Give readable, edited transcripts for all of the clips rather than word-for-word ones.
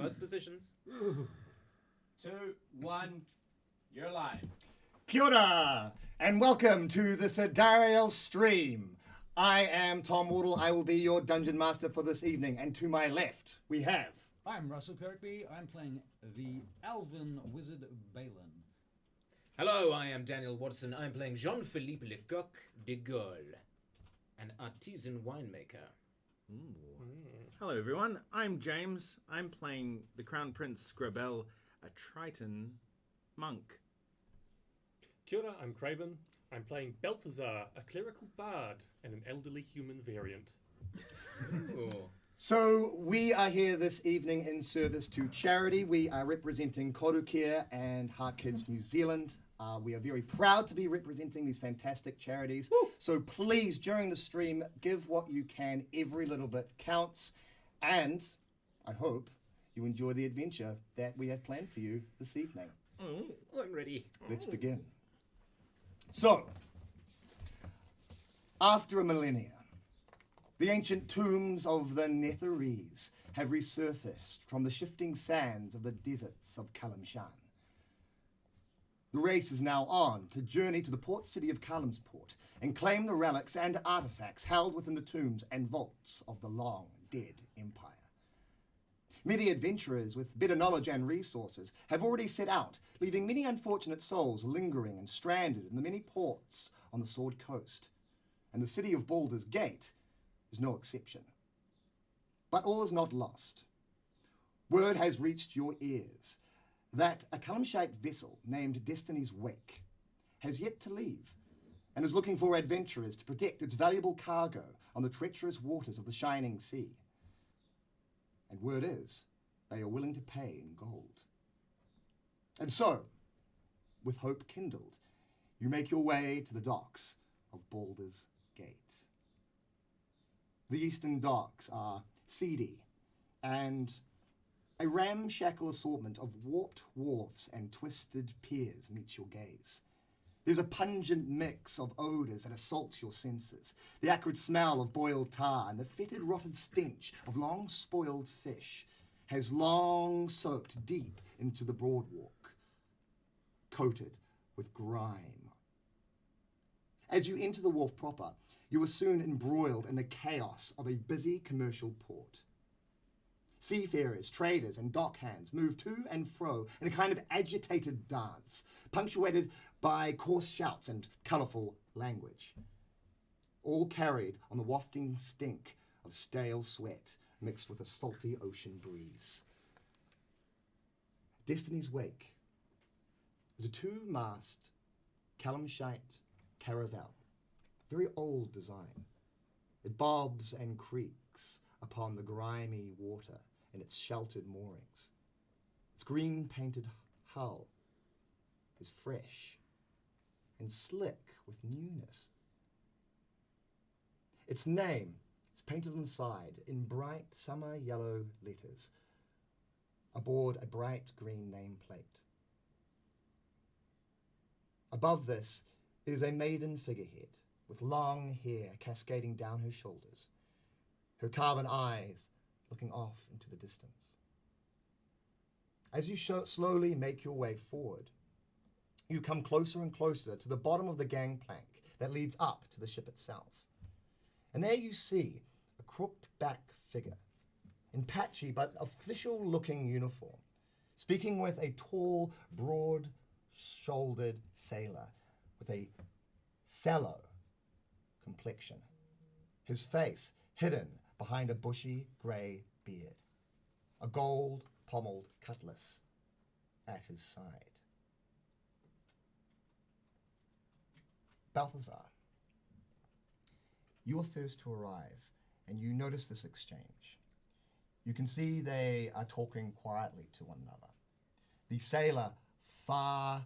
First positions. 2, 1, you're live. Kia ora, and welcome to the Sidarhael stream. I am Tom Wardle. I will be your dungeon master for this evening. And to my left, we have... I'm Russell Kirkby. I'm playing the Elven Wizard Baelin. Hello, I am Daniel Watterson. I'm playing Jean-Philippe Lecoq de Gaulle, an artisan winemaker. Hello everyone, I'm James. I'm playing the Crown Prince Scra'bell, a Triton monk. Kia ora, I'm Craven. I'm playing Balthazaar, a clerical bard and an elderly human variant. So we are here this evening in service to charity. We are representing Korukea and Heart Kids New Zealand. We are very proud to be representing these fantastic charities. Woo! So please, during the stream, give what you can. Every little bit counts. And I hope you enjoy the adventure that we have planned for you this evening. I'm ready. Let's begin. So, after a millennia, the ancient tombs of the Netherese have resurfaced from the shifting sands of the deserts of Kalimshan. The race is now on to journey to the port city of Kalimsport and claim the relics and artifacts held within the tombs and vaults of the long-dead empire. Many adventurers with better knowledge and resources have already set out, leaving many unfortunate souls lingering and stranded in the many ports on the Sword Coast. And the city of Baldur's Gate is no exception. But all is not lost. Word has reached your ears that a Kalimshite vessel named Destiny's Wake has yet to leave and is looking for adventurers to protect its valuable cargo on the treacherous waters of the Shining Sea. And word is, they are willing to pay in gold. And so, with hope kindled, you make your way to the docks of Baldur's Gate. The eastern docks are seedy, and a ramshackle assortment of warped wharfs and twisted piers meets your gaze. There's a pungent mix of odours that assaults your senses. The acrid smell of boiled tar and the fetid, rotted stench of long-spoiled fish has long soaked deep into the broadwalk, coated with grime. As you enter the wharf proper, you are soon embroiled in the chaos of a busy commercial port. Seafarers, traders, and dockhands move to and fro in a kind of agitated dance, punctuated by coarse shouts and colourful language, all carried on the wafting stink of stale sweat mixed with a salty ocean breeze. Destiny's Wake is a two-mast Kalimshite caravel, very old design. It bobs and creaks upon the grimy water in its sheltered moorings. Its green-painted hull is fresh and slick with newness. Its name is painted on the side in bright summer yellow letters aboard a bright green nameplate. Above this is a maiden figurehead with long hair cascading down her shoulders, her carven eyes looking off into the distance. As you slowly make your way forward, you come closer and closer to the bottom of the gangplank that leads up to the ship itself. And there you see a crooked back figure in patchy but official-looking uniform, speaking with a tall, broad-shouldered sailor with a sallow complexion, his face hidden behind a bushy grey beard, a gold-pommeled cutlass at his side. Balthazaar, you are first to arrive, and you notice this exchange. You can see they are talking quietly to one another. The sailor far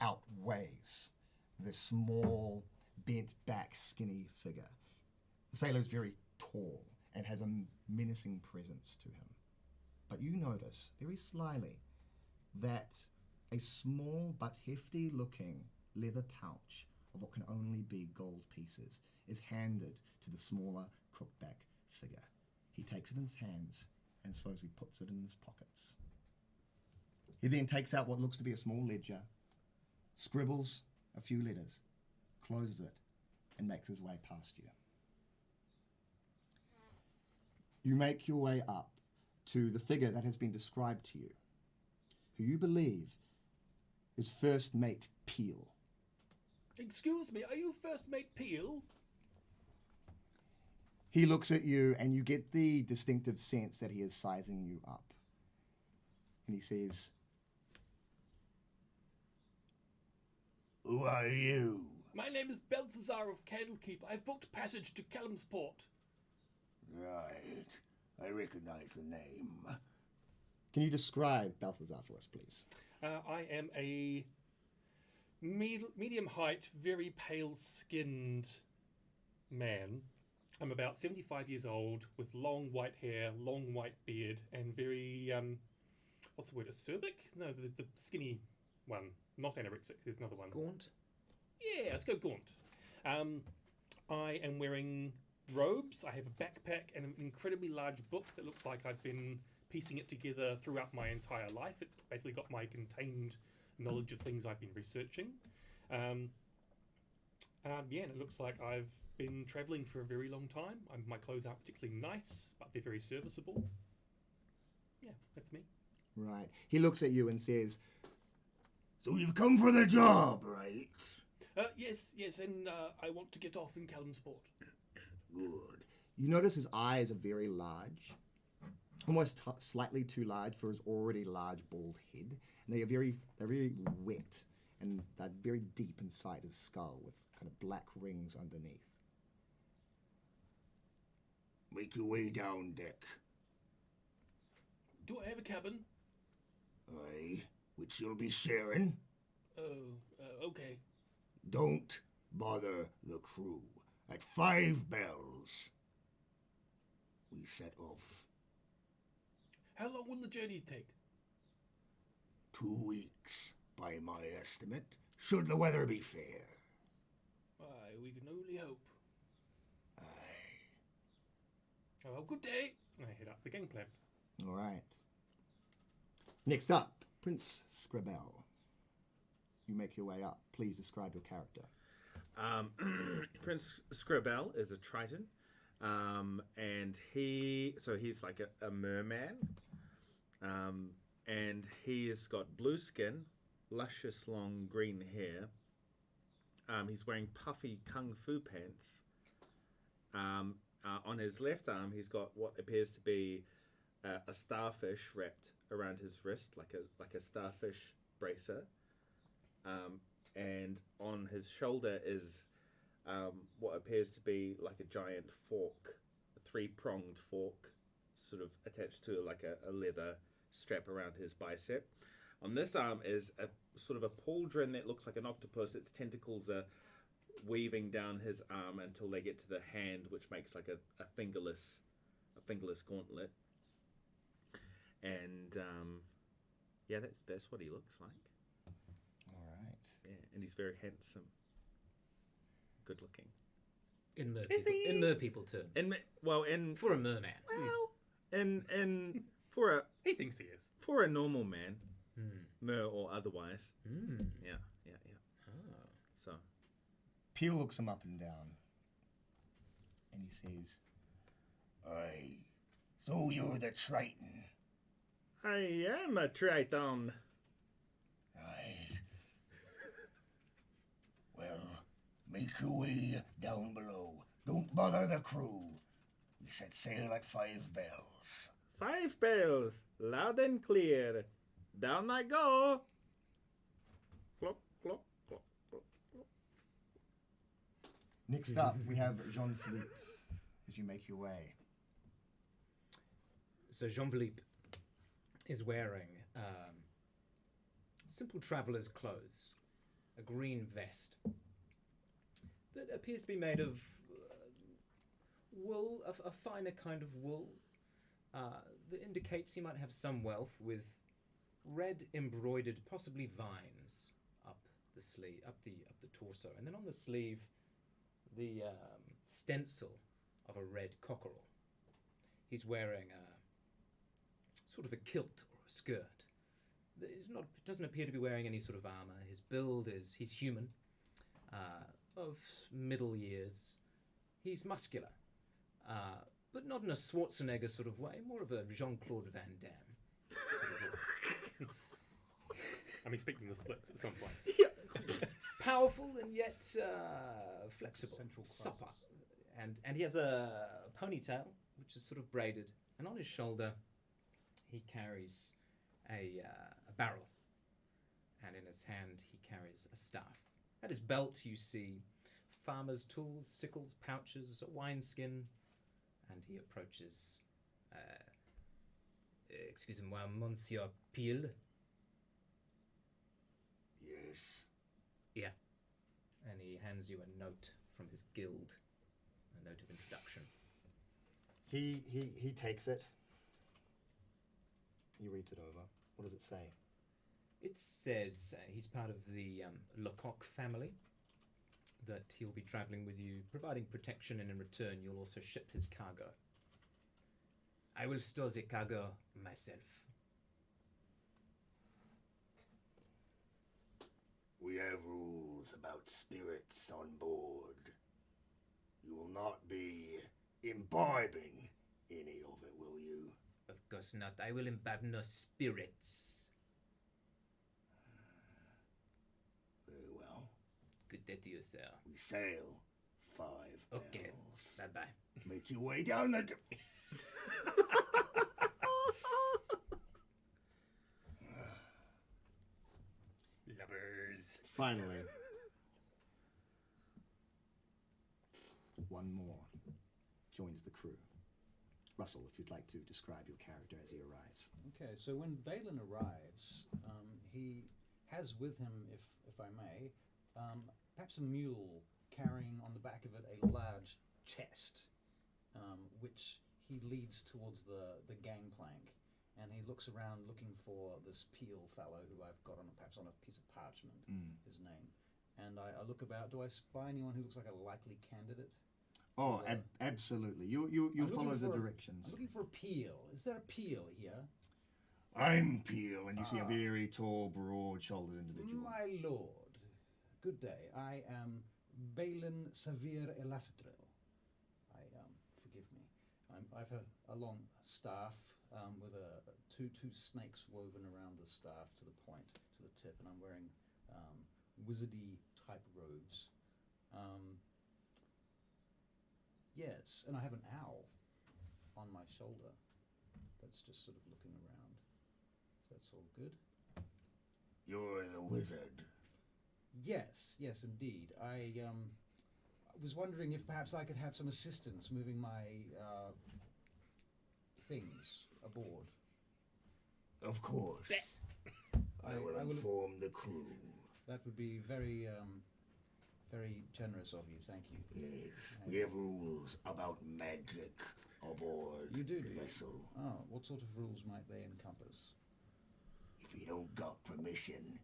outweighs this small, bent-back, skinny figure. The sailor is very tall and has a menacing presence to him. But you notice, very slyly, that a small but hefty-looking leather pouch of what can only be gold pieces is handed to the smaller, crookback figure. He takes it in his hands and slowly puts it in his pockets. He then takes out what looks to be a small ledger, scribbles a few letters, closes it, and makes his way past you. You make your way up to the figure that has been described to you, who you believe is First Mate Peel. Excuse me, are you First Mate Peel? He looks at you, and you get the distinctive sense that he is sizing you up. And he says, "Who are you?" My name is Balthazaar of Candlekeep. I've booked passage to Callumsport. Right. I recognize the name. Can you describe Balthazar for us, please? I am a medium height, very pale skinned man. I'm about 75 years old with long white hair, long white beard, and very, what's the word, acerbic? No, the skinny one. Not anorexic, there's another one. Gaunt? Yeah, let's go gaunt. I am wearing robes. I have a backpack and an incredibly large book that looks like I've been piecing it together throughout my entire life. It's basically got my contained knowledge of things I've been researching. And it looks like I've been travelling for a very long time. My clothes aren't particularly nice, but they're very serviceable. Yeah, that's me. Right. He looks at you and says, "So you've come for the job, right?" Yes, and I want to get off in Callumsport. Good. You notice his eyes are very large, almost slightly too large for his already large bald head, and they're very wet, and they're very deep inside his skull with kind of black rings underneath. "Make your way down deck." Do I have a cabin? Aye, which you'll be sharing. Oh, okay. Don't bother the crew. At 5 bells, we set off. How long will the journey take? 2 weeks, by my estimate, should the weather be fair. Aye, we can only hope. Aye. Oh, good day. I head up the gangplank. All right. Next up, Prince Scra'bell. You make your way up. Please describe your character. Prince Scra'bell is a Triton, and he's like a merman, and he has got blue skin, luscious long green hair. He's wearing puffy kung fu pants. On his left arm, he's got what appears to be a starfish wrapped around his wrist, like a starfish bracer. And on his shoulder is what appears to be like a giant fork, a 3-pronged fork, sort of attached to like a leather strap around his bicep. On this arm is a sort of a pauldron that looks like an octopus. Its tentacles are weaving down his arm until they get to the hand, which makes like a fingerless gauntlet. And that's what he looks like. All right. Yeah, and he's very handsome, good looking. In Is he? mer people terms. For a merman. And for a He thinks he is. for a normal man, mer or otherwise. Yeah. Oh. So Peel looks him up and down, and he says, "Aye, so you're the Triton." I am a Triton. Right. Well, make your way down below. Don't bother the crew. We set sail at 5 bells. 5 bells, loud and clear. Down I go. Clop, clop, clop, clop, clop. Next up, we have Jean-Philippe as you make your way. So Jean-Philippe is wearing simple traveller's clothes, a green vest that appears to be made of wool, a finer kind of wool that indicates he might have some wealth, with red embroidered, possibly vines up the sleeve, up the torso, and then on the sleeve, the stencil of a red cockerel. He's wearing sort of a kilt or a skirt. Doesn't appear to be wearing any sort of armor. His build is, he's human, of middle years. He's muscular, but not in a Schwarzenegger sort of way, more of a Jean-Claude Van Damme. Sort of I'm expecting the splits at some point. powerful and yet flexible, Central supple. classes. And he has a ponytail, which is sort of braided, and on his shoulder he carries a barrel, and in his hand he carries a staff. At his belt you see farmer's tools, sickles, pouches, a wineskin, and he approaches. Excusez-moi, Monsieur Peel. Yes. Yeah. And he hands you a note from his guild, a note of introduction. He takes it. He reads it over. What does it say? It says he's part of the Lecoq family, that he'll be traveling with you, providing protection, and in return you'll also ship his cargo. I will store the cargo myself. We have rules about spirits on board. You will not be imbibing any of it, will you? Of course not. I will imbibe no spirits. Very well. Good day to you, sir. We sail 5 Okay. bells. Bye-bye. Make your way down the... Lubbers. Finally. One more joins the crew. Russell, if you'd like to describe your character as he arrives. Okay, so when Baelin arrives, he has with him, if I may, perhaps a mule carrying on the back of it a large chest, which he leads towards the gangplank. And he looks around looking for this Peel fellow who I've got perhaps on a piece of parchment, his name. And I look about, do I spy anyone who looks like a likely candidate? Oh, absolutely. You I'm follow looking the for I'm directions. looking for a Peel. Is there a Peel here? I'm Peel, and you see a very tall, broad-shouldered individual. My lord, good day. I am Baelin Savir Elacitril. Forgive me. I've a long staff with two snakes woven around the staff to the point, to the tip, and I'm wearing wizardy type robes. Yes, and I have an owl on my shoulder that's just sort of looking around. So that's all good. You're the wizard. Yes, indeed. I was wondering if perhaps I could have some assistance moving my things aboard. Of course. I will inform the crew. That would be very, very generous of you. Thank you. Yes, we have rules about magic aboard You do, the do you? vessel. Oh, what sort of rules might they encompass? If you don't got permission,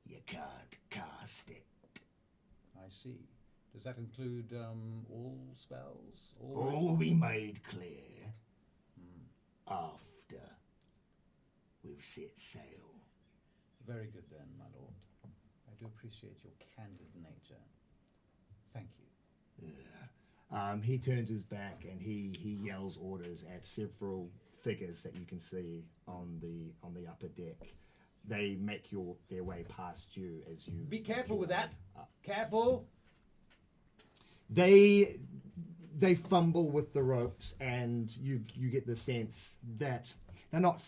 you can't cast it. I see. Does that include all spells? All will be made clear after we've set sail. Very good then, my lord. I do appreciate your candid nature. Thank you. He turns his back and he yells orders at several figures that you can see on the upper deck. They make their way past you as you... Be careful with you that. up. Careful. They fumble with the ropes, and you get the sense that they're not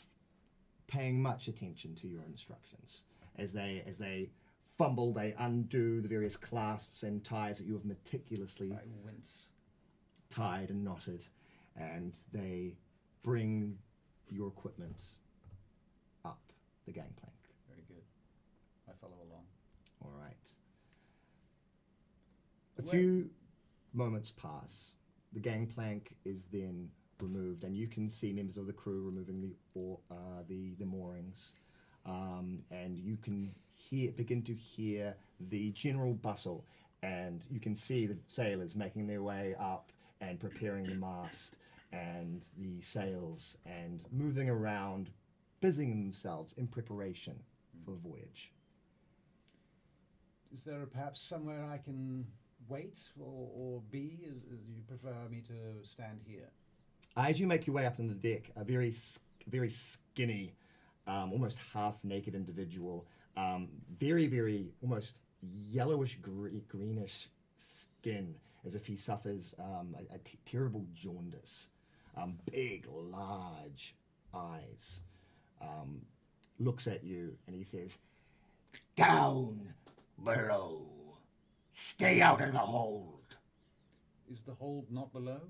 paying much attention to your instructions. As they fumble, they undo the various clasps and ties that you have meticulously I wince. tied and knotted, and they bring your equipment up the gangplank. Very good. I follow along. All right. A Where- few moments pass. The gangplank is then removed, and you can see members of the crew removing the moorings, and you can begin to hear the general bustle, and you can see the sailors making their way up and preparing the mast and the sails and moving around busying themselves in preparation for the voyage. Is there perhaps somewhere I can wait or be? Do you prefer me to stand here? As you make your way up on the deck, a very skinny, almost half-naked individual, very almost yellowish greenish skin, as if he suffers a terrible jaundice. Big, large eyes. Looks at you and he says, Down below. Stay out of the hold. Is the hold not below?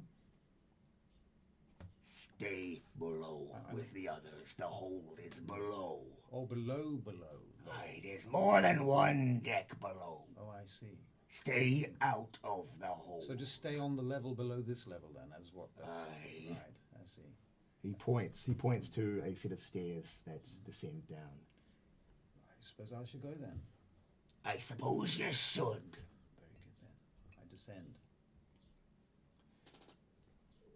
Stay below with the others. The hold is below. Oh, below. Aye, there's more than one deck below. Oh, I see. Stay out of the hold. So just stay on the level below this level then, as what that's... Aye. Right, I see. he points to a set of stairs that descend down. I suppose I should go then. I suppose you should. Very good then. I descend.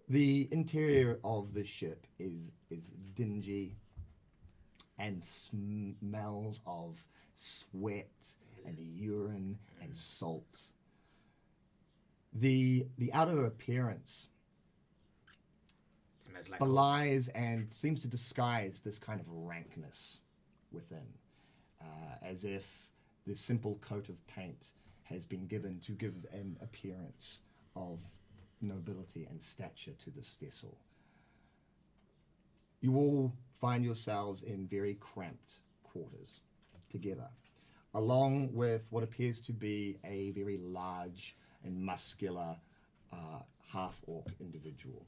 The interior of the ship is dingy and smells of sweat and urine and salt. The outer appearance Smells like belies and seems to disguise this kind of rankness within, as if this simple coat of paint has been given to give an appearance of nobility and stature to this vessel. You all find yourselves in very cramped quarters together, along with what appears to be a very large and muscular half-orc individual.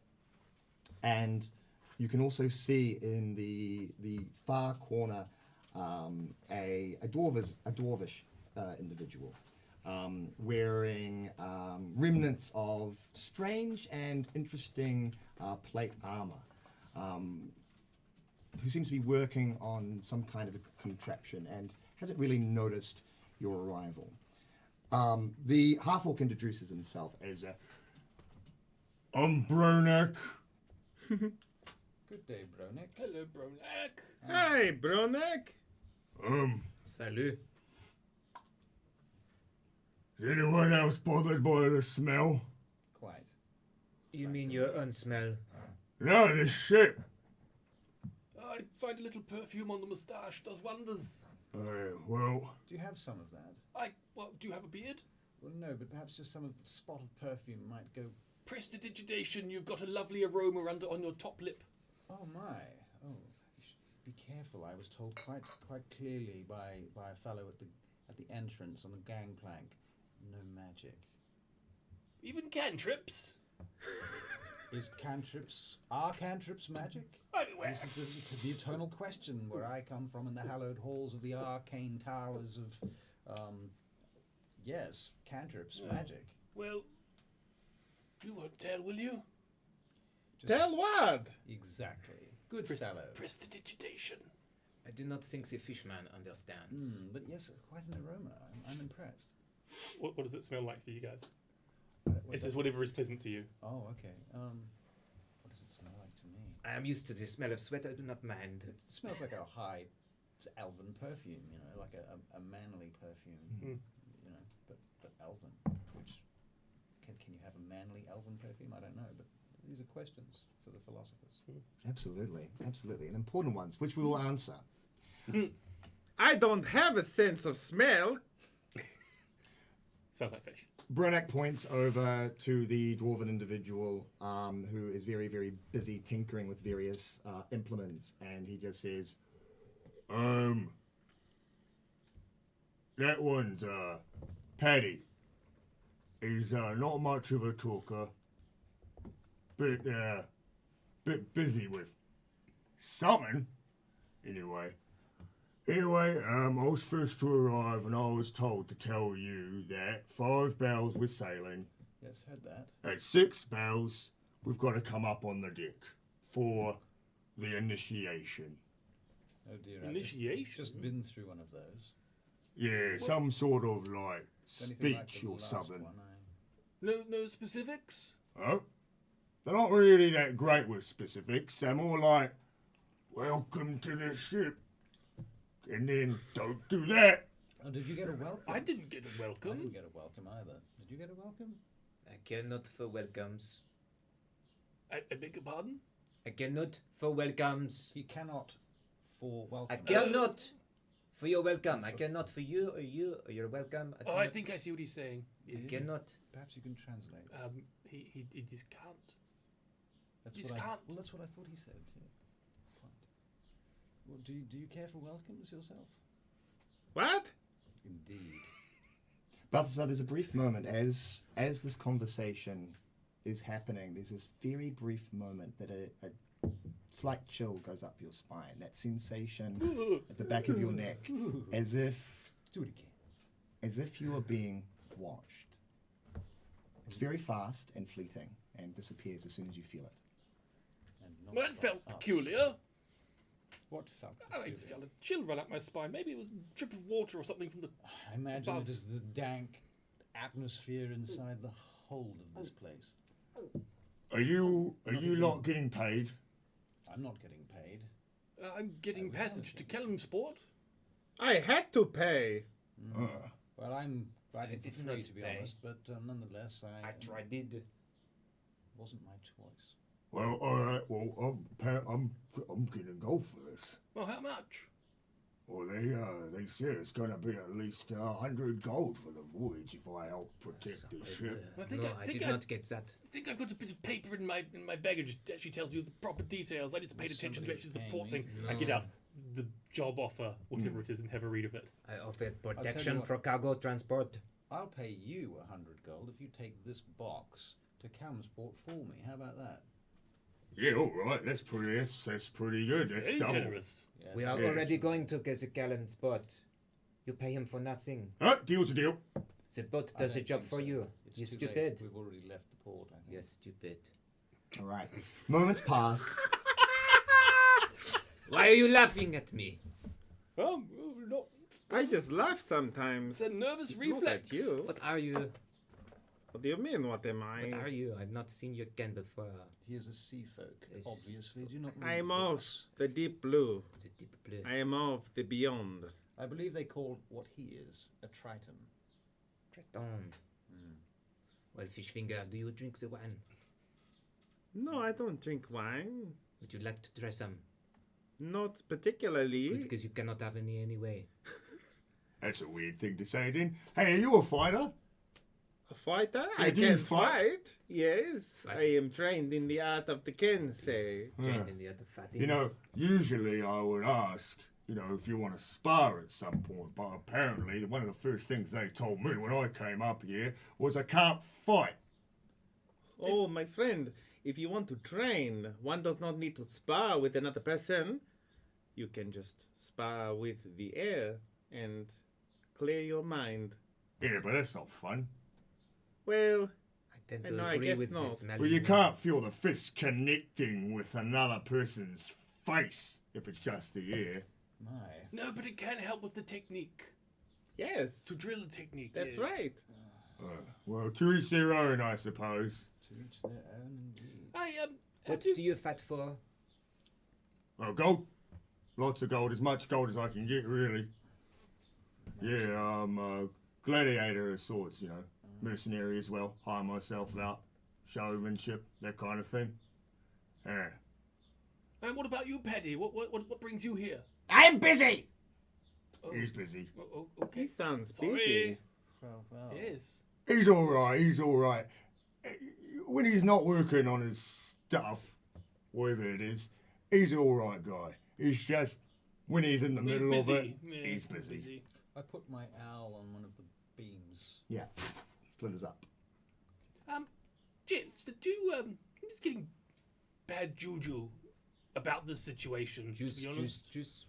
And you can also see in the far corner a dwarvish individual wearing remnants of strange and interesting plate armor, who seems to be working on some kind of a contraption and hasn't really noticed your arrival. The half-orc introduces himself as I'm Bronek. Good day, Bronek. Hello, Bronek. Hi, Bronek. Salut. Is anyone else bothered by the smell? Quite. You mean your own smell? No, this ship. I find a little perfume on the moustache does wonders. Well, Do you have some of that? Well, do you have a beard? Well, no, but perhaps just some of the spot of perfume might go... Prestidigitation, you've got a lovely aroma on your top lip. Oh, my. Oh, you should be careful. I was told quite clearly by a fellow at the entrance on the gangplank. No magic. Even cantrips? Are cantrips magic? Anyway. This is the eternal question where I come from in the hallowed halls of the arcane towers of, yes, cantrips, magic. Well, you won't tell, will you? Just Tell what? Exactly. Good fellow. Prestidigitation. I do not think the fishman understands. But yes, quite an aroma. I'm impressed. What does it smell like for you guys? What It's that- just whatever is pleasant to you. Oh, okay. What does it smell like to me? I am used to the smell of sweat, I do not mind. It smells like a high elven perfume, you know, like a manly perfume, you know, but elven. Which can you have a manly elven perfume? I don't know, but these are questions for the philosophers. absolutely, and important ones, which we will answer. I don't have a sense of smell. Smells like fish. Bronek points over to the dwarven individual who is very, very busy tinkering with various implements, and he just says, that one's, Paddy. He's, not much of a talker. Bit busy with something. Anyway, I was first to arrive and I was told to tell you that 5 bells we're sailing. Yes, heard that. At 6 bells, we've got to come up on the deck for the initiation. Oh dear. Initiation? Just been through one of those. Yeah, some sort of like Anything like speech the or last something. one, No specifics? Oh, they're not really that great with specifics. They're more like, welcome to the ship. And then don't do that. Oh, did you get a welcome? I didn't get a I welcome. didn't get a welcome either. Did you get a welcome? I cannot for welcomes. I beg your pardon? I cannot for welcomes. He cannot for welcome. I cannot for your welcome. I cannot for you or your welcome. Oh, I think I see what he's saying. I cannot. Perhaps you can translate. He just can't. That's just what can't. Well, that's what I thought he said. Yeah. Can't. Well, do you care for welcomes yourself? What? Indeed. Balthazaar, there's a brief moment as this conversation is happening. There's this very brief moment that a slight chill goes up your spine. That sensation at the back of your neck, as if Do it again. as if you are being watched. It's very fast and fleeting and disappears as soon as you feel it. And not Well, it by felt us. peculiar. What felt Oh, I just peculiar? felt a chill run up my spine. Maybe it was a drip of water or something from the. I imagine above. it is the dank atmosphere inside the hold of this place. Are you lot getting paid? I'm not getting paid. I'm getting was passage to Kelmsport. I had to pay. Well, I'm riding did for not free, to be pay. honest, but nonetheless, Did. wasn't my choice. Well, all right. Well, I'm getting gold for this. Well, how much? Well, they say it's gonna be at least 100 gold for the voyage if I help protect the ship. I think No, I I think did I- not get that. I think I've got a bit of paper in my baggage that actually tells me the proper details. I just paid attention to somebody actually the paying port me. thing. I get out the job offer, whatever it is, and have a read of it. I offered tell you protection what. for cargo transport. I'll pay you 100 gold if you take this box to Calmsport for me. How about that? Yeah, all right. That's pretty good. That's Very double. generous. Yes, We are Yeah. already going to get the Callan spot. You pay him for nothing. Deal's a deal. The boat I does the don't job think for so. you. It's You too stupid. late. We've already left the port, I think. You're stupid. All right. Moments pass. Why are you laughing at me? Oh, no, I just laugh sometimes. it's a nervous It's reflex. Not at you. What are you? What do you mean? What am I? What are you? I've not seen you again before. He is a sea folk, Yes. obviously. Do you not read I'm of books? the deep blue. The deep blue. I am of the beyond. I believe they call what he is a triton. Triton. Well, Fishfinger, do you drink the wine? No, I don't drink wine. Would you like to try some? Not particularly. Because you cannot have any anyway. That's a weird thing to say, then. Hey, are you a fighter? A fighter? Yeah, I do you can fight? fight. Yes, Fight. I am trained in the art of the kensei. Trained in the other fighting. You know, usually I would ask, if you want to spar at some point, but apparently one of the first things they told me when I came up here was I can't fight. Oh, my friend, if you want to train, one does not need to spar with another person. You can just spar with the air and clear your mind. Yeah, but that's not fun. Well, I tend I to know, I agree guess with not. this. Well, you can't feel the fist connecting with another person's face if it's just the air. My. No, but it can help with the technique. yes, To drill the technique. that's yes. right. Well, to each their own, I suppose. To each their own indeed. What do you fight for? Well, gold. Lots of gold, as much gold as I can get, really. Yeah, I'm a gladiator of sorts, Mercenary as well. Hire myself out. Showmanship, that kind of thing. Yeah. And what about you, Paddy? What brings you here? I'm busy. Oh, He's busy. okay. He sounds Sorry. busy. Well. Yes. He's alright. When he's not working on his stuff, whatever it is, he's an alright guy. He's just, when he's in the He's middle of busy. it, Yeah, he's busy. I put my owl on one of the beams. Yeah. Flitters up. Gents, I'm just getting bad juju about this situation. Juice, to be honest. juice.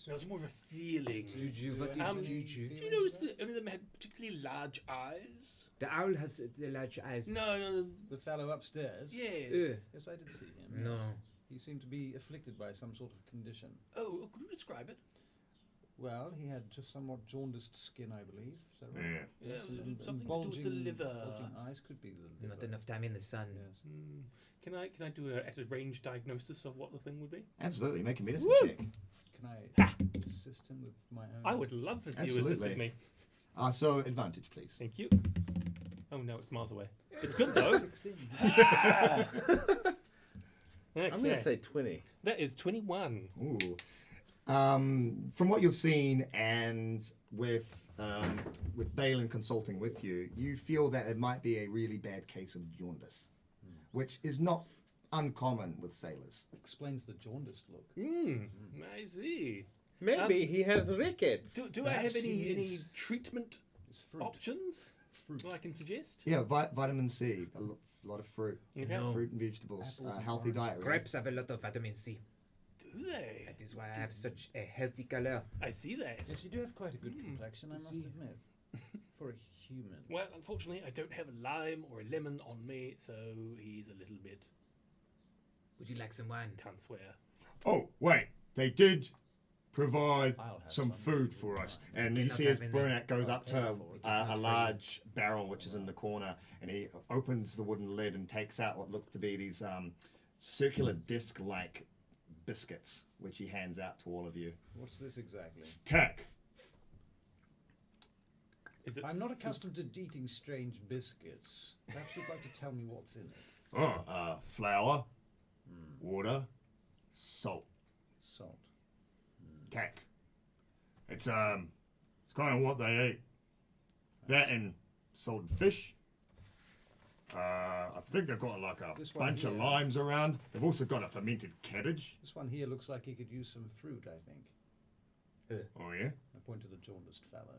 No, it's more of a feeling. Juju, what Um, is juju? Do you notice that any of them had particularly large eyes? The owl has the large eyes. No. The fellow upstairs? Yes. Yes, I did see him. No. He seemed to be afflicted by some sort of condition. Oh, could you describe it? Well, he had just somewhat jaundiced skin, I believe. Is that right? Yeah. Yeah, Yes, and something to do with the bulging- liver. bulging eyes could be the liver. Not enough time in the sun. Yes. Can I do at a range diagnosis of what the thing would be? Absolutely, make a medicine Woo! check. Can I assist him with my own? I would love if you Absolutely. assisted me. So advantage, please. Thank you. Oh no, it's miles away. It's good though. 16. Okay. I'm going to say 20. That is 21. Ooh. From what you've seen, and with Baelin consulting with you, you feel that it might be a really bad case of jaundice, which is not uncommon with sailors. Explains the jaundiced look. I see. Maybe he has rickets. Do I have Perhaps any he needs- treatment It's fruit. options Fruit. that I can suggest? Yeah, vitamin C, a lot of fruit, Okay. fruit and vegetables, Apples and healthy oranges. diet. Really. Grapes have a lot of vitamin C. Do they? That is why I have such a healthy color. I see that. Yes, you do have quite a good complexion, I must admit, for a human. Well, unfortunately, I don't have a lime or a lemon on me, so he's a little bit. Would you like some wine? Can't swear. Oh, wait. They did provide I'll have some some. food for us. And you Cannot see as have any. Brunette goes up to for it. It is not a for large barrel which is in the corner, and he opens the wooden lid and takes out what looks to be these circular disc-like biscuits, which he hands out to all of you. What's this exactly? Tech. Is it? I'm not accustomed to eating strange biscuits. Perhaps you'd like to tell me what's in it. Oh, flour, water, salt. Salt. Tech. It's kind of what they eat. That and salted fish. I think they've got like a This one bunch of here. limes around. They've also got a fermented cabbage. This one here looks like he could use some fruit, I think. Oh yeah. I point to the jaundiced fellow.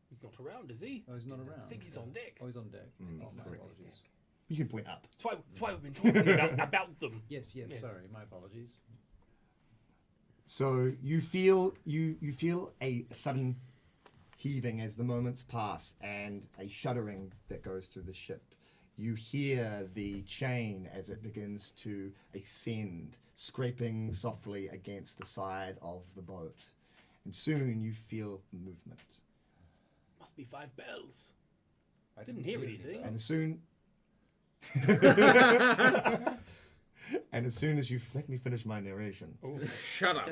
He's not around, is he? Oh, he's not around. I think he's on deck. Oh, he's on deck. Oh, my he's on apologies. deck. You can point up. That's why we've been talking about them. Yes, yes, Yes. sorry, my apologies. So you feel a sudden heaving as the moments pass, and a shuddering that goes through the ship. You hear the chain as it begins to ascend, scraping softly against the side of the boat. And soon you feel movement. Must be 5 bells. I Didn't hear anything. And as soon and as soon as you let me finish my narration, Shut up.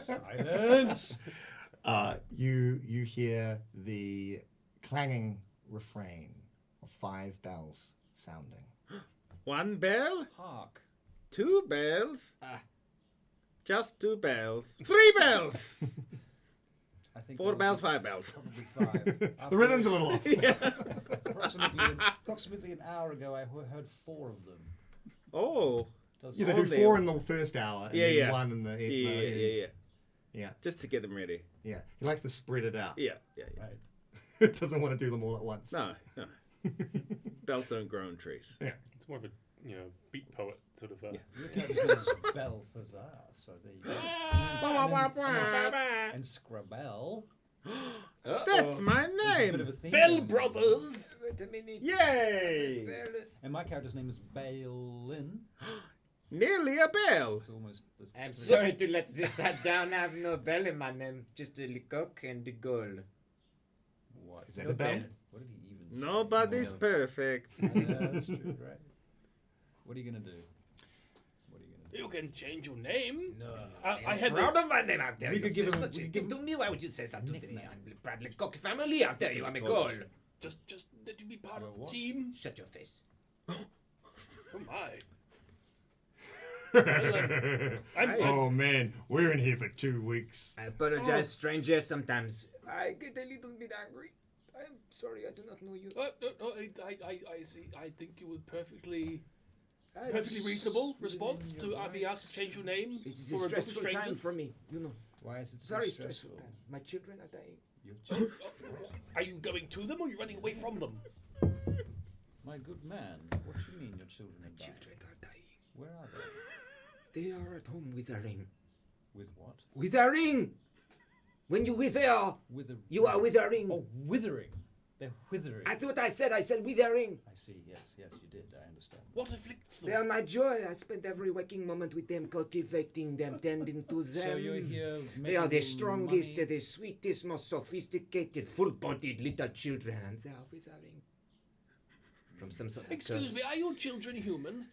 Silence! you hear the clanging refrain of 5 bells sounding. 1 bell? Hark. 2 bells? Just 2 bells. 3 bells! I think 4 that would bells, be 5 bells. Probably 5. The rhythm's a little off. Approximately an hour ago, I heard 4 of them. Oh. Does Yeah, they do Only- 4 in the first hour, and Yeah, then yeah. 1 in the Yeah. yeah. Just to get them ready. Yeah. He likes to spread it out. Yeah. Right. Doesn't want to do them all at once. No. Bells don't grow on trees. It's more of a beat poet sort of. Your character's name is Balthazaar, so there you go. And Scra'bell. That's my There's a bit of name! a theme Bell going. Brothers. Wait a minute. Yay! And my character's name is Baelin. Nearly a bell! It's almost. I'm sorry to let this hat down. I have no bell in my name. Just a lecoq and a goal. What? Is that a bell? What did he even say? Nobody's perfect. Yeah, that's true, right? What are you gonna do? What are you gonna do? You can change your name. No. I had proud the- of my name out there. We You could give say him- such we a could thing give to me. Why would you say that to me? nickname. I'm the Bradley Cock family out there. You are my goal. Just let you be part of the what? team. Shut your face. Oh my. I'm, Oh man, we're in here for 2 weeks. I apologize, stranger. Sometimes I get a little bit angry. I'm sorry. I do not know you. no, I see. I think you were perfectly I'm reasonable s- response to be asked to change your name It is for a a group of stressful time strangers. for me. You know, Why is it so very stressful? stressful time. My children are dying. Are you going to them or are you running away from them? My good man, what do you mean your children are dying? Children are dying. Where are they? They are at home withering. With what? Withering. When you wither, Wither. you are withering. Oh, withering. They're withering. That's what I said. I said withering. I see. Yes, you did. I understand. What afflicts them? They are my joy. I spend every waking moment with them, cultivating them, tending to them. So you're here. They are the making strongest, money? the sweetest, most sophisticated, full-bodied little children, and they are withering from some sort of Excuse curse. me, are your children human?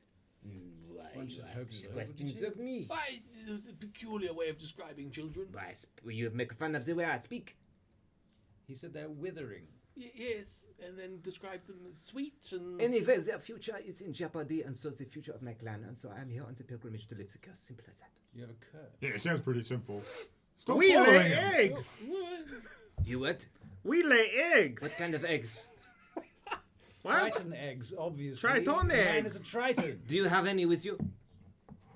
Why One you should ask hope these so, questions wouldn't of me? Why, it's a peculiar way of describing children. Why, you make fun of the way I speak. He said they're withering. Yes, and then describe them as sweet and... Anyway, their future is in jeopardy, and so is the future of my clan, and so I am here on the pilgrimage to lift the curse. Simple as that. You have a curse. Yeah, it sounds pretty simple. Stop We following lay him. eggs. You what? We lay eggs. What kind of eggs? What? Triton eggs, obviously. Triton The man eggs. is a Triton. Do you have any with you?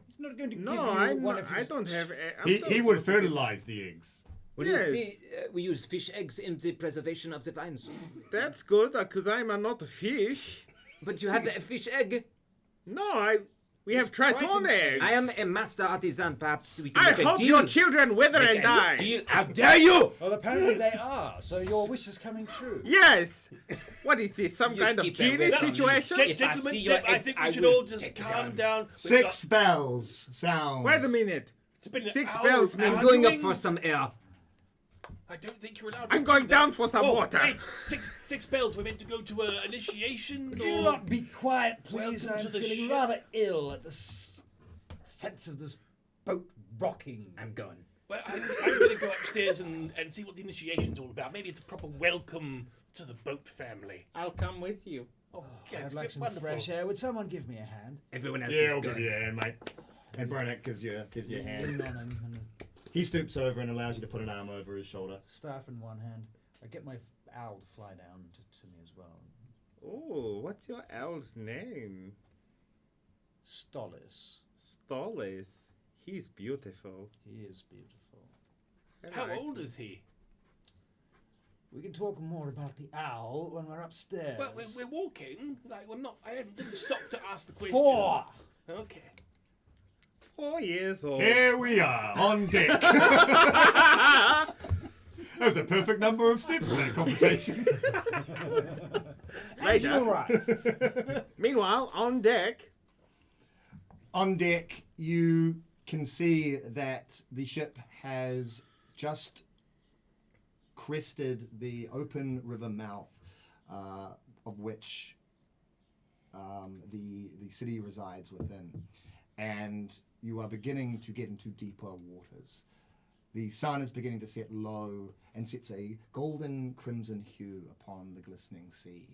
He's not going to give No, you I'm one not, of I his... don't have. He would fertilize the eggs. Well, Yes. you see, we use fish eggs in the preservation of the vines. That's good, because I'm not a fish. But you have a fish egg. No, we have Triton Triton eggs. I am a master artisan. Perhaps we can I make a hope deal. your children wither Make and a die. deal. How dare you! Well, apparently they are, so your wish is coming true. Yes. What is this? Some You kind of keep genie away from me. situation? If I Gentlemen, see your I eggs, think I we should will all just take calm them. down. We've 6 got- spells sound. Wait a minute. it's been an 6 hour bells of mean I'm going up arguing. for some air. I don't think you're allowed to I'm do going that. down for some Oh, water. Wait, six bells. We're meant to go to an initiation Will you or... not be quiet, please? Welcome I'm to the feeling ship. rather ill at the sense of this boat rocking. I'm gone. Well, I'm going to go upstairs and see what the initiation's all about. Maybe it's a proper welcome to the boat family. I'll come with you. Oh, yes, I'd like some wonderful. fresh air. Would someone give me a hand? Everyone else Yeah, is I'll gone. give you a hand, mate. And Brannock gives you a hand. Lean on him and He stoops over and allows you to put an arm over his shoulder. staff in one hand. I get my owl to fly down to me as well. Oh, what's your owl's name? Stolis. Stolis. He's beautiful. He is beautiful. I How like old him. is he? We can talk more about the owl when we're upstairs. Well, we're walking. Like, we're not. I didn't stop to ask the question. 4. Okay. 4 years old. Here we are, on deck. That was the perfect number of steps for that conversation. And you Later. arrive. Meanwhile, on deck. On deck, you can see that the ship has just crested the open river mouth, of which the city resides within, and you are beginning to get into deeper waters. The sun is beginning to set low and sets a golden crimson hue upon the glistening sea.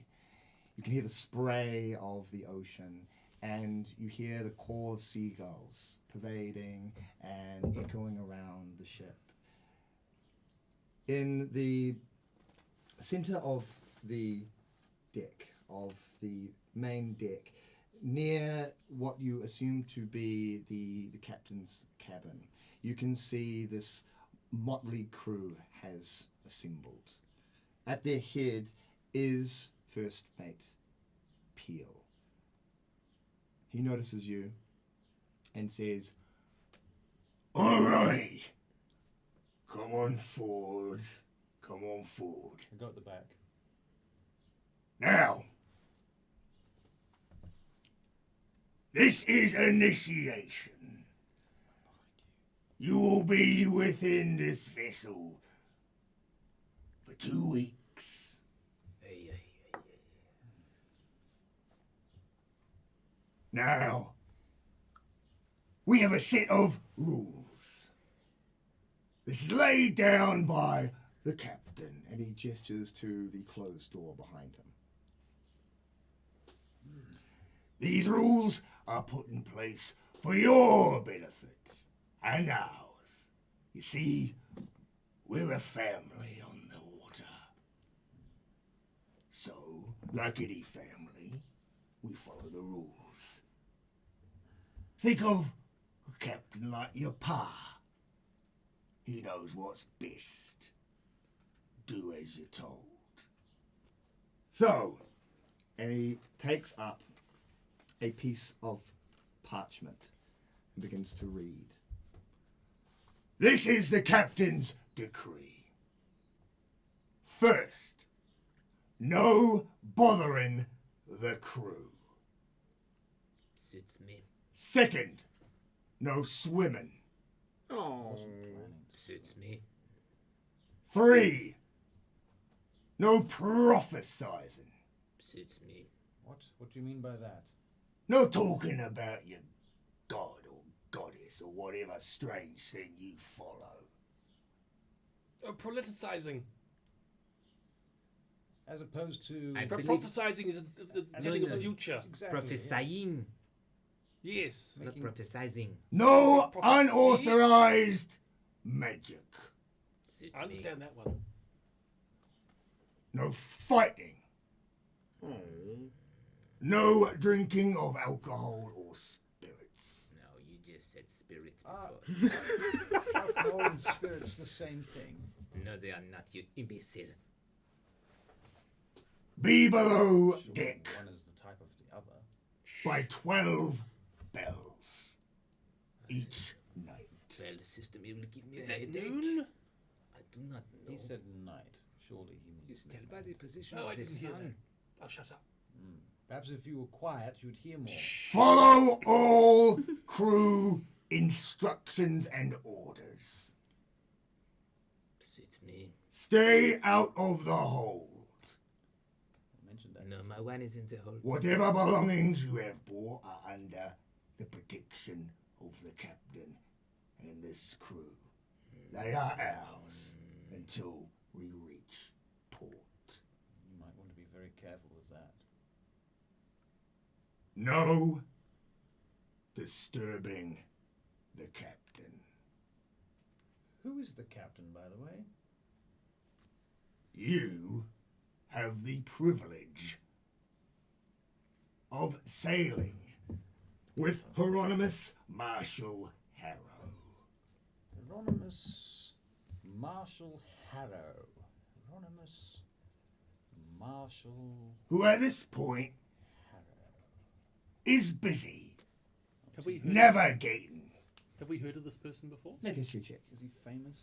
You can hear the spray of the ocean, and you hear the call of seagulls pervading and echoing around the ship. In the center of the deck, of the main deck, near what you assume to be the captain's cabin, you can see this motley crew has assembled. At their head is First Mate Peel. He notices you and says, All right. Come on forward. Come on forward. I go at the back. Now, this is initiation. You will be within this vessel for 2 weeks. Now, we have a set of rules. This is laid down by the captain. and he gestures to the closed door behind him. These rules are put in place for your benefit and ours. You see, we're a family on the water. So, like any family, we follow the rules. Think of a captain like your pa. He knows what's best. Do as you're told. So, and he takes up a piece of parchment and begins to read. This is the captain's decree. First, no bothering the crew. Suits me. Second, no swimming. Oh. Wasn't planning to Suits swim. me. 3, no prophesizing. Suits me. What? What do you mean by that? No talking about your god or goddess or whatever strange thing you follow. Politicizing. As opposed to I believe- Prophesizing is telling of the no. future. exactly, Prophesying, Yes. not Making- prophesizing. No Prophecy? unauthorized magic. Suits I understand that one. No fighting. Oh. No drinking of alcohol or spirits. Me. No, you just said spirits Ah. before. Alcohol and spirits, the same thing. No, they are not, you imbecile. Be below Surely deck one is the type of the other. by 12 bells each night. Well, system, you will give me Is a that headache. noon? I do not know. He said night. Surely he means Just tell by midnight. the position Oh, I of the didn't hear sun. that. I'll shut up. Perhaps if you were quiet, you'd hear more. Follow all crew instructions and orders. Suits me. Stay out of the hold. I mentioned that. No, my wine is in the hole. Whatever belongings you have brought are under the protection of the captain and this crew. They are ours until we reach port. You might want to be very careful with that. No disturbing the captain. Who is the captain, by the way? You have the privilege of sailing with Hieronymus Marshal Harrow. Hieronymus Marshal Harrow. Hieronymus Marshal Who at this point Harrow. is busy Have we heard, navigating. have we heard of this person before? Make a history check. Is he famous?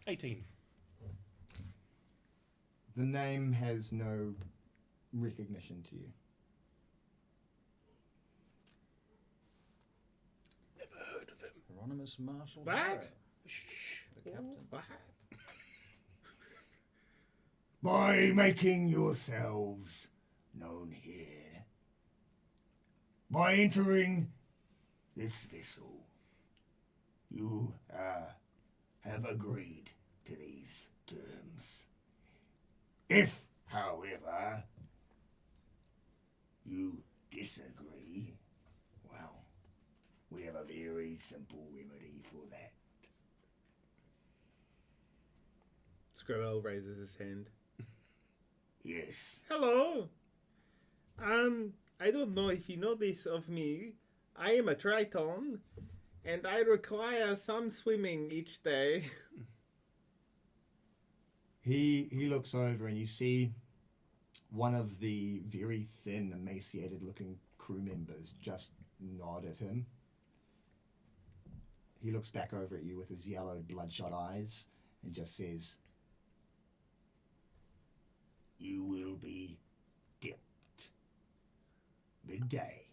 18. The name has no recognition to you. Never heard of him. Hieronymus Marshal What? Harrow. Shh. The captain. What? By making yourselves known here, by entering this vessel, you have agreed to these terms. If, however, you disagree, well, we have a very simple remedy for that. Scra'bell raises his hand. Yes. Hello. I don't know if you know this of me. I am a Triton, and I require some swimming each day. He looks over and you see one of the very thin, emaciated looking crew members just nod at him. He looks back over at you with his yellow, bloodshot eyes and just says, You will be dipped midday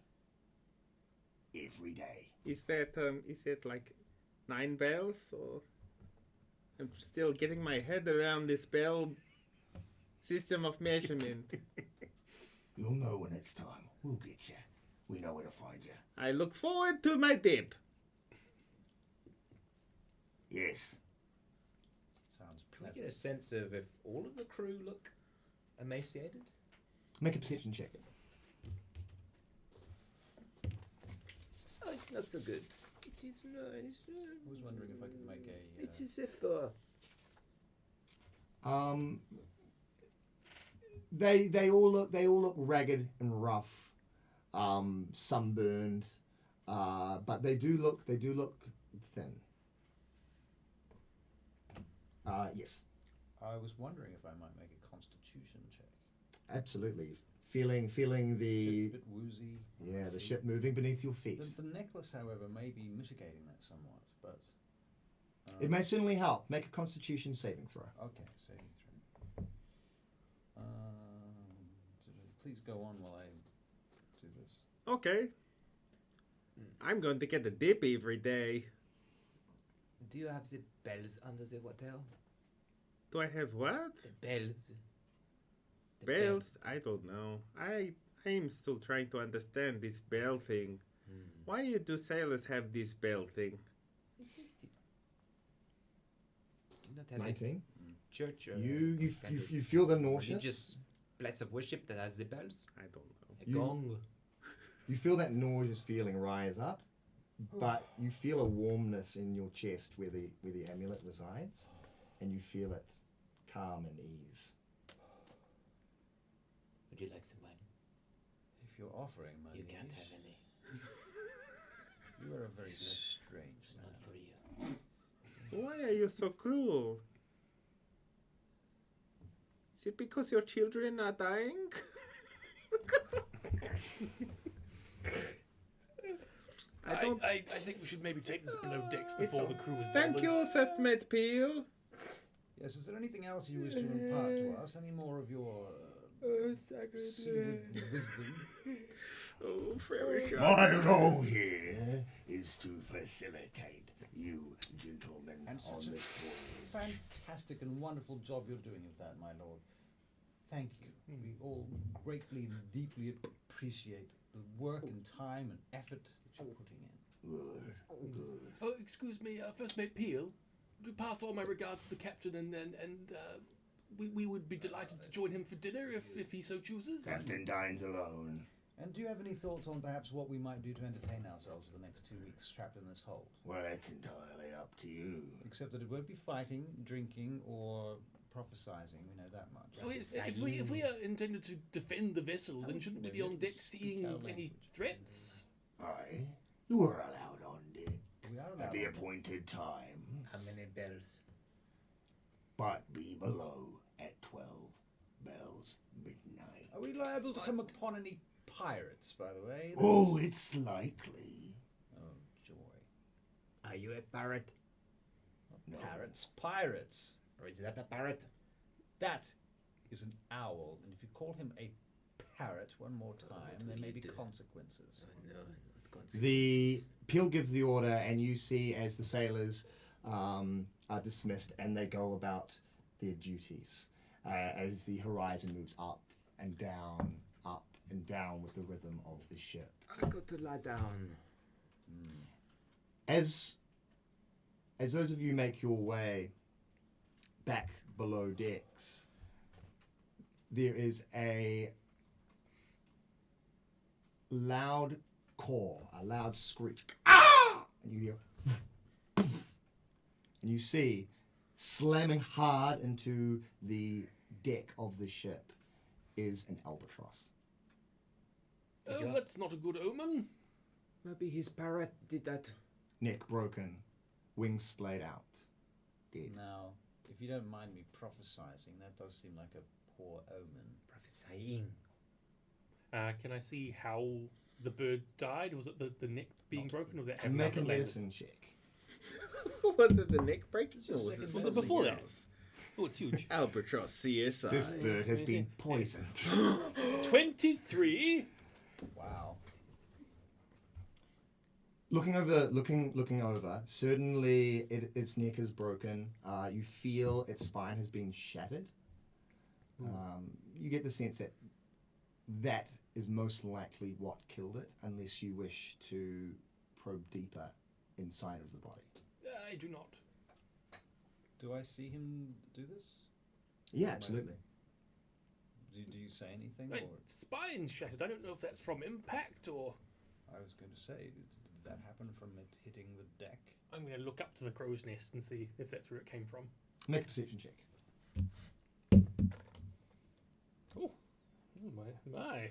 every day. Is that like 9 bells, or I'm still getting my head around this bell system of measurement. You'll know when it's time. We'll get you. We know where to find you. I look forward to my dip. Yes. Sounds Can I get a pleasant. sense of if all of the crew look emaciated? make a perception check. Oh, it's not so good. It is nice. I was wondering if I could make a. It is if They all look ragged and rough, sunburned, but they do look thin. Yes, I was wondering if I might make a constitution check. absolutely. Feeling A the bit woozy. the ship moving beneath your feet. The necklace, however, may be mitigating that somewhat, but It may certainly help. Make a Constitution saving throw. Okay, saving throw. Please go on while I do this. Okay. I'm going to get a dip every day. Do you have the bells under the hotel? Do I have what? The bells. The Bells? I don't know. I'm still trying to understand this bell thing. Why do sailors have this bell thing? Do you not have a 19. church? You feel the nauseous. Religious place of worship that has the bells? I don't know. A gong? You feel that nauseous feeling rise up, but you feel a warmness in your chest where the amulet resides, and you feel it calm and ease. Would you like some wine? If you're offering my You can't niece, have any. You are a very strange It's man. not for you. Why are you so cruel? Is it because your children are dying? I think we should maybe take this below decks before the crew is Thank bothered. you, First Mate Peel. Yes, is there anything else you wish to impart to us? Any more of your seaward wisdom? Oh, very sure. My role here is to facilitate you gentlemen And on such a this voyage. fantastic and wonderful job you're doing of that, my lord. Thank you. We all greatly and deeply appreciate the work and time and effort that you're putting in. Good, good. Oh, excuse me, First Mate Peel. Would you pass all my regards to the captain and we would be delighted to join him for dinner if he so chooses. Captain dines alone. And do you have any thoughts on perhaps what we might do to entertain ourselves for the next 2 weeks trapped in this hold? Well, that's entirely up to you. Except that it won't be fighting, drinking, or prophesizing. We know that much. Oh, if we are intended to defend the vessel, then shouldn't we be on deck seeing any threats? Aye, you are allowed on deck We are at allowed the on deck. appointed time, How many bells? but be below at 12 bells midnight. Are we liable to come upon any pirates, by the way? Oh, it's likely. Oh, joy. Are you a parrot? No. Parrots. Pirates. Or is that a parrot? That is an owl, and if you call him a parrot one more time, there may be consequences. No, not consequences. The Peel gives the order, and you see as the sailors are dismissed and they go about their duties as the horizon moves up and down with the rhythm of the ship. I got to lie down. As those of you make your way back below decks, there is a loud call, a loud screech. Ah! And you hear, and you see slamming hard into the deck of the ship is an albatross. Oh, that's not a good omen. Maybe his parrot did that. Neck broken, wings splayed out, dead. Now, if you don't mind me prophesizing, that does seem like a poor omen. Prophesying. Can I see how the bird died? Was it the neck being broken or the And make a abdomen? medicine check. Was it the neck breaking or was it Was it something before that? else? Oh, it's huge. Albatross CSI. This bird has been poisoned. 23. Wow. Looking over, certainly its neck is broken. You feel its spine has been shattered. You get the sense that is most likely what killed it, unless you wish to probe deeper inside of the body. I do not. Do I see him do this? Yeah, absolutely. Do you say anything? Right, Or spine shattered. I don't know if that's from impact or. I was going to say, did that happen from it hitting the deck? I'm going to look up to the crow's nest and see if that's where it came from. Make a perception check. Oh my.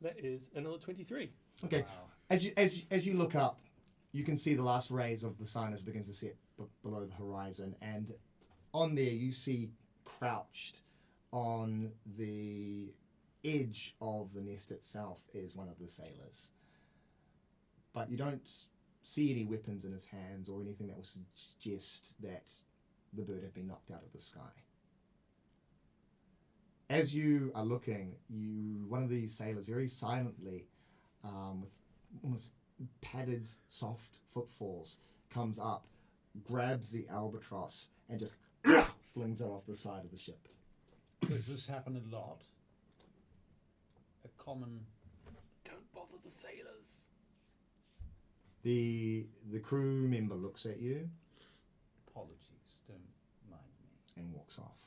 That is another 23. Okay. Wow. As you look up, you can see the last rays of the sun as it begins to set below the horizon, and on there you see crouched on the edge of the nest itself is one of the sailors. But you don't see any weapons in his hands or anything that will suggest that the bird had been knocked out of the sky. As you are looking, one of these sailors very silently, with almost padded, soft footfalls, comes up, grabs the albatross, and just flings it off the side of the ship. Does this happen a lot? A common... Don't bother the sailors. The crew member looks at you Apologies, don't mind me. and walks off.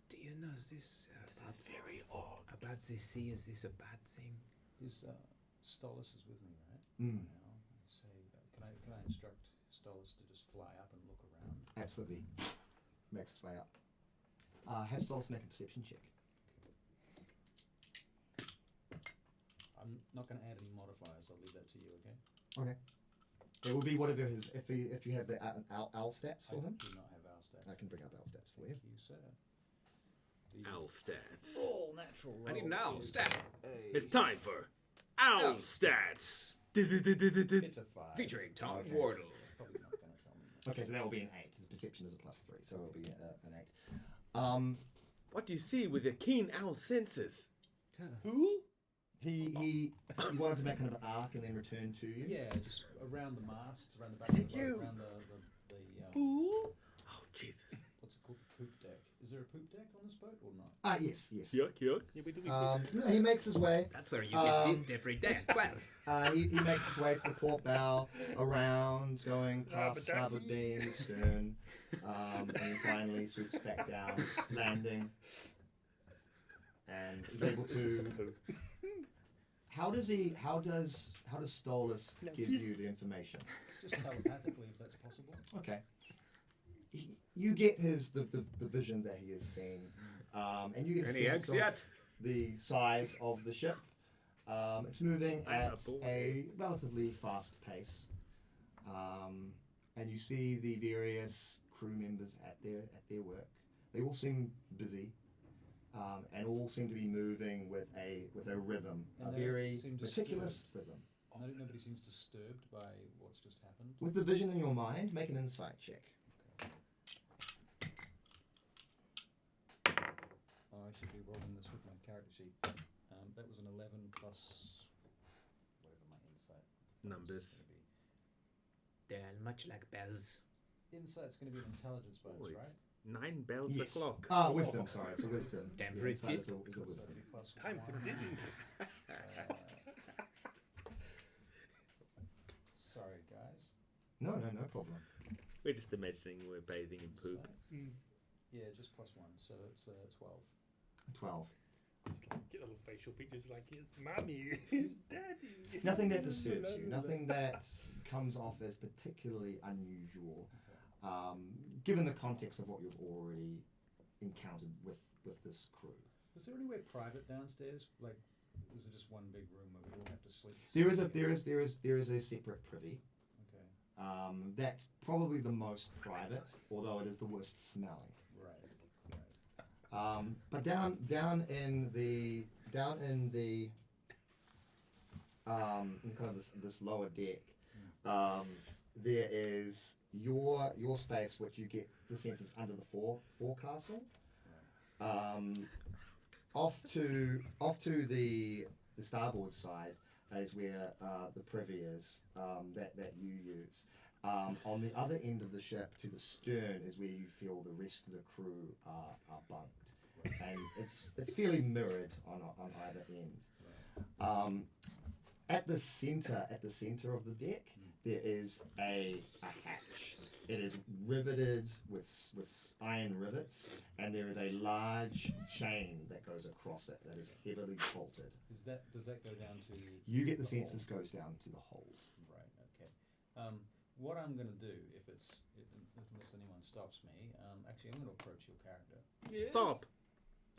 Do you know this? This is very odd. About the sea, is this a bad thing? Is Stolas is with me, right? Mm. Now, say, can I instruct Stolas to just fly up and look around? Absolutely. Makes its way up. Have Stolas make a perception check. I'm not going to add any modifiers. I'll leave that to you, okay? Okay. It will be whatever his. If you have the owl stats for I him, do not have our stats. I can bring up owl stats for you. Thank you, sir. The Owl stats. all natural I need roll an owl is stat. a- It's time for Owl Stats. It's a 5. Featuring Tom Okay. Wardle. Probably not going to tell me. Okay, so that will be an 8. His perception is a +3, so it will be an 8. What do you see with your keen owl senses? Tell us. Who? He wanted to make kind of an arc and then return to you. Yeah, just around the masts, around the back Is of it the boat, you? around the Who? Oh, Jesus. what's it called, the poop deck. Is there a poop deck on this boat or not? Yes. Yuck, yuck. Yeah, we do. He makes his way. That's where you get Um, dipped every day at 12. He makes his way to the port bow, around, going past the starboard beam, stern, and then finally swoops back down, landing, and is able to. How does Stolas Now give you this- the information? Just telepathically, if that's possible. Okay. You get the vision that he has seen, and you get a Any sense eggs of yet? the size of the ship. It's moving I'm at a boy. a relatively fast pace, and you see the various crew members at their work. They all seem busy, and all seem to be moving with a rhythm, a And they very seem meticulous rhythm. Nobody seems disturbed by what's just happened. With the vision in your mind, make an insight check. Oh, I should be rolling this with my character sheet. That was an 11 plus whatever my insight Numbers. is gonna They're much like bells. be. Insight's going to be an intelligence bonus, Oh, it's right? 9 bells Yes. o'clock. Wisdom. Sorry, it's a wisdom. Damn Yeah, right, insight did. is a So wisdom. that'd be plus Time for 1. dinner. Sorry, guys. No problem. We're just imagining we're bathing in poop. Insight. Yeah, just plus 1, so it's 12. 12. Just like get little facial features like his mommy, his daddy. Nothing that disturbs you. Nothing that comes off as particularly unusual, given the context of what you've already encountered with this crew. Was there anywhere private downstairs? Like, is it just one big room where we all have to sleep? There is a separate privy. Okay. That's probably the most private, although it is the worst smelling. Right. But down in kind of this lower deck, there is your space, which you get the sense is under the forecastle. Off to the starboard side is where the privy is that you use. On the other end of the ship, to the stern, is where you feel the rest of the crew are bunked, and it's fairly mirrored on either end. At the center of the deck, there is a hatch. It is riveted with iron rivets, and there is a large chain that goes across it that is heavily bolted. Does that go down to? You get the the sense hold? this goes down to the hold. Right. Okay. What I'm going to do, unless anyone stops me, actually I'm going to approach your character. Yes. Stop.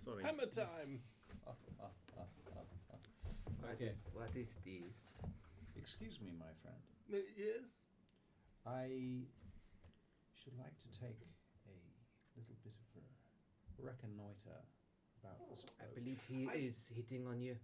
Sorry. Hammer time. Okay. What is this? Excuse me, my friend. Yes. I should like to take a little bit of a reconnoiter about this boat. I believe he is hitting on you.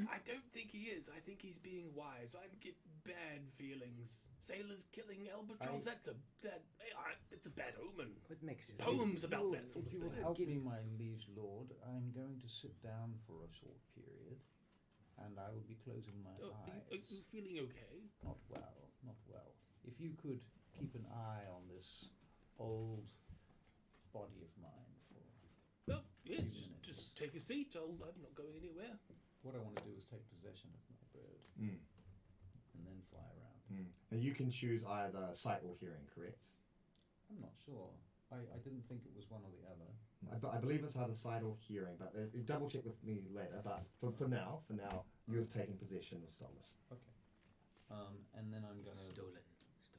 I don't think he is. I think he's being wise. I'm getting bad feelings. Sailors killing albatross. That's a bad omen. What makes you Poems about that sort of If you thing. will help me, my liege lord, I'm going to sit down for a short period, and I will be closing my Are eyes. you feeling okay? Not well, not well. If you could keep an eye on this old body of mine for Well, yeah, few minutes. just take a seat. I'm not going anywhere. what I want to do is take possession of my bird Mm. and then fly around. Mm. Now you can choose either sight or hearing, correct? I'm not sure. I didn't think it was one or the other. I believe it's either sight or hearing, but double check with me later. But for now, you have taken possession of Stolus. Okay. And then I'm going to Stolen.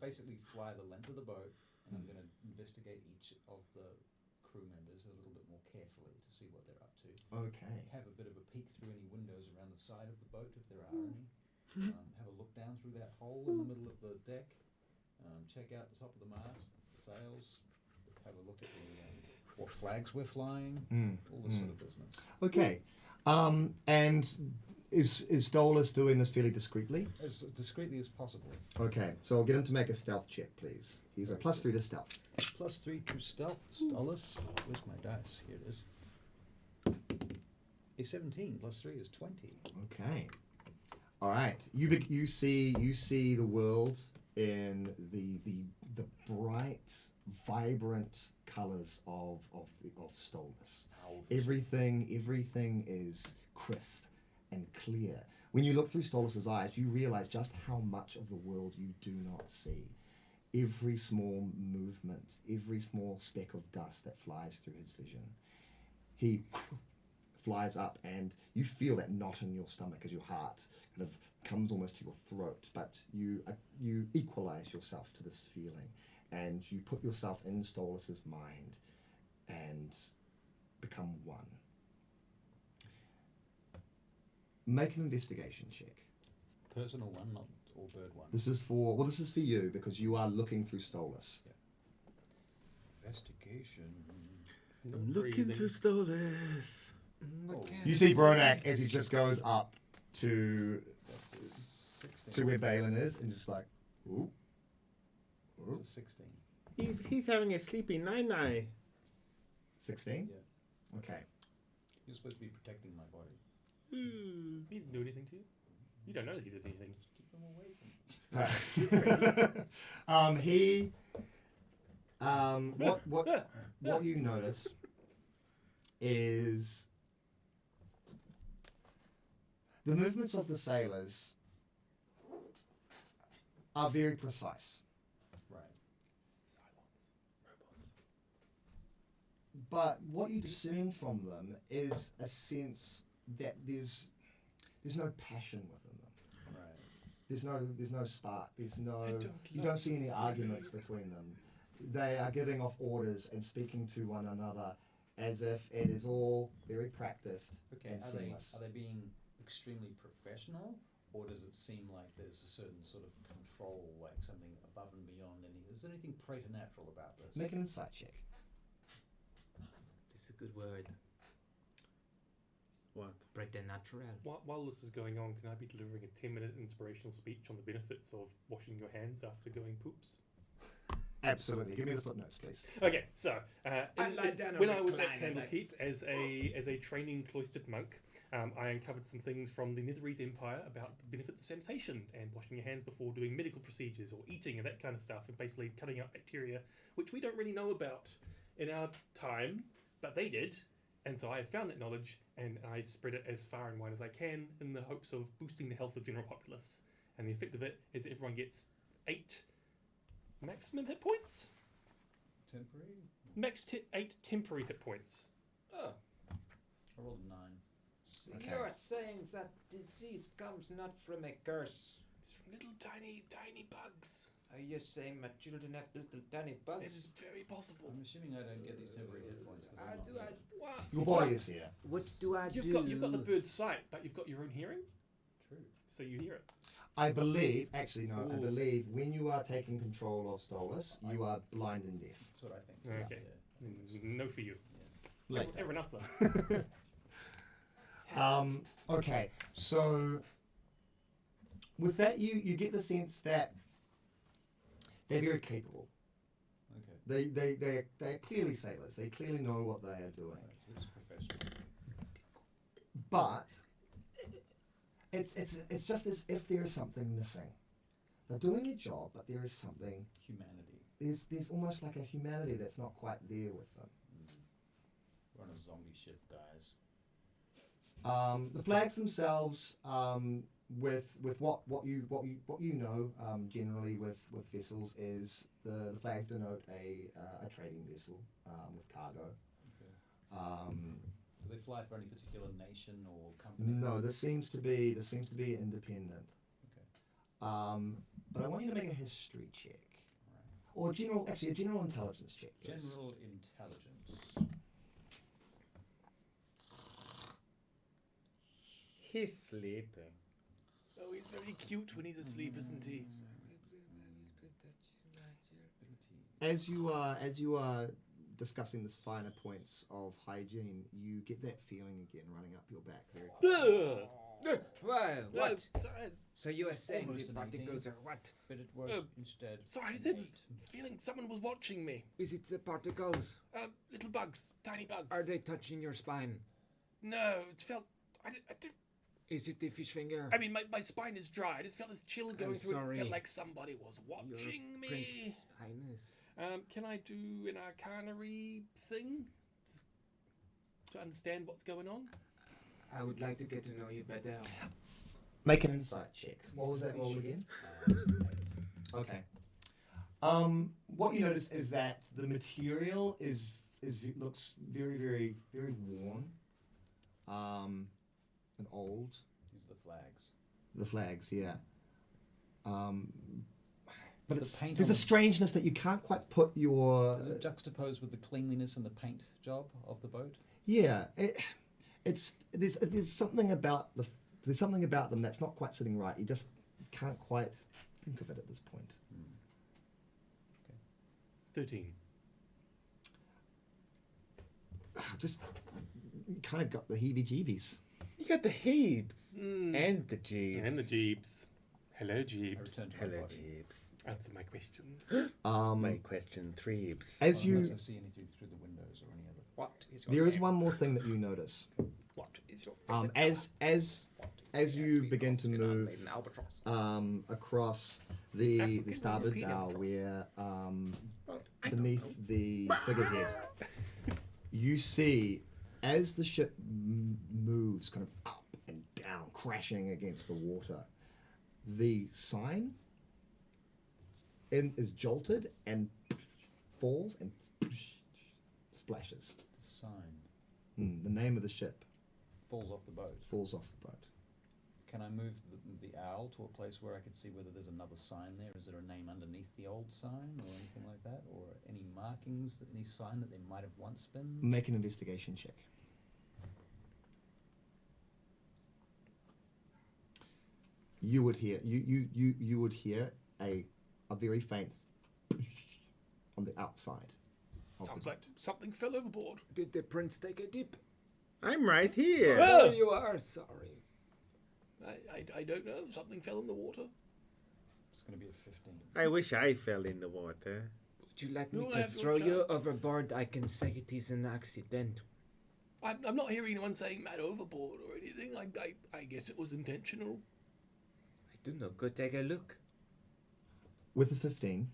basically fly the length of the boat, and I'm going to investigate each of the crew members a little bit more carefully to see what they're up to. Okay. Have a bit of a peek through any windows around the side of the boat if there are any. Have a look down through that hole in the middle of the deck. Check out the top of the mast, the sails. Have a look at what flags we're flying. All this sort of business. Okay. And is Stolus doing this fairly discreetly? As discreetly as possible. Okay. So I'll get him to make a stealth check, please. He's a +3 to stealth. +3 to stealth, Stolus. Where's my dice? Here it is. A 17 +3 is 20. Okay. All right. You see the world in the bright, vibrant colours of Stolus. Everything is crisp and clear. When you look through Stolus's eyes, you realise just how much of the world you do not see. Every small movement, every small speck of dust that flies through his vision. He flies up, and you feel that knot in your stomach as your heart kind of comes almost to your throat, but you equalize yourself to this feeling, and you put yourself in Stolus's mind and become one. Make an investigation check. Personal one, not all bird one. This is for you because you are looking through Stolus. Investigation. I'm looking through Stolus. You see Bronak as he just goes up to That's a 16. where Baelin is, and just like, ooh. That's a 16. He's having a sleepy night-night. 16? Yeah. Okay. You're supposed to be protecting my body. He didn't do anything to you. You don't know that he did anything. Keep him away from me. What you notice is the movements of the sailors are very precise, Right. Silence. Robots. but what you discern from them is a sense that there's no passion within them. Right. There's no spark. You love don't see any sleeping. arguments between them. They are giving off orders and speaking to one another as if it is all very practiced Okay. and seamless. Are they being extremely professional, or does it seem like there's a certain sort of control, like something above and beyond any? Is there anything preternatural about this? Make an insight check. This is a good word. What? Preternatural. While this is going on, can I be delivering a 10-minute inspirational speech on the benefits of washing your hands after going poops? Absolutely. Give me the footnotes, please. Okay, so when I was at recline as Candlekeep as a training cloistered monk, I uncovered some things from the Netherese Empire about the benefits of sanitation and washing your hands before doing medical procedures or eating and that kind of stuff, and basically cutting out bacteria, which we don't really know about in our time, but they did. And so I have found that knowledge, and I spread it as far and wide as I can in the hopes of boosting the health of the general populace. And the effect of it is that everyone gets 8 maximum hit points? Temporary? 8 temporary hit points. Oh, I rolled a 9. so Okay. you're saying that disease comes not from a curse? It's from little tiny bugs. Are you saying my children have little tiny It bugs? is very possible. I'm assuming I don't get these temporary hit points because I'm not muted. What? Your body is here. What do I You've do? got the bird's sight, but you've got your own hearing, True. so you hear it. I believe Ooh. when you are taking control of Stolus, you are blind and deaf. That's what I think. Okay. Yeah. No for you. Later. Everyone else though. Okay, so with that, you get the sense that they're very capable. Okay. They're clearly sailors. They clearly know what they are doing. Right, so it's professional. But it's just as if there is something missing. They're doing their job, but there is something. Humanity. There's almost like a humanity that's not quite there with them. We're on a zombie ship, guys. The flags themselves, with what you know, generally with vessels, is the flags denote a trading vessel with cargo. Okay. Do they fly for any particular nation or company? No, this seems to be independent. Okay. But I want you to make a history check, All right. or a general intelligence check. Please. General intelligence. He's sleeping. Oh, he's very cute when he's asleep, isn't he? As you are discussing this finer points of hygiene, you get that feeling again running up your back. Well, what? Sorry, So you are saying Almost the an particles are what? But it was instead. I said this feeling someone was watching me. Is it the particles? Little bugs, tiny bugs. Are they touching your spine? No, it felt. Is it the fish finger? I mean, my spine is dry. I just felt this chill going through it. It sorry. felt like somebody was Your watching me. Prince Highness. Can I do an arcanery thing to understand what's going on? I would like to get to know you better. Make an insight check. What was that roll again? Okay. What you notice is that the material looks very, very, very worn, and old. These are the flags. The flags, yeah. But The paint there's on a them. strangeness that you can't quite put your. Is it juxtaposed with the cleanliness and the paint job of the boat? Yeah, there's something about them that's not quite sitting right. You just can't quite think of it at this point. 13. Just kind of got the heebie-jeebies. You got the heaps and the jeeps. And the jeeps. Hello, I jeeps. returned to my Hello, body. jeeps. Answer my questions. My question, threebs. As you, Unless I see anything through the windows or any other. What is your there is name? one more thing that you notice. What is your As you we begin to lost an move unladen albatross. across the African starboard European bow, albatross. where Well, I don't beneath know. the figurehead, you see as the ship moves kind of up and down, crashing against the water, the sign is jolted and falls and splashes. The sign The name of the ship falls off the boat. falls off the boat. Can I move the owl to a place where I can see whether there's another sign there? Is there a name underneath the old sign or anything like that? Or any markings, any sign that there might have once been? Make an investigation check. You would hear you would hear a very faint on the outside. of Sounds the like something fell overboard. Did the prince take a dip? I'm right here. Oh, there you are. Sorry. I don't know. Something fell in the water. It's going to be a 15. I wish I fell in the water. Would you like me You'll to have your throw you chance. overboard? I can say it is an accident. I'm not hearing anyone saying "mad overboard" or anything. I guess it was intentional. I don't know. Go take a look. With the 15,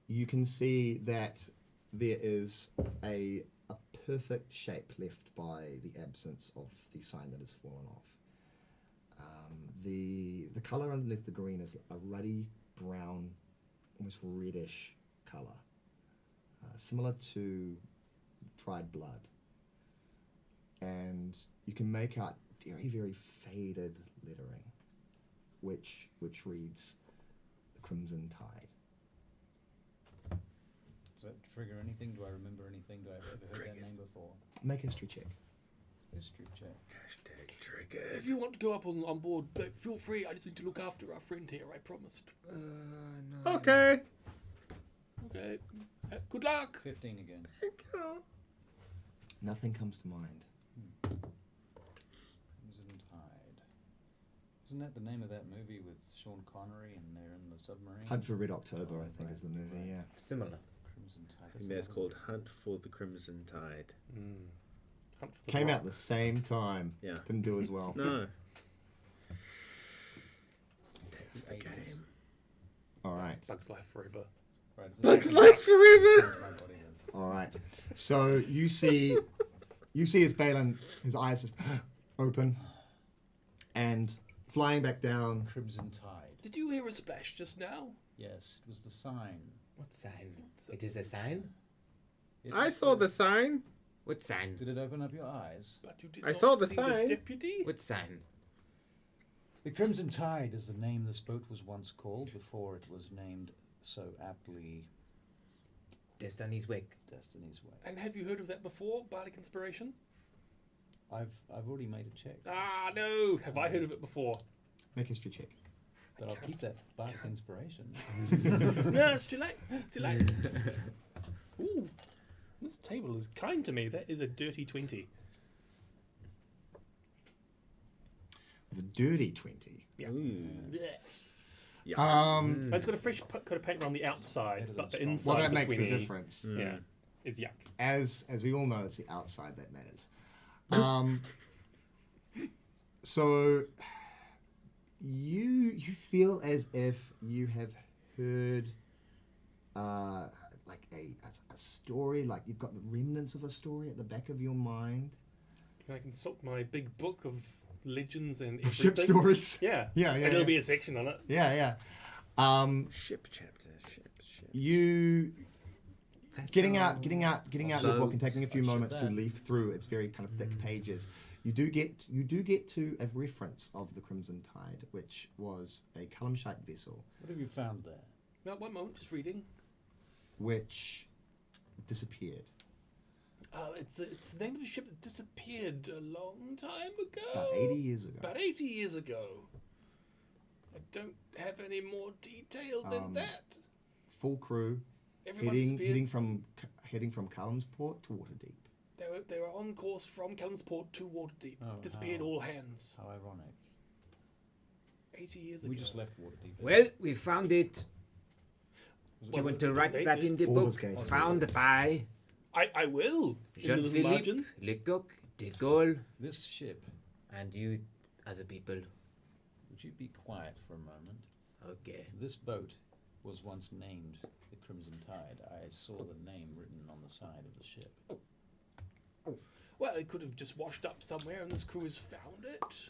you can see that there is a perfect shape left by the absence of the sign that has fallen off. The color underneath the green is a ruddy brown, almost reddish color, similar to dried blood. And you can make out very, very faded lettering, which reads the Crimson Tide. Does that trigger anything? Do I remember anything? Do I have ever heard that name before? Make a history check. History check. Hashtag triggered. If you want to go up on board, feel free. I just need to look after our friend here. I promised. No. Okay. Okay. Good luck. 15 again. Nothing comes to mind. Isn't that the name of that movie with Sean Connery and they're in the submarine? Hunt for Red October, I think, is the movie. Right. Yeah. Similar. Crimson Tide. I think that's called Hunt for the Crimson Tide. Hunt for the Came rock. out the same time. Yeah. Didn't do as well. No. That's the 80s. game. All right. Bugs Life Forever. Right, Bugs Life Forever! My body is. All right. So you see as Baelin, his eyes just open, and flying back down. Crimson Tide. Did you hear a splash just now? Yes, it was the sign. What sign? It is a sign? It I was saw the sign. What sign? Did it open up your eyes? But you did I not saw the see sign. deputy? What sign? The Crimson Tide is the name this boat was once called before it was named so aptly Destiny's Wake. Destiny's Way. And have you heard of that before, Bardic Inspiration? I've already made a check. Ah, no! Have I heard of it before? Make a history check. But I'll keep that Bardic Inspiration. No, it's too late. It's too late. Ooh, this table is kind to me. That is a dirty 20. With a dirty 20. Yeah. Um. It's got a fresh coat of paint around the outside, Better but the than inside Well, that the makes a 20, difference. Yeah, is yuck. As we all know, it's the outside that matters. So you feel as if you have heard like a story, like you've got the remnants of a story at the back of your mind. Can I consult my big book of legends and Of ship everything? stories. Yeah. Yeah, And yeah, there'll yeah. be a section on it. Yeah. Ship chapter. Ship. You getting out your book and Boats. taking a few I should moments to then. leaf through its very kind of thick pages. You do get to a reference of the Crimson Tide, which was a Kalamshite vessel What have you found there? No, one moment, just reading. which disappeared It's the name of a ship that disappeared a long time ago. about 80 years ago. About 80 years ago. I don't have any more detail than that. Full crew Everyone heading disappeared. heading from Callumsport to Waterdeep. They were on course from Callumsport to Waterdeep. Oh, Disappeared how- all hands. How ironic. 80 years ago. We just left Waterdeep. Well, we found it. Was it Do you Well, want to write they that did. in the Baldur's book? Gate. Found by I will. In the little Jean-Philippe margin. Lecoq de Gaulle, This ship, and you other people. would you be quiet for a moment? Okay. This boat was once named the Crimson Tide. I saw the name written on the side of the ship. Well, it could have just washed up somewhere and this crew has found it.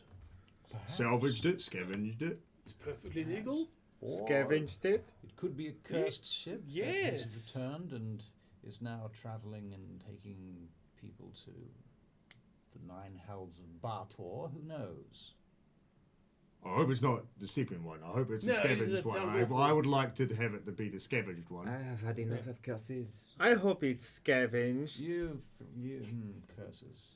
Perhaps. Salvaged it, scavenged it. It's perfectly legal. Or Scavenged it. It could be a cursed ship that Yes. has returned and is now travelling and taking people to the nine hells of Bartor. Who knows? I hope it's not the second one. I hope it's No, the scavenged that one. sounds I awful. would like to have it to be the scavenged one. I have had enough of curses. I hope it's scavenged. Curses.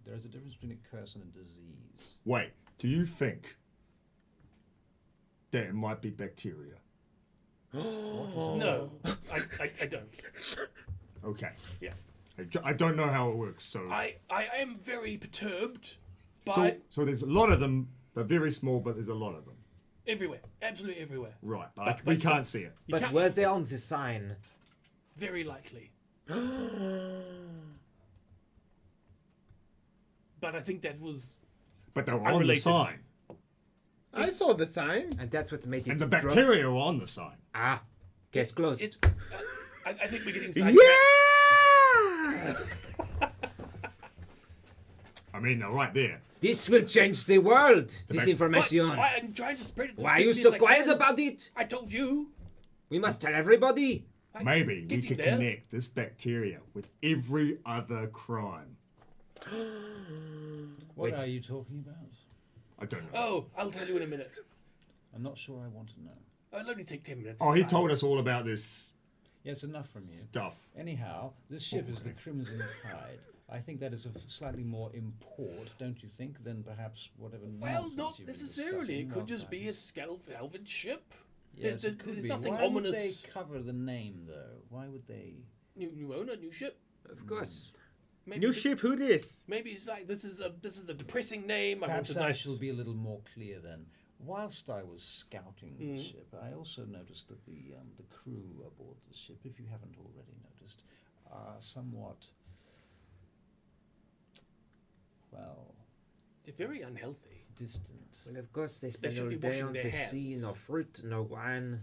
There is a difference between a curse and a disease. Wait, do you think that it might be bacteria? No, I don't. Okay. Yeah. I don't know how it works, so I am very perturbed by so there's a lot of them. They're very small, but there's a lot of them. everywhere. Absolutely everywhere. Right. But- we but- can't see it. You But can't- were they on the sign? Very likely. But I think that was But they were on the Unrelated. sign. I saw the sign. And that's what made it And the drop. bacteria were on the sign. Ah, case closed. it's. I think we're getting sidetracked. Yeah. I mean, they're right there. This will change the world. This back- But information. I'm trying to spread it. as Why are you quickly so as I quiet can. about it? I told you. We must tell everybody. Maybe we getting could there. connect this bacteria with every other crime. What Wait. are you talking about? I don't know. Oh, I'll tell you in a minute. I'm not sure I want to know. It'll only take 10 minutes. Oh, it's he fine. told us all about this Yes, enough from you. stuff. Anyhow, this ship is the Crimson Tide. I think that is of slightly more import, don't you think, than perhaps whatever Well, nonsense not you've been necessarily. discussing It could last just time. be a salvaged ship. Yes, there's- it could there's be. nothing Why ominous. would they cover the name, though? Why would they? New owner, new ship. Of course. Maybe New th- ship. Who this? Maybe it's like this is a depressing name. I want Perhaps a I nice. shall be a little more clear then. Whilst I was scouting the ship, I also noticed that the crew aboard the ship, if you haven't already noticed, are somewhat, well, They're very unhealthy. distant. Well, of course, they spend should all be day washing on their the sea, hands. no fruit, no wine.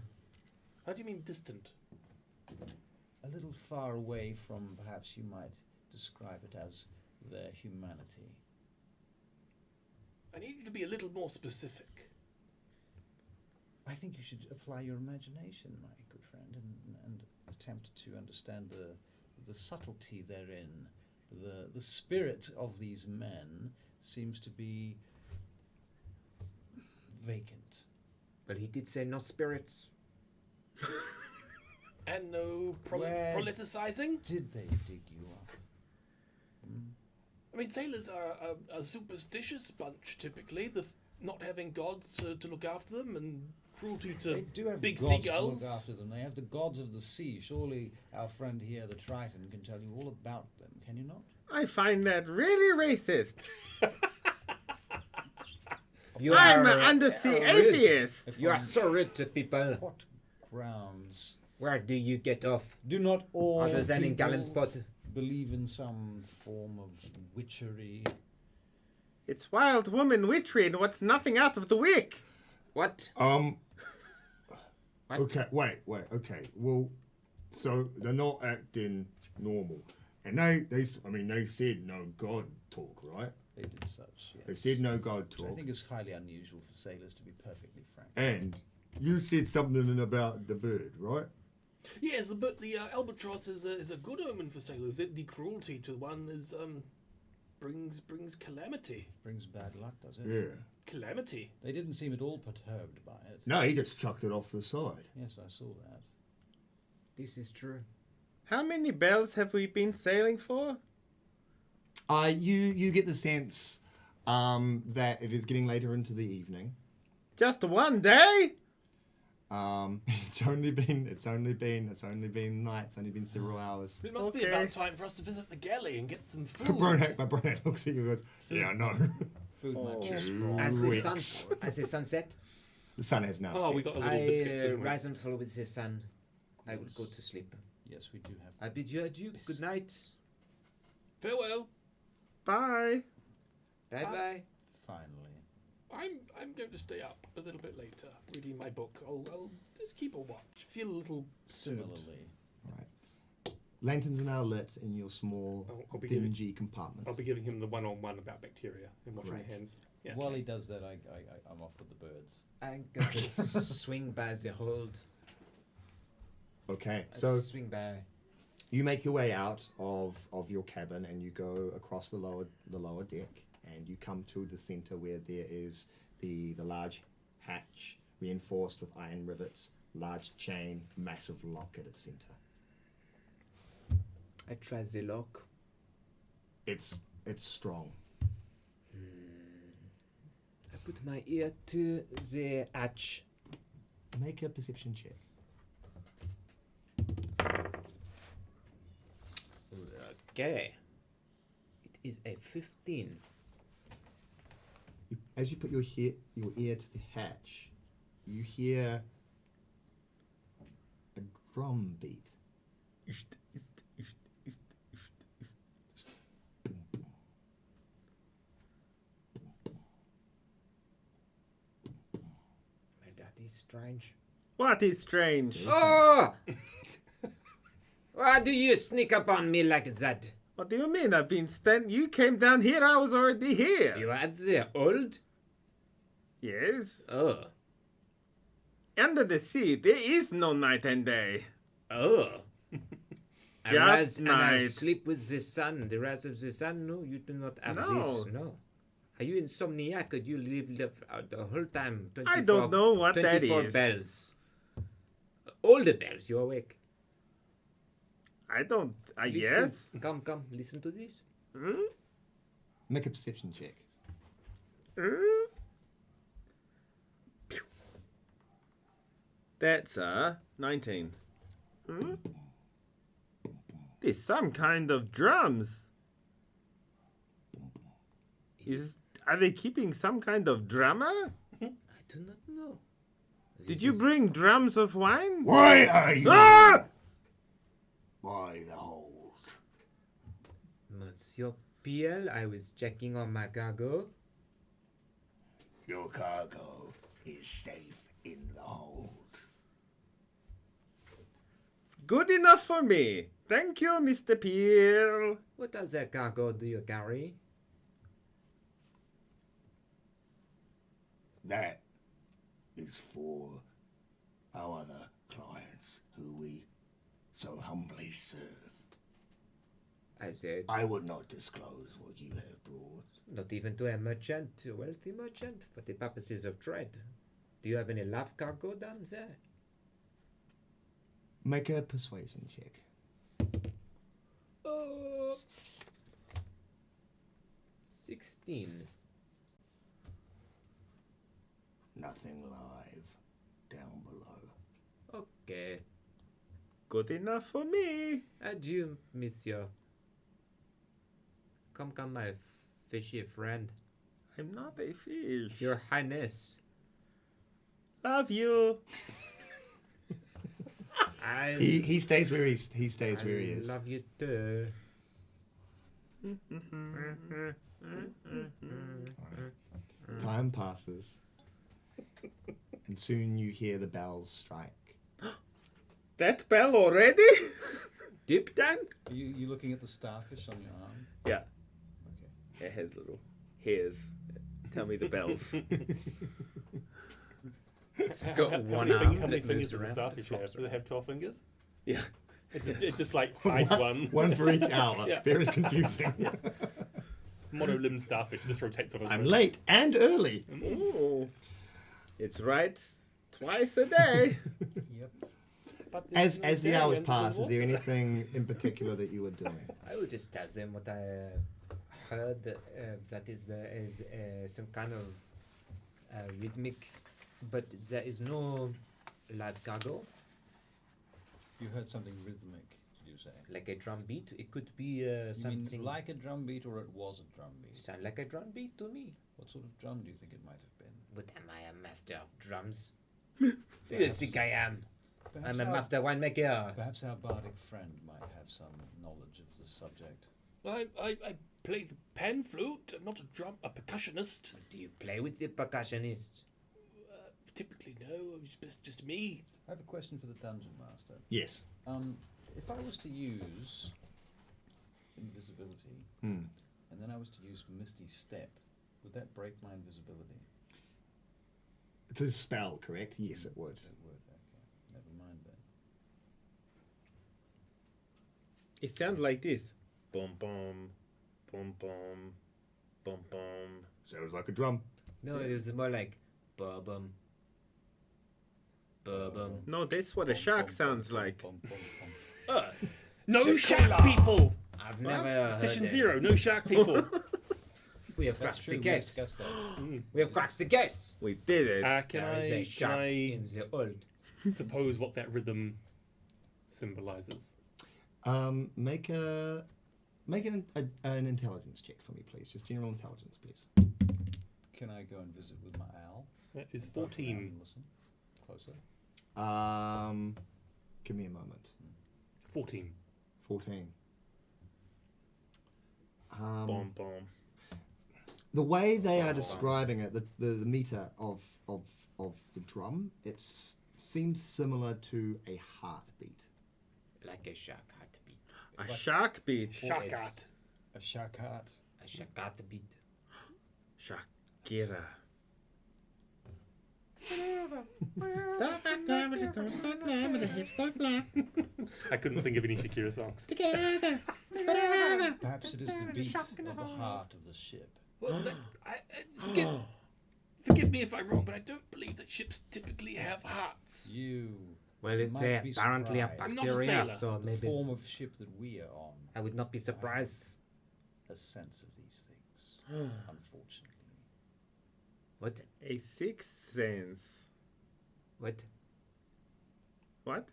How do you mean distant? A little far away from, perhaps you might describe it as, their humanity. I need you to be a little more specific. I think you should apply your imagination, my good friend, and attempt to understand the subtlety therein. The spirit of these men seems to be vacant. Well, he did say no spirits. And no Where politicizing? Did they dig you up? I mean, sailors are a superstitious bunch, typically. Not having gods to look after them and cruelty to They do have big gods seagulls. to look after them. They have the gods of the sea. Surely our friend here, the Triton, can tell you all about them, can you not? I find that really racist. You I'm are an undersea rude. atheist. You are so rude to people. What grounds? Where do you get off? Do not all Other than in people Gallenspot? believe in some form of witchery? It's wild woman witchery and what's nothing out of the wick. What? What? What? Okay, wait, okay. Well, so they're not acting normal, and they said no god talk, right? They did such, yes. They said no god Which I talk, think is highly unusual for sailors, to be perfectly frank. and you said something about the bird, right? Yes, the albatross is a good omen for sailors. The cruelty to one is brings calamity. Brings bad luck, does it? Yeah. Calamity. They didn't seem at all perturbed by it. No, he just chucked it off the side. Yes, I saw that. This is true. How many bells have we been sailing for? You get the sense that it is getting later into the evening. Just one day? It's only been night. It's only been several hours. It must be Okay. about time for us to visit the galley and get some food. My brother looks at you and goes, "Yeah, I know." Food might be Oh. strong. As Weeks. the sun set, The sun has now Oh, set. we got a little I biscuits. didn't we? rise and fall with the sun. I will go to sleep. Yes, we do have. I bid you adieu. Good night. Farewell. Bye. Bye bye. Finally. I'm going to stay up a little bit later, reading my book. I'll just keep a watch. Feel a little Similarly. Lanterns are now lit in your small, I'll be giving- dingy compartment. I'll be giving him the one-on-one about bacteria and washing Great. your hands. Yeah. While he does that, I'm off with the birds. I'm going to swing by the hold. Okay, I so swing by. you make your way out of your cabin and you go across the lower deck and you come to the center where there is the large hatch reinforced with iron rivets, large chain, massive lock at its center. I try the lock. It's strong. I put my ear to the hatch. Make a perception check. Okay. It is a 15. As you put your ear to the hatch, you hear a drum beat. That is strange. What is strange? Oh! Why do you sneak up on me like that? What do you mean? I've been You came down here, I was already here. You had the old? Yes. Oh. Under the sea, there is no night and day. Oh. I Just rise and I night. sleep with the sun. The rise of the sun? No, you do not have No. this. No. Are you insomniac? Or do you live the whole time? 24, I don't know what that 24 is. bells. All the bells, you awake. I don't. Listen. Yes. Come, listen to this. Hmm? Make a perception check. That's 19. There's some kind of drums. Are they keeping some kind of drama? I do not know. Did you bring drums of wine? Why are you? Ah! By the hold. Monsieur Piel, I was checking on my cargo. Your cargo is safe in the hold. Good enough for me. Thank you, Mr. Peel. What other cargo do you carry? That is for our other clients who we so humbly serve. I said, I would not disclose what you have brought. not even to a merchant, a wealthy merchant, for the purposes of trade. Do you have any live cargo down there? Make a persuasion check. 16. Nothing live down below. Okay. Good enough for me. Adieu, monsieur. Come, my fishy friend. I'm not a fish. Your Highness. Love you. He stays where he stays where he I is. love you too. Time passes, and soon you hear the bells strike. That bell already? Deep time? Are you looking at the starfish on your arm? Yeah. Okay. It has little hairs. Tell me the bells. It's got How one many, arm how many that fingers moves does a around, starfish it flops have? Do they have 12 fingers? Yeah. It just like hides one. One for each hour. Yeah. Very confusing. Monolimb starfish just rotates on its I'm own. late and early. Ooh. It's right twice a day. Yep. But there's As no the dairy hours under pass, is there water. anything in particular that you were doing? I will just tell them what I heard. That is some kind of rhythmic, but there is no live cargo. You heard something rhythmic, did you say? Like a drum beat. It could be You mean something like a drum beat, or it was a drum beat? sound like a drum beat to me. What sort of drum do you think it might have been? But am I a master of drums? Who do you think I am? I'm a master winemaker. Perhaps our bardic friend might have some knowledge of the subject. I play the pan flute. I'm not a percussionist. Do you play with the percussionist? Typically, no. It's just me. I have a question for the dungeon master. Yes. If I was to use invisibility, and then I was to use Misty Step, would that break my invisibility? It's a spell, correct? Yes, it would. It would, okay. Never mind then. It sounds like this. Boom, boom, boom, boom, boom, boom. Sounds like a drum. No, it was more like bum bum. No, that's what a shark sounds like. No shark people. I've never heard Session it. 0. No shark people. We have That's cracked true. the We case. discussed that. We have cracked the case. We did it. Can There is a I shark in the old. suppose what that rhythm symbolizes? Make an intelligence check for me, please. Just general intelligence, please. Can I go and visit with my owl? That is Go around 14. and listen closer. Give me a moment. 14. 14. Boom, boom. The way they are describing it, the meter of the drum, it seems similar to a heartbeat. Like a shark heartbeat. A shark beat. Sharkat. A shark heart. A shark heartbeat. Shakira. I couldn't think of any Shakira songs. Perhaps it is the beat of the heart of the ship. Well, forgive me if I'm wrong, but I don't believe that ships typically have hearts. You. Well, might they be apparently have surprised. I'm not a bacteria, sailor. so The maybe form of ship that we are on, I would not be surprised. a sense of these things, unfortunately. What? A sixth sense. What? What?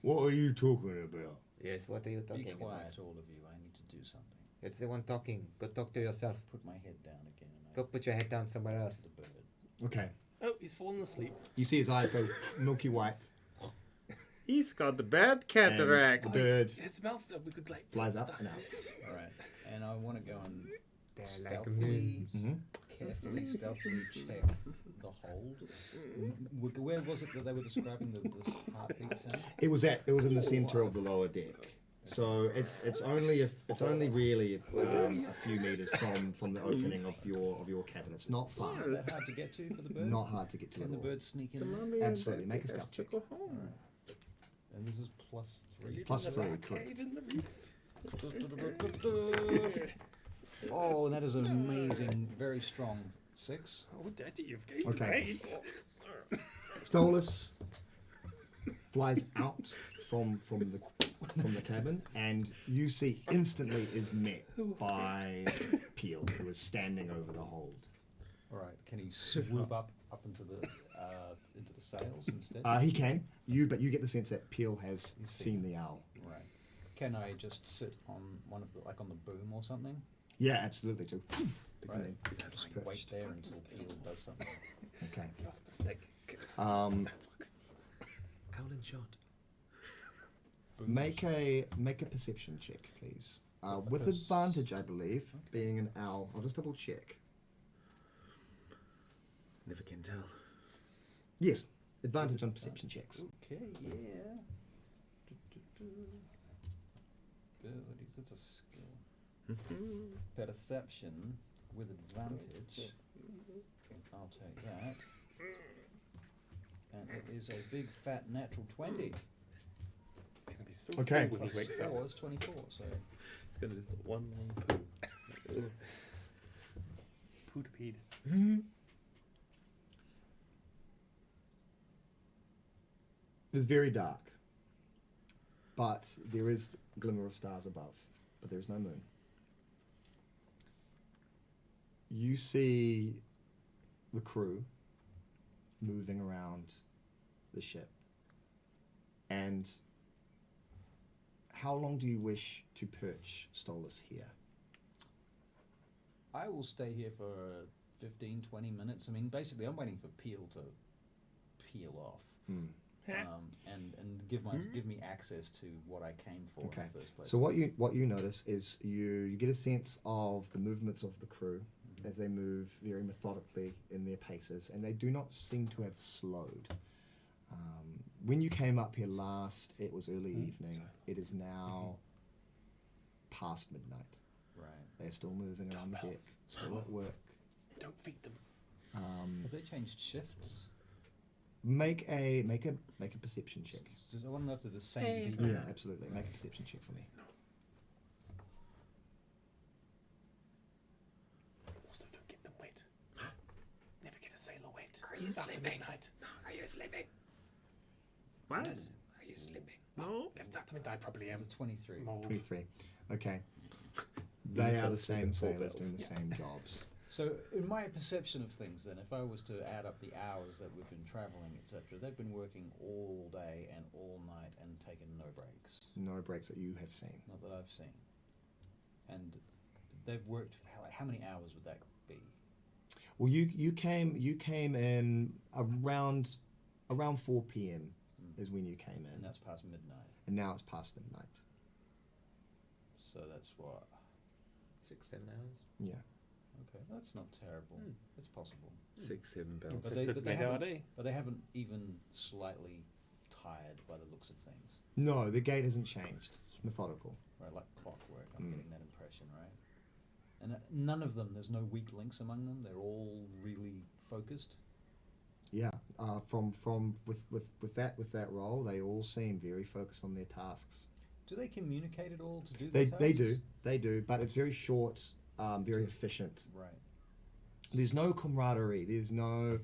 What are you talking about? Yes, what are you Be talking quiet, about? all of you. I need to do something. It's the one talking. Go talk to yourself. Put my head down again. And Go put your head down somewhere else. the bird. Okay. Oh, he's fallen asleep. You see his eyes go milky white. He's got the bad And cataract. the bird His mouth stuff. We could like flies put up stuff and in out. it. All right, and I want to go and They're like stealthily, moons. stealthily check the hold. Where was it that they were describing this heartbeat sound? It was in the center of the lower deck. So it's only really a few meters from the opening of your cabin. It's not far. Is that hard to get to for the bird? Not hard to get to Can at the all. bird sneak in? Absolutely. Make a stealth check. And this is +3. Plus 3, correct. Arcade in the roof. Oh, that is an amazing, very strong 6. Oh, Daddy, you've gained Okay. weight. Stolas flies out from the cabin, and you see instantly is met by Peel, who is standing over the hold. All right, can he swoop up into the sails instead? He can, but you get the sense that Peel has seen the owl. Right. Can I just sit on one of the, like on the boom or something? Yeah, absolutely. So, Right. just Just perched. wait there until Peel does something. Okay. Get off the stick. Owl in shot. Make a perception check, please. With advantage, I believe, being an owl. I'll just double check. Never can tell. Yes, advantage on perception checks. Okay, yeah. Abilities, that's a skill. Perception with advantage. I'll take that. And it is a big fat natural 20. It's gonna be so Okay. full when he wakes up. 4 is 24, so It's gonna be one long poo. Poo to peed. It's very dark, but there is a glimmer of stars above, but there's no moon. You see the crew moving around the ship. And how long do you wish to perch Stolas here? I will stay here for 15, 20 minutes. I mean, basically, I'm waiting for Peel to peel off. And give me access to what I came for Okay. in the first place. So what you notice is you get a sense of the movements of the crew as they move very methodically in their paces, and they do not seem to have slowed. When you came up here last, it was early evening. It is now past midnight. Right. They're still moving around the deck, Bells. still at work. Don't feed them. Have they changed shifts? Make a perception check. I want to know if they're the same people. Yeah, absolutely. Make a perception check for me. Also, don't get them wet. Never get a sailor wet. Are you After sleeping? midnight. Are you sleeping? What? Are you sleeping? No. If after midnight, probably am. It's a 23. Mold. 23. Okay. They are fell the asleep same in four sailors bells. doing the same jobs. So, in my perception of things, then, if I was to add up the hours that we've been travelling, etc., they've been working all day and all night and taken no breaks. No breaks that you have seen. Not that I've seen. And they've worked. How many hours would that be? Well, you came in around 4 p.m. is when you came And in, that's past midnight. and now it's past midnight. So that's what. 6-7 hours. Yeah. Okay, that's not terrible. It's possible. 6, 7 bells. But That's they 8 hour haven't- day. But they haven't even slightly tired by the looks of things. No, the gate hasn't changed. It's methodical. Right, like clockwork. I'm getting that impression, right? And none of them. There's no weak links among them. They're all really focused. Yeah. With that role, they all seem very focused on their tasks. Do they communicate at all to do They the they do, but it's very short, very efficient. Right. There's no camaraderie. There's no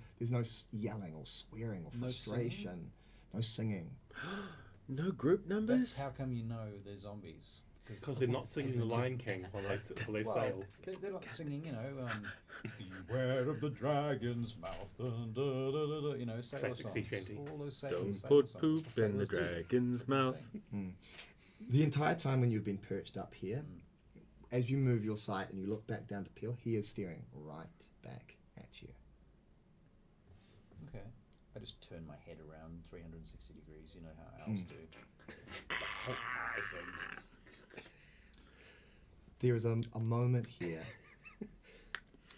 yelling or swearing or No frustration. No singing. No group numbers? That's how come you know they're zombies? Because they're not singing the Lion King while they sail. They're not singing, beware of the dragon's mouth, dun, dun, dun, dun, dun, sailor Classic sea songs, shanty. all those Don't sailor put songs poop for in the sailors do. dragon's mouth. The entire time when you've been perched up here, as you move your sight and you look back down to Peel, he is staring right back at you. Okay. I just turn my head around 360 degrees. You know how owls do. There is a moment here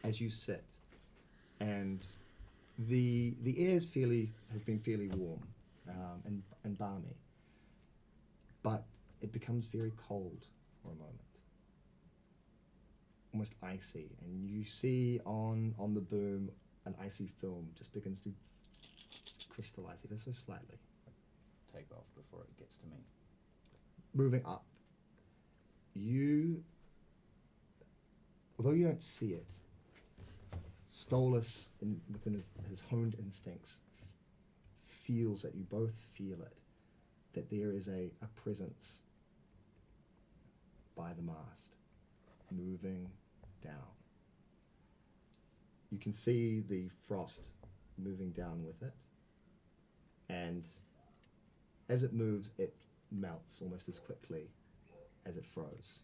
as you sit, and the air has been fairly warm and balmy, but it becomes very cold for a moment, almost icy, and you see on the boom an icy film just begins to crystallize ever so slightly. Take off before it gets to me. Moving up, although you don't see it, Stolas, within his honed instincts, feels that you both feel it, that there is a presence by the mast, moving down. You can see the frost moving down with it, and as it moves, it melts almost as quickly as it froze.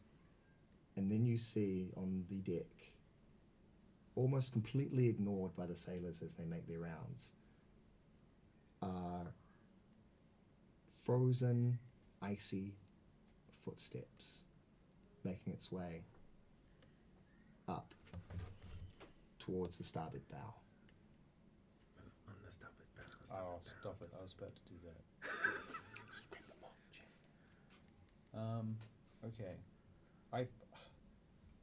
And then you see on the deck, almost completely ignored by the sailors as they make their rounds, are frozen, icy footsteps making its way up towards the starboard bow. On the starboard bow. Oh, stop it. I was about to do that. Scrape them off, Jim. Okay. I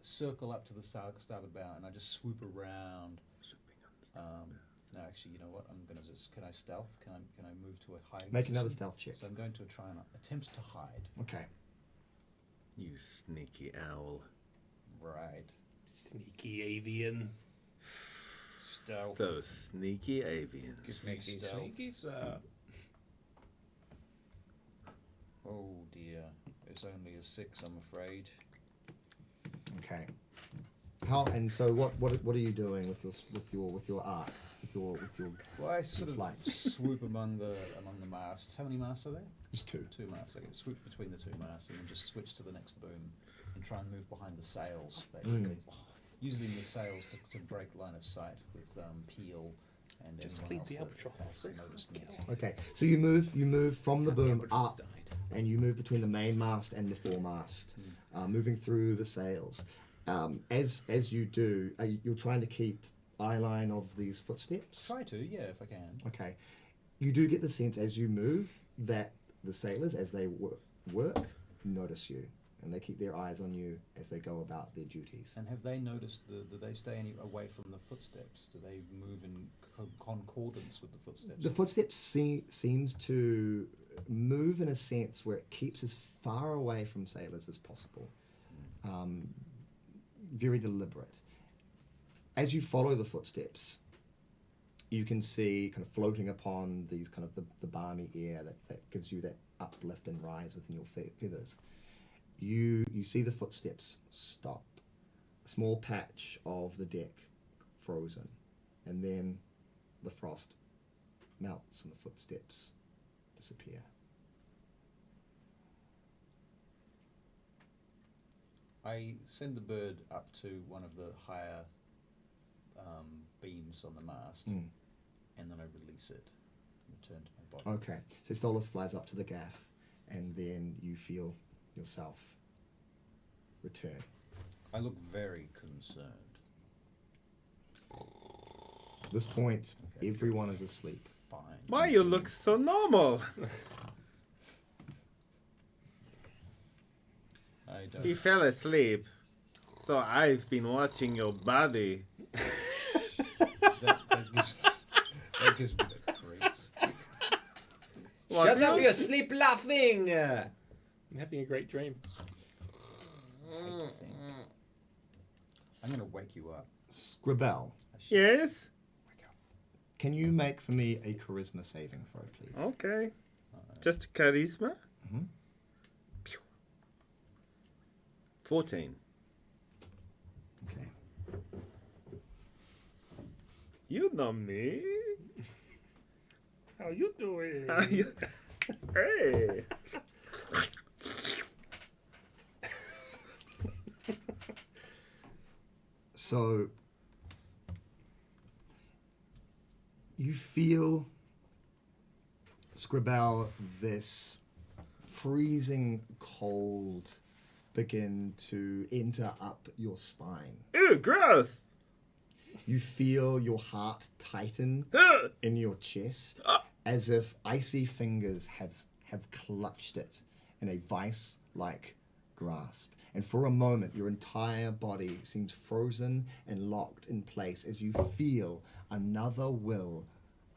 circle up to the starboard bow and I just swoop around. Swooping on the starboard bow. No, actually, you know what? I'm gonna just. Can I stealth? Can I move to a hiding Make another position? stealth check. So I'm going to try and attempt to hide. Okay. You sneaky owl. Right. Sneaky avian. Stealth. Those sneaky avians. Sneaky stealth. Sneaky, sir. Oh dear. It's only a 6, I'm afraid. Okay. So what are you doing with your arc? With your Well, I sort of flight? swoop among the masts. How many masts are there? There's 2. 2 masts. I swoop between the 2 masts and then just switch to the next boom and try and move behind the sails, basically. Using the sails to break line of sight with Peel and Just anyone leave else the that albatross. has Let's noticed me. get on. Okay. So you move from the That's how boom albatross up, died. and you move between the main mast and the foremast, moving through the sails. As you do, you're trying to keep eye line of these footsteps. Try to, yeah, if I can. Okay. You do get the sense as you move that the sailors, as they work, notice you, and they keep their eyes on you as they go about their duties. And have they noticed, do they stay away from the footsteps? Do they move in concordance with the footsteps? The footsteps seems to move in a sense where it keeps as far away from sailors as possible. Very deliberate. As you follow the footsteps, you can see kind of floating upon these kind of the balmy air that gives you that uplift and rise within your feathers. You see the footsteps stop. A small patch of the deck frozen, and then the frost melts and the footsteps disappear. I send the bird up to one of the higher beams on the mast, and then I release it, return to my body. Okay, so Stolas flies up to the gaff, and then you feel yourself return. I look very concerned. At this point, everyone is asleep. Fine. Why you look so normal? I don't. He fell asleep, so I've been watching your body. that gives me the creeps. What Shut do up, you- you sleep laughing! I'm having a great dream. I hate to think. I'm going to wake you up. Scra'bell, Yes? can you make for me a charisma saving throw, please? Okay. Just charisma? Mhm. Pew. 14. Okay. You know me. How you doing? How you- Hey. So You feel, Scra'bell, this freezing cold begin to enter up your spine. Ew, gross! You feel your heart tighten in your chest as if icy fingers have clutched it in a vice-like grasp. And for a moment, your entire body seems frozen and locked in place as you feel another will,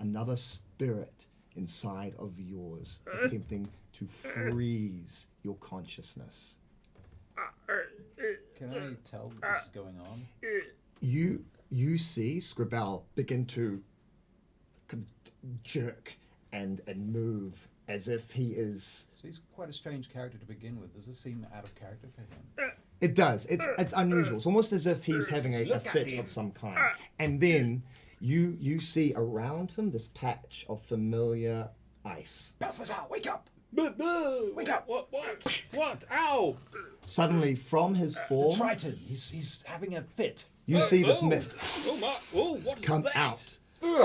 another spirit inside of yours attempting to freeze your consciousness. Can I tell what this is going on? You see Scra'bell begin to jerk and move as if he is. So he's quite a strange character to begin with. Does this seem out of character for him? It does. It's unusual. It's almost as if he's having a fit of some kind. And then you see around him this patch of familiar ice. Balthazaar, wake up! Wake up! What? Ow! Suddenly, from his form, Triton, he's having a fit. you see this mist What is come that? out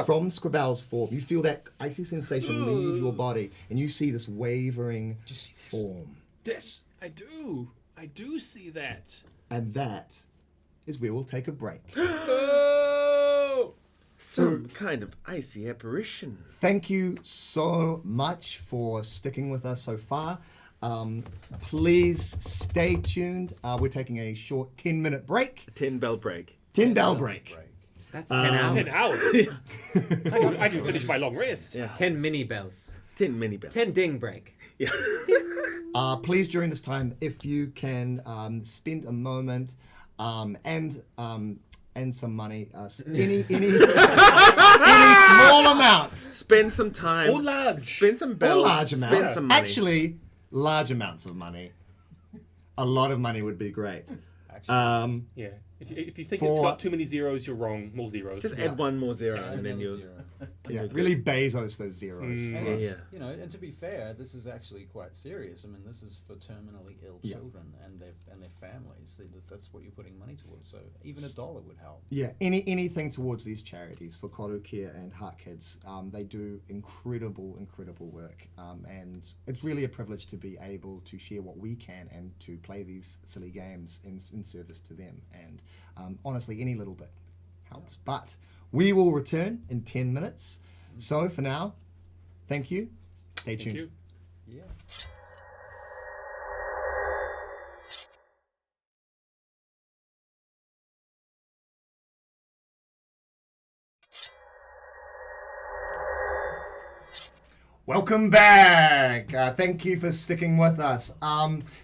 from Scra'bell's form. You feel that icy sensation leave your body, and you see this wavering Do you see this? form. This. I do see that. And that is where we'll take a break. Oh! Some kind of icy apparition. Thank you so much for sticking with us so far. Please stay tuned. We're taking a short 10-minute break. 10-bell break. 10-bell break. That's 10 hours. 10 hours. I can finish my long rest. Yeah. 10 mini bells. 10 mini bells. 10 ding break. Yeah. Please, during this time, if you can spend a moment and some money, any small amount, Spend some time. Or large. Spend some or bells. large Spend amount, some money. actually, large amounts of money. A lot of money would be great. Yeah. If you think For- it's got too many zeros, you're wrong. More zeros. Just add one more zero And and then another you. zero. Yeah, really Bezos those zeros. And Yeah. it's, you know, and to be fair, this is actually quite serious. I mean, this is for terminally ill Yeah. children and their families. That's what you're putting money towards. So even $1 would help. Yeah, anything towards these charities for Koru Care and Heart Kids. They do incredible work, and it's really a privilege to be able to share what we can and to play these silly games in service to them. And honestly, any little bit helps. But we will return in 10 minutes. So for now, thank you. Stay Thank tuned. you. Yeah. Welcome back. Thank you for sticking with us.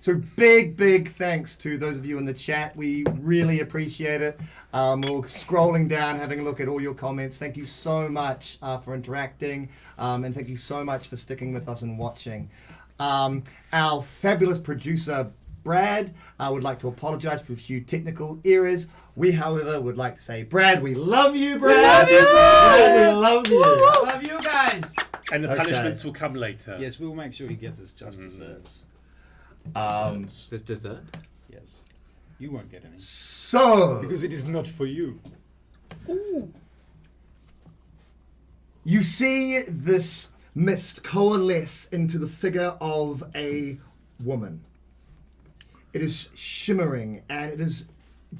So big thanks to those of you in the chat. We really appreciate it. We're scrolling down, having a look at all your comments. Thank you so much for interacting, and thank you so much for sticking with us and watching. Our fabulous producer, Brad, would like to apologize for a few technical errors. We, however, would like to say, Brad, we love you, Brad. We love you. Brad, we love you. Love you guys. And the Okay. punishments will come later. Yes, we'll make sure he gets his just desserts. This dessert? Yes. You won't get any. So, Because it is not for you. you see this mist coalesce into the figure of a woman. It is shimmering, and it is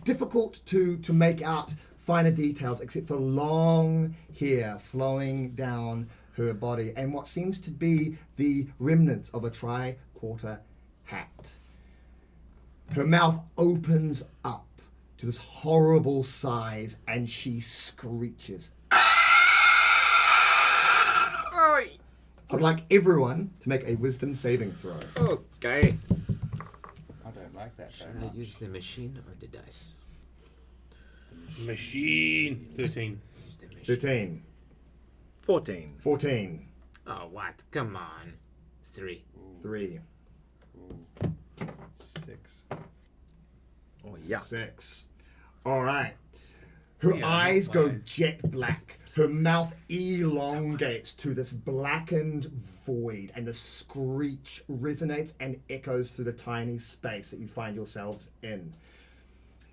difficult to make out finer details except for long hair flowing down her body and what seems to be the remnants of a tri-quarter hat. Her mouth opens up to this horrible size and she screeches. I would like everyone to make a wisdom saving throw. Okay. I don't like that Should very I much. use the machine or the dice? Machine. 13. Use the machine. 13, 14. 14, Oh, what? Come on. 3. 3, 6. Oh, yeah. 6. All right. Her Yeah, eyes go eyes. jet black. Her mouth elongates to this blackened void, and the screech resonates and echoes through the tiny space that you find yourselves in.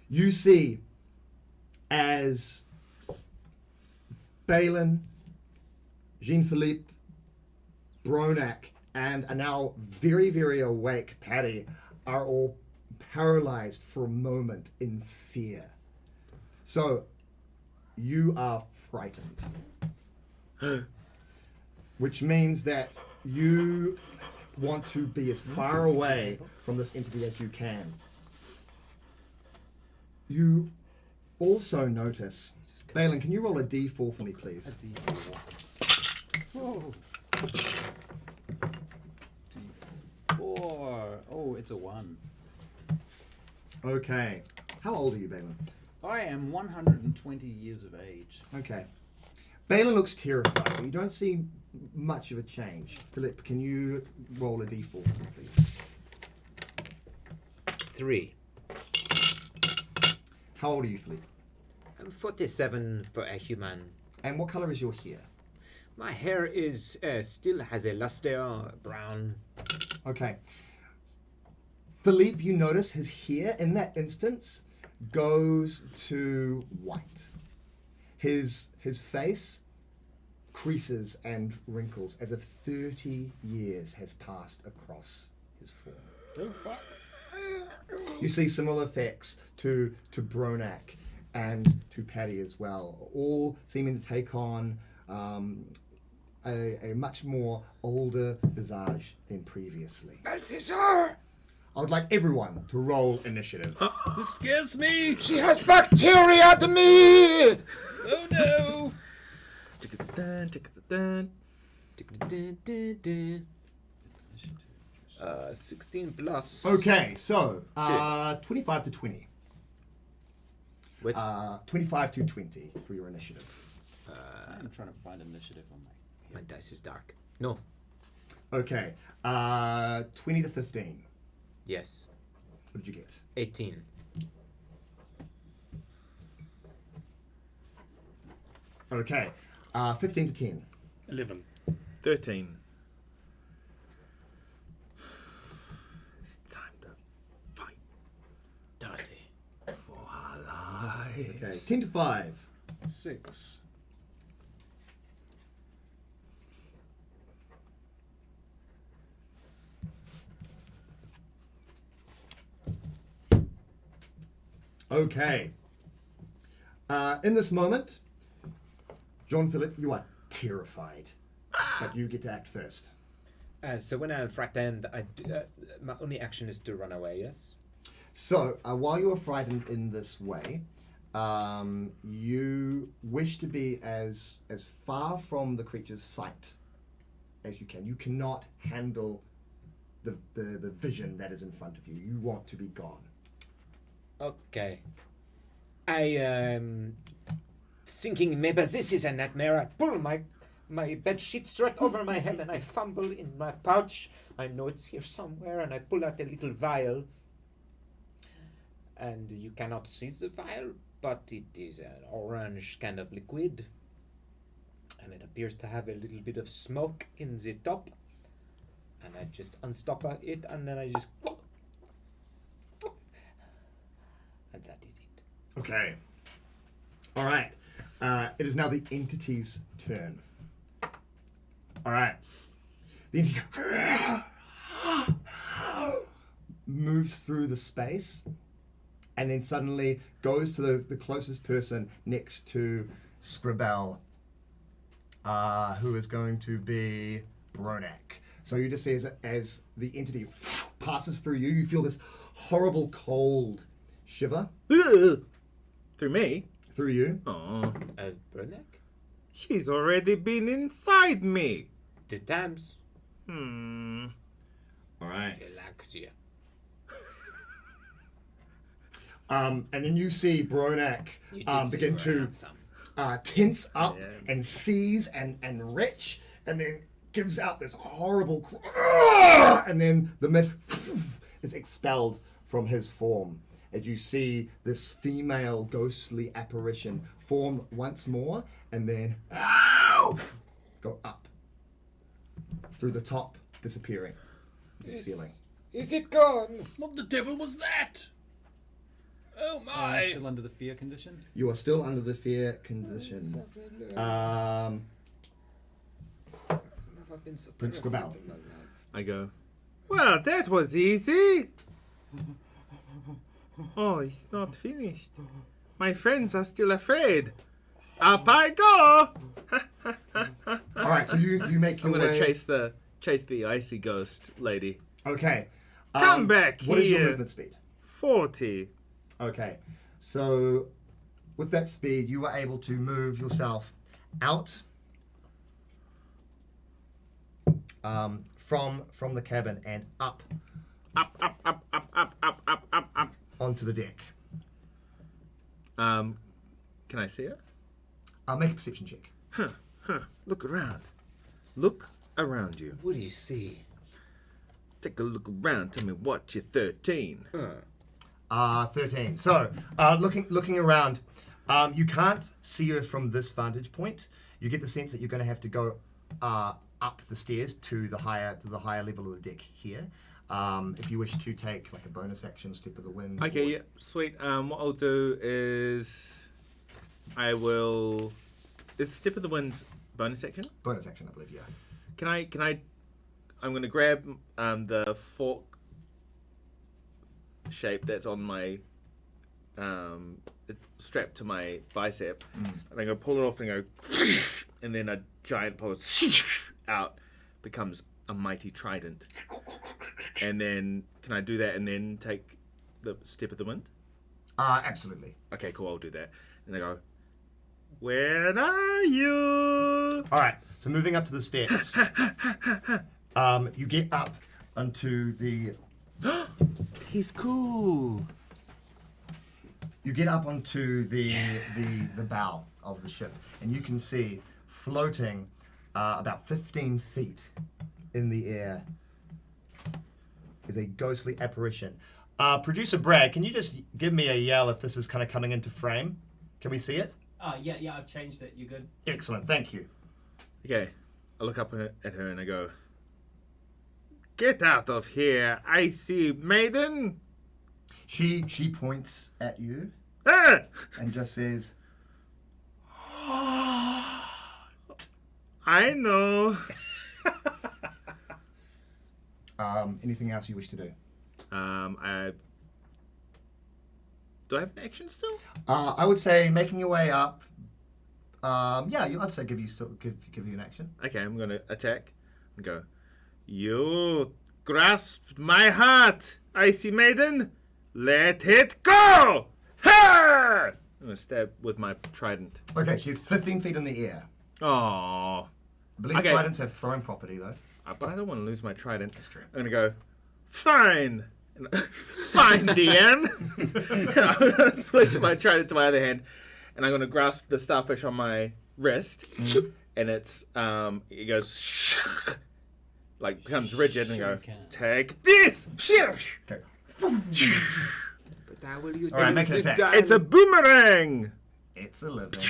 You see as Baelin Jean-Philippe, Bronak, and a now very, very awake Paddy are all paralyzed for a moment in fear. So, you are frightened. Which means that you want to be as far away from this entity as you can. You also notice... Baelin, can you roll a d4 for me, please? A D4. Whoa. D4. Oh, it's a 1. Okay. How old are you, Baelin? I am 120 years of age. Okay. Baelin looks terrified, but you don't see much of a change. Philippe, can you roll a d4 for me, please? 3. How old are you, Philippe? I'm 47 for a human. And what color is your hair? My hair is still has a luster brown. Okay. Philippe, you notice his hair in that instance goes to white. His face creases and wrinkles as if 30 years has passed across his form. Oh, fuck. You see similar effects to Bronak and to Paddy as well, all seeming to take on a much more older visage than previously. Balthazaar! I would like everyone to roll initiative. This scares me. She has bacteria to me! Oh, no. 16 plus. Okay, so 25 to 20. Wait. 25 to 20 for your initiative. I'm trying to find initiative on my My dice is dark. No. Okay, 20 to 15. Yes. What did you get? 18. Okay, 15 to 10. 11. 13. It's time to fight. Dirty. For our lives. Okay, 10 to 5. 6. Okay. In this moment, Jean-Philippe, you are terrified. But you get to act first. So when I'm frightened, my only action is to run away, yes? So, while you are frightened in this way, you wish to be as far from the creature's sight as you can. You cannot handle the vision that is in front of you. You want to be gone. Okay. I am thinking maybe this is a nightmare. I pull my bed sheet straight over my head and I fumble in my pouch. I know it's here somewhere and I pull out a little vial. And you cannot see the vial, but it is an orange kind of liquid. And it appears to have a little bit of smoke in the top. And I just unstop it and then I just... And that is it. Okay. All right. It is now the entity's turn. All right. The entity moves through the space and then suddenly goes to the closest person next to Scra'bell, who is going to be Bronak. So you just see as the entity passes through you, you feel this horrible cold shiver Through me? through you. Oh, Bronak? she's already been inside me. 2 times. Hmm. All right. She likes you. And then you see Bronak You did say begin you were to handsome. tense up Yeah. and seize and retch, and then gives out this horrible and then the mist is expelled from his form as you see this female ghostly apparition form once more and then go up through the top, disappearing to the ceiling. Is it gone? What the devil was that? Oh I'm my! still under the fear condition. You are still under the fear condition. I been so Prince terrified Scra'bell. in my life? I go, well, that was easy. Oh, it's not finished. My friends are still afraid. Up I go. All right, so you make I'm your gonna way. chase the icy ghost lady. Okay. Come back What is your here. movement speed? 40. Okay, so with that speed, you are able to move yourself out from the cabin and up Up. onto the deck. Can I see her? Make a perception check. Look around. Look around you. What do you see? Take a look around. Tell me what you're 13. 13. So, looking around, you can't see her from this vantage point. You get the sense that you're going to have to go up the stairs to the higher level of the deck here. If you wish to take like a bonus action, step of the wind. Okay, yeah, sweet. What I'll do is I will. Is Step of the Wind bonus action? Bonus action, I believe. Yeah. Can I? I'm going to grab the fork shape that's on my it's strapped to my bicep, and I'm going to pull it off and go, and then a giant pole out becomes a mighty trident. And then can I do that and then take the Step of the Wind? Absolutely. Okay, cool. I'll do that. And I go, where are you? All right. So moving up to the steps, you get up onto the. He's cool. You get up onto the bow of the ship, and you can see floating about 15 feet in the air is a ghostly apparition. Producer Brad, can you just give me a yell if this is kind of coming into frame? Can we see it? Yeah, I've changed it. You good? Excellent, thank you. Okay, I look up at her and I go, get out of here, icy maiden. She points at you Ah! and just says, I know. anything else you wish to do? Do I have an action still? I would say making your way up. I'd say give you an action. Okay, I'm gonna attack and go, you grasped my heart, icy maiden. Let it go! Ha! I'm gonna stab with my trident. Okay, she's 15 feet in the air. Oh, I believe Okay. tridents have thrown property though. but I don't want to lose my trident. That's true. I'm gonna go, fine. Fine, DM. And I'm gonna switch my trident to my other hand, and I'm gonna grasp the starfish on my wrist, and it goes like becomes rigid, and go, take this. Okay. But how will you All right, do make an the attack. dime? It's a boomerang. It's a living.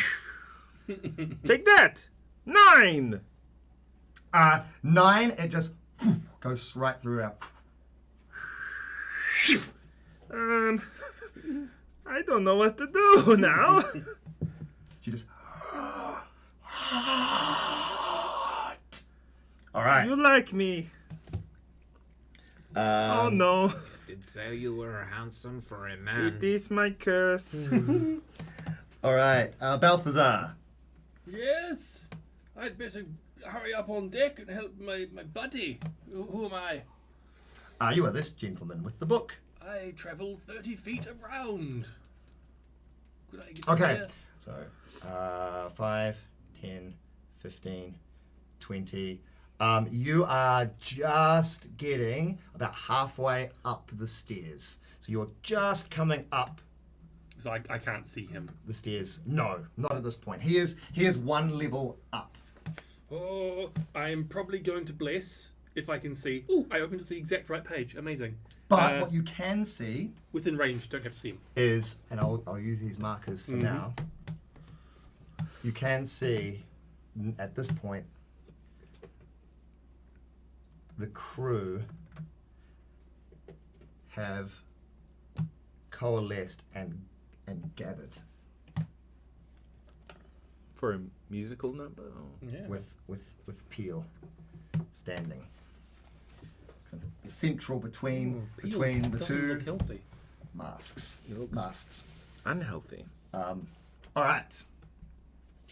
Take that. 9. 9. It just goes right through out. I don't know what to do now. She just. All right. You like me? Oh no. Did say you were handsome for a man. It is my curse. All right. Balthazaar. Yes, I'd better hurry up on deck and help my buddy. Who am I? You are this gentleman with the book. I travel 30 feet around. Could I get Okay. there? So, 5, 10, 15, 20. You are just getting about halfway up the stairs. So you're just coming up So I can't see him. the stairs. No, not at this point. He is one level up. Oh, I'm probably going to bless if I can see. Oh, I opened to the exact right page. Amazing. But what you can see Within range, don't have to see him. is, and I'll use these markers for now. You can see at this point the crew have coalesced and gathered For a musical number? Oh. Yeah. with Peel. standing. Kind of the central between the Doesn't two look healthy. masts. Looks unhealthy. All right.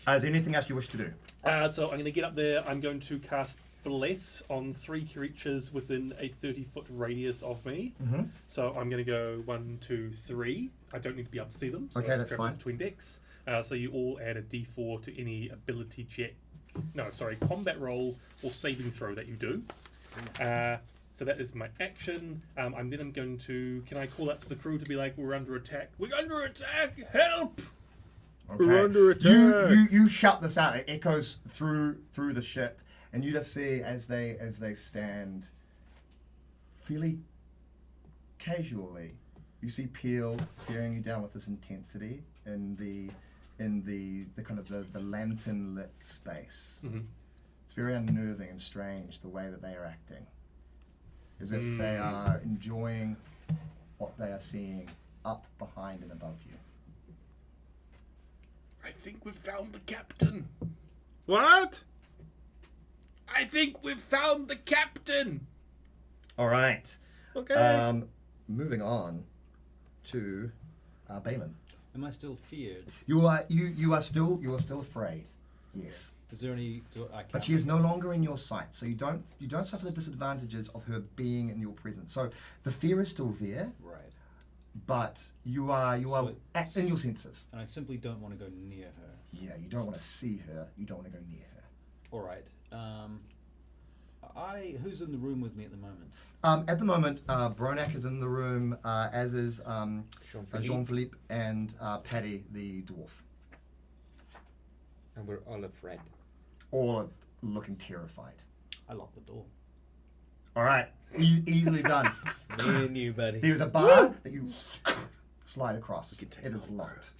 Is there anything else you wish to do? So I'm going to get up there. I'm going to cast Bless on 3 creatures within a 30-foot radius of me. Mm-hmm. So I'm going to go 1, 2, 3. I don't need to be able to see them. So Okay, I'll that's just grab fine. Between decks. So you all add a D4 to any ability check. No, sorry, combat roll or saving throw that you do. So that is my action. I'm going to. Can I call out to the crew to be like, we're under attack? We're under attack! Help! Okay. We're under attack. You shout this out. It echoes through the ship, and you just see as they stand, fairly casually, you see Peel staring you down with this intensity in the kind of the lantern lit space. Mm-hmm. It's very unnerving and strange the way that they are acting, as if they are enjoying what they are seeing up behind and above you. I think we've found the captain. What? I think we've found the captain. All right. Okay. Moving on to Baelin. Am I still feared? You are still afraid. Yes. Is there any? But she is no longer in your sight, so you don't suffer the disadvantages of her being in your presence. So the fear is still there, Right. but you are So in your senses. And I simply don't want to go near her. Yeah, you don't want to see her. You don't want to go near her. All right. Who's in the room with me at the moment? At the moment, Bronak is in the room, as is Jean-Philippe and Paddy the dwarf. And we're all afraid. All of looking terrified. I locked the door. All right, easily done. Me and you, buddy. There's a bar that you slide across. can take It is locked.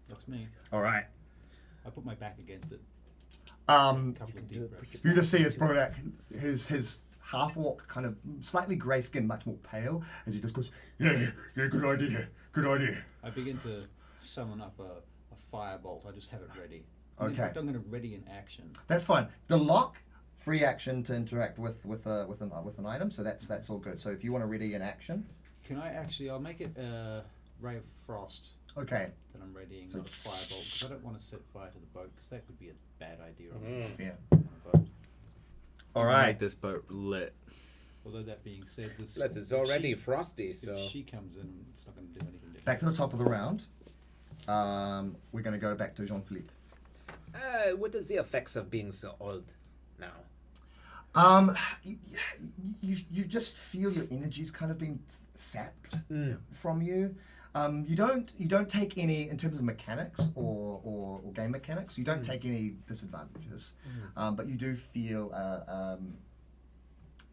That's me. All right. I put my back against it. A couple of deep breaths. You just see his Bronak, his half orc, kind of slightly grey skin, much more pale, as he just goes, yeah, good idea. I begin to summon up a firebolt. I just have it ready. Okay. In fact, I'm going to ready in action. That's fine. The lock, free action to interact with an item, so that's all good. So if you want to ready in action, Can I actually? I'll make it a ray of frost okay, that I'm readying, So not a firebolt, because I don't want to set fire to the boat, because that could be a bad idea yeah. on a boat. All Make right. this boat lit. Although that being said, this Plus, it's if already she- frosty, so. If she comes in, it's not going to do anything different. Back to the top of the round. We're going to go back to Jean-Philippe. What is the effects of being so old now? You just feel your energy's kind of being sapped from you. You don't take any, in terms of mechanics or game mechanics, you don't take any disadvantages, but you do feel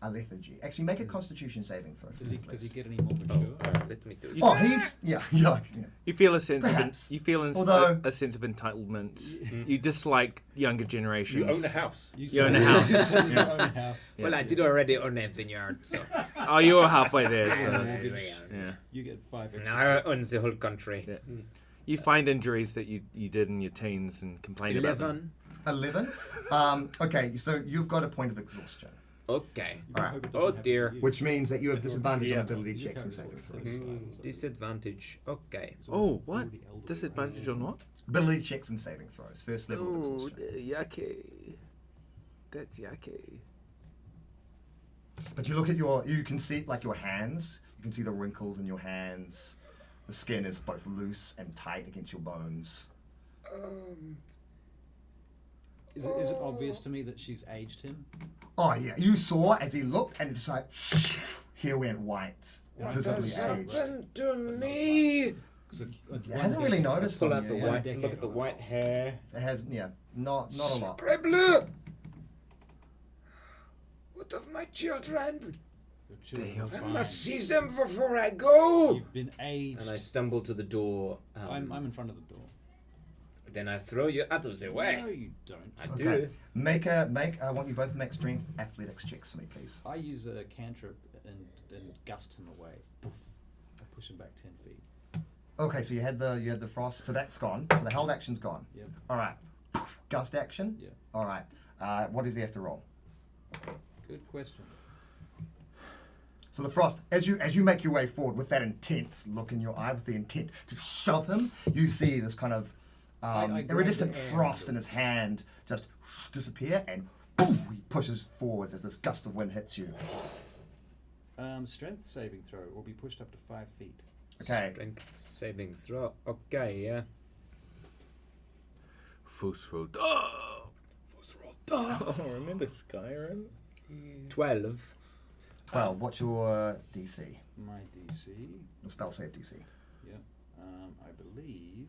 a lethargy. Actually, make a Constitution saving throw. For Does me, he please. get any more mature? Let me do it. Oh, he's yeah. You feel a sense Perhaps. of you feel Although- a sense of entitlement. You dislike younger generations. You own a house. You own a house. You own a house. Well, I did already own a vineyard, so. Oh, you're halfway there. Yeah, So. yeah. Yeah. You get 5 extra. Now I own the whole country. Yeah. You find injuries that you did in your teens and complain about them. 11. 11. Okay, so you've got a point of exhaustion, Okay. You All right. hope it doesn't Oh happen to dear. you. which means that you have You're disadvantage on Yeah. ability You checks and carry saving forward, throws. so it's fine. Disadvantage. Okay. Oh, what? Already elderly. Disadvantage on what? Ability checks and saving throws. First level of Oh, exhaustion. yucky. That's yucky. But you look at you can see like your hands. You can see the wrinkles in your hands. The skin is both loose and tight against your bones. Is it obvious to me that she's aged him? Oh yeah, you saw as he looked, and it's like here went white, visibly aged. to me? I hasn't really noticed. Pull on out the you, white. yeah. Look at the white hair. It has not a lot. Scra'bell! What of my children? Your children They are are I fine. must see them before I go. You've been aged. And I stumble to the door. I'm in front of the door. Then I throw you out of the No, way. you don't. I Okay. do. I want you both to make strength athletics checks for me, please. I use a cantrip and gust him away. Poof. I push him back 10 feet. Okay, so you had the frost, so that's gone. So the held action's gone. Yep. All right. Gust action. Yeah. All right. What does he have to roll? Good question. So the frost, as you make your way forward with that intense look in your eye, with the intent to shove him, you see this kind of I grab iridescent the air frost and in his hand just disappear, and boom, he pushes forward as this gust of wind hits you. Strength saving throw, or be pushed up to 5 feet. Okay. Strength saving throw. Okay, yeah. Fussroad. Oh, remember Skyrim? 12. 12. What's your DC? My DC, Your spell save DC. yeah, I believe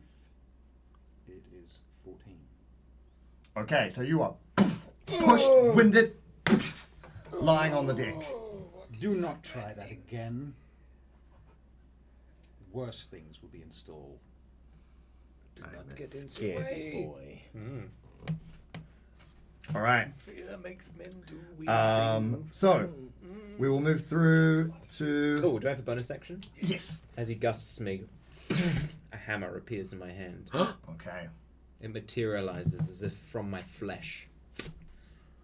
it is 14. Okay, so you are pushed, winded, lying on the deck. Do not try that again. Worse things will be in store. I'm not a get in the scared way. boy. All right. Fear makes men do weird things. So we will move through to. Oh, do I have a bonus action? Yes. As he gusts me, a hammer appears in my hand. Okay. It materializes as if from my flesh.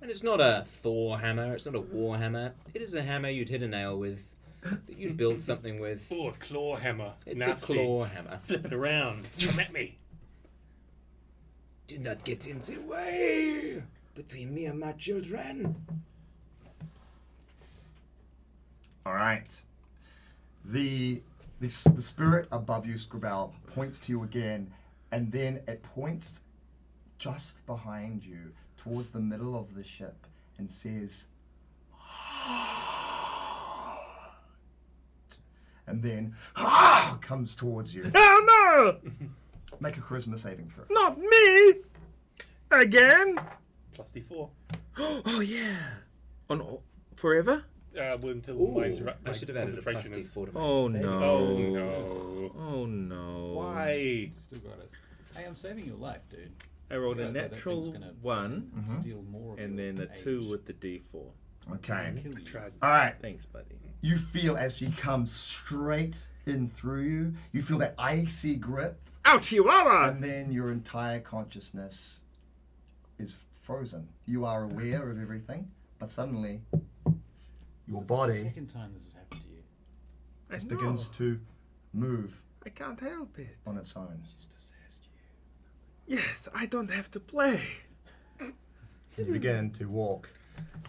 And it's not a Thor hammer, it's not a war hammer. It is a hammer you'd hit a nail with, that you'd build something with. Oh, a claw hammer. It's Nasty. a claw hammer. Flip it around. Come at me. Do not get in the way between me and my children. All right. The spirit above you, Scra'bell, points to you again, and then it points just behind you towards the middle of the ship and says, and then comes towards you. Oh no! Make a charisma saving throw. Not me! Again? Plus D4. Oh yeah. Forever? Until Ooh, my I should have added a plus concentration is- D4 to my Oh saving no. throw. Oh no. Oh no. Why? Still got it. Hey, I'm saving your life, dude. I rolled a Yeah, that natural thing's gonna 1 Steal more of and your then a 2 age. with the D4. Okay. Kill you. Tried. All right. Thanks, buddy. You feel as she comes straight in through you, you feel that icy grip, Ouch, Chihuahua! and then your entire consciousness is frozen. You are aware of everything, but suddenly your This is the body second time this has happened to you. I just know. begins to move I can't help it. on its own. She's possessed you. Yes, I don't have to play. And you begin to walk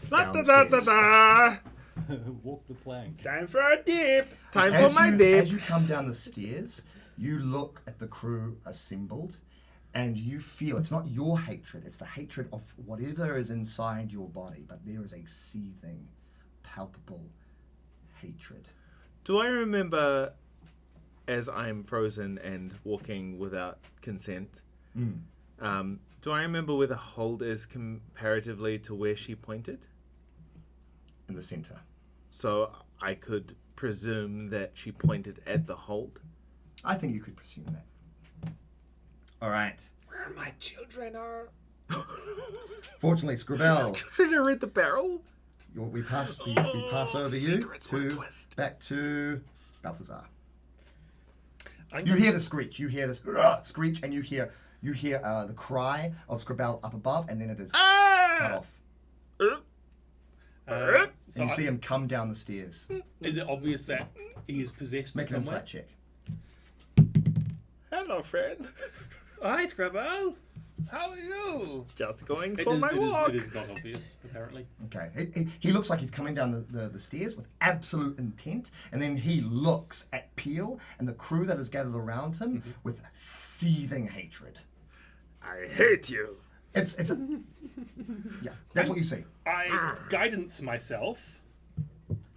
Da da da da downstairs. da! Walk the plank. Time for a dip! Time As for my you, dip! as you come down the stairs, you look at the crew assembled, and you feel it's not your hatred, it's the hatred of whatever is inside your body, but there is a seething, palpable hatred. Do I remember, as I'm frozen and walking without consent, do I remember where the hold is comparatively to where she pointed? In the center. So I could presume that she pointed at the hold? I think you could presume that. All right. Where my children are. Fortunately, Scra'bell, Should I read the barrel? we pass over you secrets were to twist. back to Balthazaar. I'm You gonna- hear the screech. You hear this screech, and you hear the cry of Scra'bell up above, and then it is cut off. so And you I- see him come down the stairs. is it obvious that he is possessed Make in an some way? insight check. Hello, friend. Hi, Scra'bell. How are you? Just going It for is- my it is- walk. it is not obvious, apparently. Okay. He looks like he's coming down the stairs with absolute intent, and then he looks at Peel and the crew that is gathered around him with seething hatred. I hate you! It's yeah. That's what you see. I guidance myself,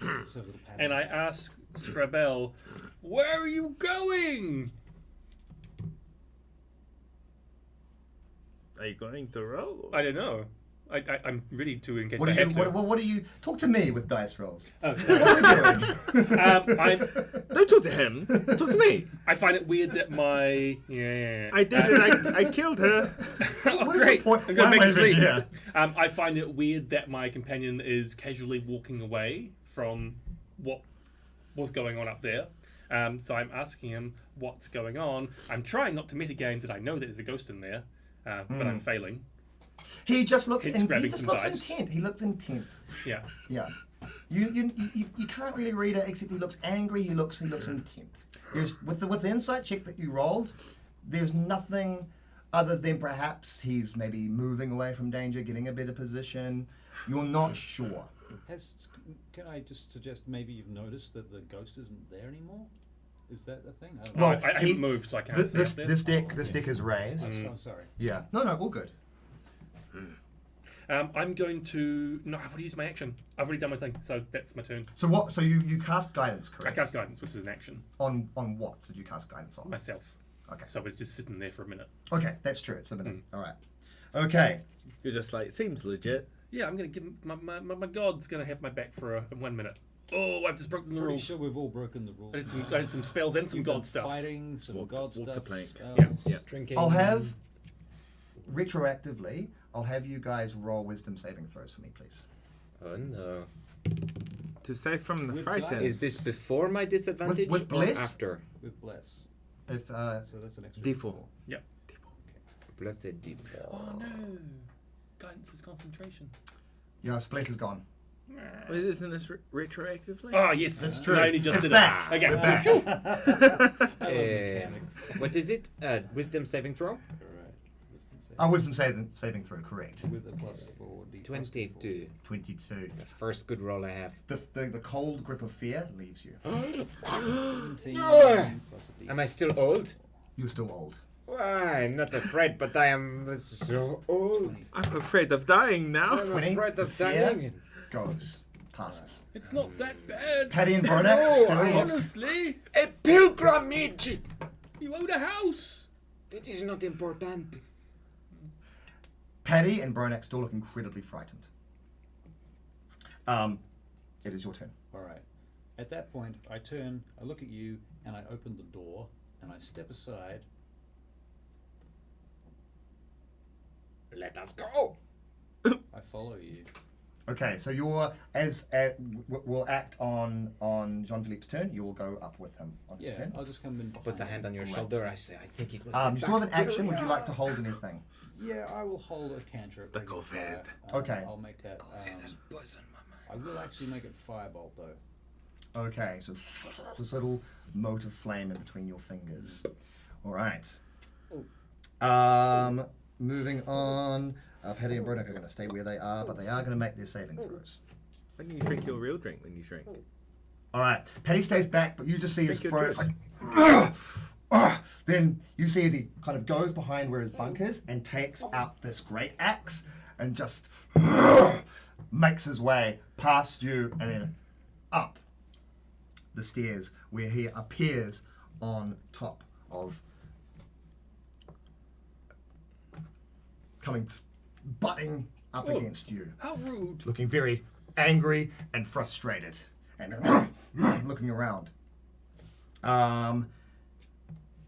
So a little paddle. and I ask Scra'bell, "Where are you going?" Are you going to roll? I don't know. I'm ready to in case What I are you? have to. What are you? Talk to me with dice rolls. Oh, What sorry. are we doing? Don't talk to him! Talk to me! I find it weird that my yeah. I did it, I killed her! Oh, What is the great! point? I'm gonna Why make am I you sleep. even here? I find it weird that my companion is casually walking away from what was going on up there. So I'm asking him what's going on. I'm trying not to metagame that I know that there's a ghost in there, but I'm failing. He just looks He's he grabbing just some looks dice. intent. He looks intent. Yeah. Yeah. You can't really read it except he looks angry. He looks intent. There's with the insight check that you rolled, there's nothing other than perhaps he's maybe moving away from danger, getting a better position. You're not sure. Can I just suggest maybe you've noticed that the ghost isn't there anymore? Is that a thing? I don't Well, know. I haven't moved, so I can't see up there. This deck is raised. I'm sorry. Yeah. No, all good. I'm going to... No, I've already used my action. I've already done my thing, so that's my turn. So what? So you cast guidance, I correct? cast guidance, which is an action. On what did you cast guidance on? Myself. Okay. So I was just sitting there for a minute. Okay, that's true. It's a minute. All right. Okay. You're just like, seems legit. Yeah, I'm going to give my god's going to have my back for 1 minute. Oh, I've just broken the Pretty rules. sure we've all broken the rules. I did some spells and some You've god done stuff. Fighting, some Walk- god walk the stuff. plank. Yeah. Drinking. I'll have retroactively. I'll have you guys roll wisdom saving throws for me, please. Oh no. To save from the With frightened. guidance. Is this before my disadvantage with or bliss? after? With bless. If So that's an extra D4. four. Blessed D4. Oh no. Guidance is concentration. yeah, Splash is gone. Wait, isn't this retroactively? Oh, yes. That's true. I only just It's did back. it. Okay. We're back. I love mechanics. What is it? Wisdom saving throw? Correct. Wisdom save. Wisdom saving throw, correct. With a plus 4D. 22. 22. The first good roll I have. The cold grip of fear leaves you. 17 Ah. plus a D. Am I still old? You're still old. Why, I'm not afraid, but I am so old. I'm afraid of dying now. I'm 20? afraid of Fear? dying. Goes. Passes. It's not that bad. Paddy and Bronak No, still look. Honestly, A pilgrimage! you own a house. That is not important. Paddy and Bronak still look incredibly frightened. It is your turn. Alright. At that point, I turn, I look at you, and I open the door, and I step aside. Let us go. I follow you. Okay, so you're will act on Jean-Philippe's turn. You will go up with him on his Yeah, turn. I'll just come in behind. Put the hand on your Right. shoulder. I say, I think it was. You still have an action. Would you like to hold anything? Yeah, I will hold a cantrip. The regular COVID. fire. Okay. I'll make that. I will actually make it firebolt though. Okay, so this little mote of flame in between your fingers. All right. Moving on. Paddy and Bronak are going to stay where they are, but they are going to make their saving throws. When do you drink your real drink when you drink? All right. Paddy stays back, but you just see his Drink your Bronak's like. juice. Then you see as he kind of goes behind where his bunk is and takes out this great axe and just makes his way past you and then up the stairs where he appears on top of butting up against you, How rude. looking very angry and frustrated and looking around.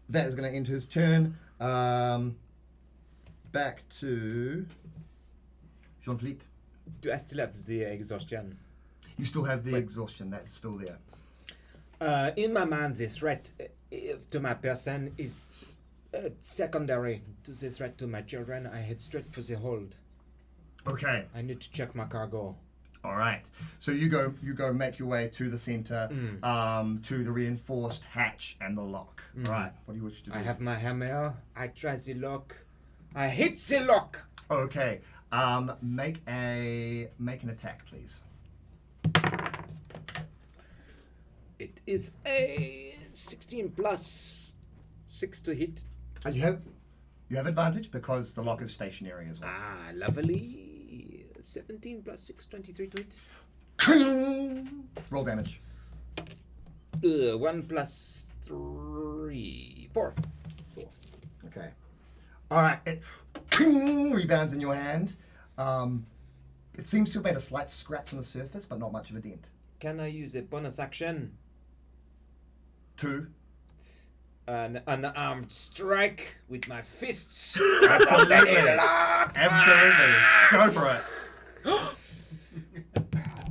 That is going to end his turn. Back to Jean-Philippe. Do I still have the exhaustion? You still have the exhaustion. That's still there. In my mind, the threat to my person is secondary to the threat to my children. I head straight for the hold. Okay. I need to check my cargo. All right. So you go make your way to the center, to the reinforced hatch and the lock. All right. What do you wish to do? I have my hammer. I try the lock. I hit the lock. Okay. Make an attack, please. It is a 16 plus 6 to hit. And you have advantage because the lock is stationary as well. Ah, lovely. 17 plus 6, 23 to hit. Roll damage. 1 plus 3, 4. Okay. All right. It rebounds in your hand. It seems to have made a slight scratch on the surface, but not much of a dent. Can I use a bonus action? 2. An unarmed strike with my fists. Absolutely. Absolutely. Go for it.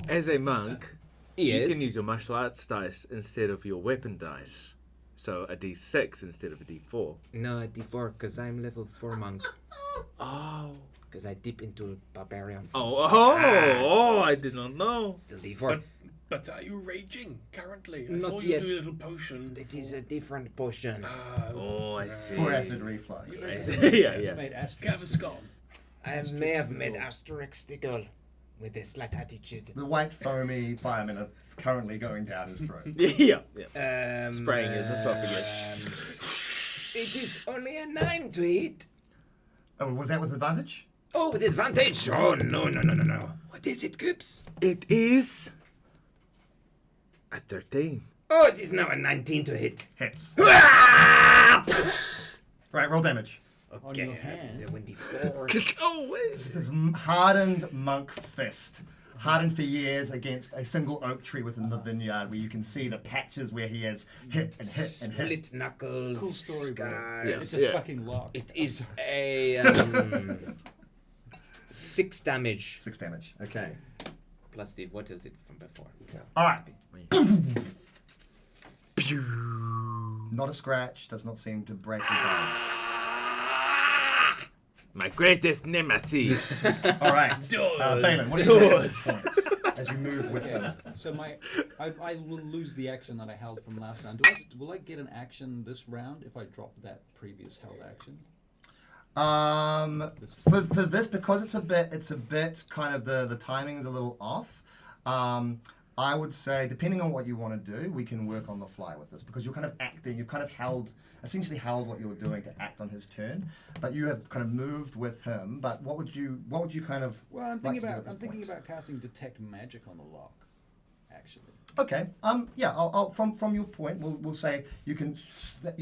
As a monk, Yes. you can use your martial arts dice instead of your weapon dice. So a d6 instead of a d4. No, a d4 because I'm level 4 monk. Oh, because I dip into barbarian. I did not know. Still D4. But are you raging currently? I Not saw yet. you do a little potion. It is a different potion. I see. For acid reflux. yeah. Made Astrid. Gaviscon. I may have made Asterix with a slight attitude. The white foamy firemen are currently going down his throat. yeah. Spraying his esophagus. It is only a 9 to hit. Oh, was that with advantage? Oh, with advantage? Oh, no. What is it, Coops? It is a 13. Oh, it is now a 19 to hit. Hits. Ah! Right, roll damage. On Okay, your hand. it's a 1d4. This is hardened monk fist. Hardened for years against a single oak tree within the vineyard where you can see the patches where he has hit and hit and hit. Split knuckles. Cool story, bro. scars. Yes. It's a fucking lock. It is a 6 damage. 6 damage. Okay. Plus the, what is it from before? Alright. Not a scratch. Does not seem to break your bones. My greatest nemesis. Alright. Baelin, what do you do at this point as you move with him? So I will lose the action that I held from last round. Will I get an action this round if I drop that previous held action? For this, because it's a bit kind of the timing is a little off. I would say, depending on what you want to do, we can work on the fly with this because you're kind of acting. You've kind of essentially held what you were doing to act on his turn, but you have kind of moved with him. But what would you kind of? Well, I'm like thinking to do at about this point? casting detect magic on the lock. Actually. Okay. Yeah. I'll from your point, we'll say you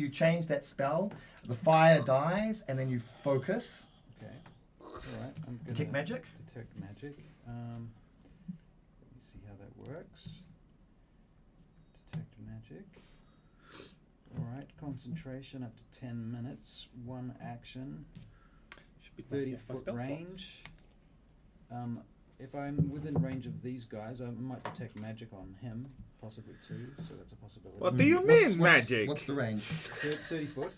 change that spell. The fire dies, and then you focus. Okay. All right. I'm gonna Detect magic. Detect magic. Let me see how that works. Detect magic. All right. Concentration up to 10 minutes. 1 action. Should be 30-foot spell slots. range. If I'm within range of these guys, I might detect magic on him, possibly too. So that's a possibility. What do you mean, magic? What's the range? 30 foot.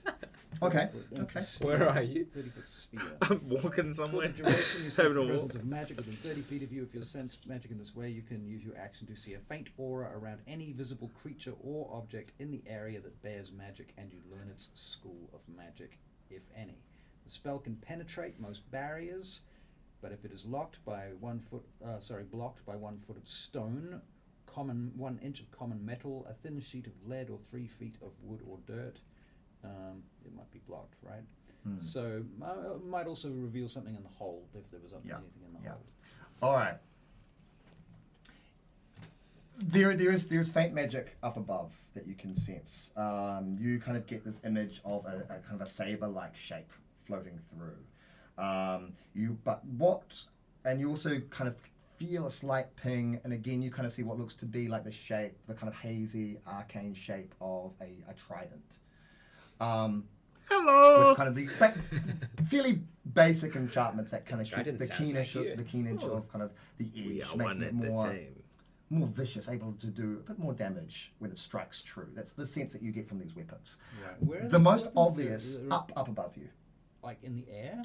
Okay. 30 foot. And it's a Okay. sphere, Where are you? 30-foot sphere. I'm walking For somewhere. the duration, you sense Having the a presence walk. of magic within 30 feet of you. If you sense magic in this way, you can use your action to see a faint aura around any visible creature or object in the area that bears magic, and you learn its school of magic, if any. The spell can penetrate most barriers, but if it is blocked by 1 foot of stone, 1 inch of common metal, a thin sheet of lead, or 3 feet of wood or dirt, it might be blocked, right? So might also reveal something in the hold if there was anything in the hold. All right. There's faint magic up above that you can sense. You kind of get this image of a kind of a saber-like shape floating through. You also kind of feel a slight ping, and again you kind of see what looks to be like the kind of hazy arcane shape of a trident. Hello. With kind of the fairly basic enchantments that kind of keep Trident the sounds keen edge, like you. the keen edge of kind of the We edge, are making one it at the more same. vicious, able to do a bit more damage when it strikes true. That's the sense that you get from these weapons. Right. Where are The these most weapons? obvious They're up above you. like in the air.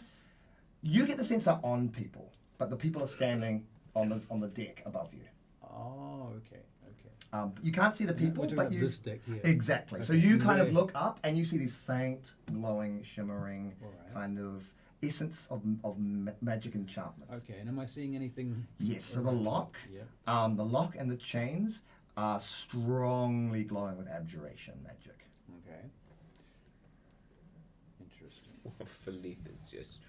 You get the sense they're on people, but the people are standing on the deck above you. Oh, okay. You can't see the We're people, talking but about you this deck here. exactly. So Okay, you in kind of the- look up and you see these faint, glowing, shimmering Alright. kind of essence of magic enchantment. Okay, and am I seeing anything? Yes. So the around lock, here? the lock and the chains are strongly glowing with abjuration magic. Yeah. Okay. Interesting. Philippe is just.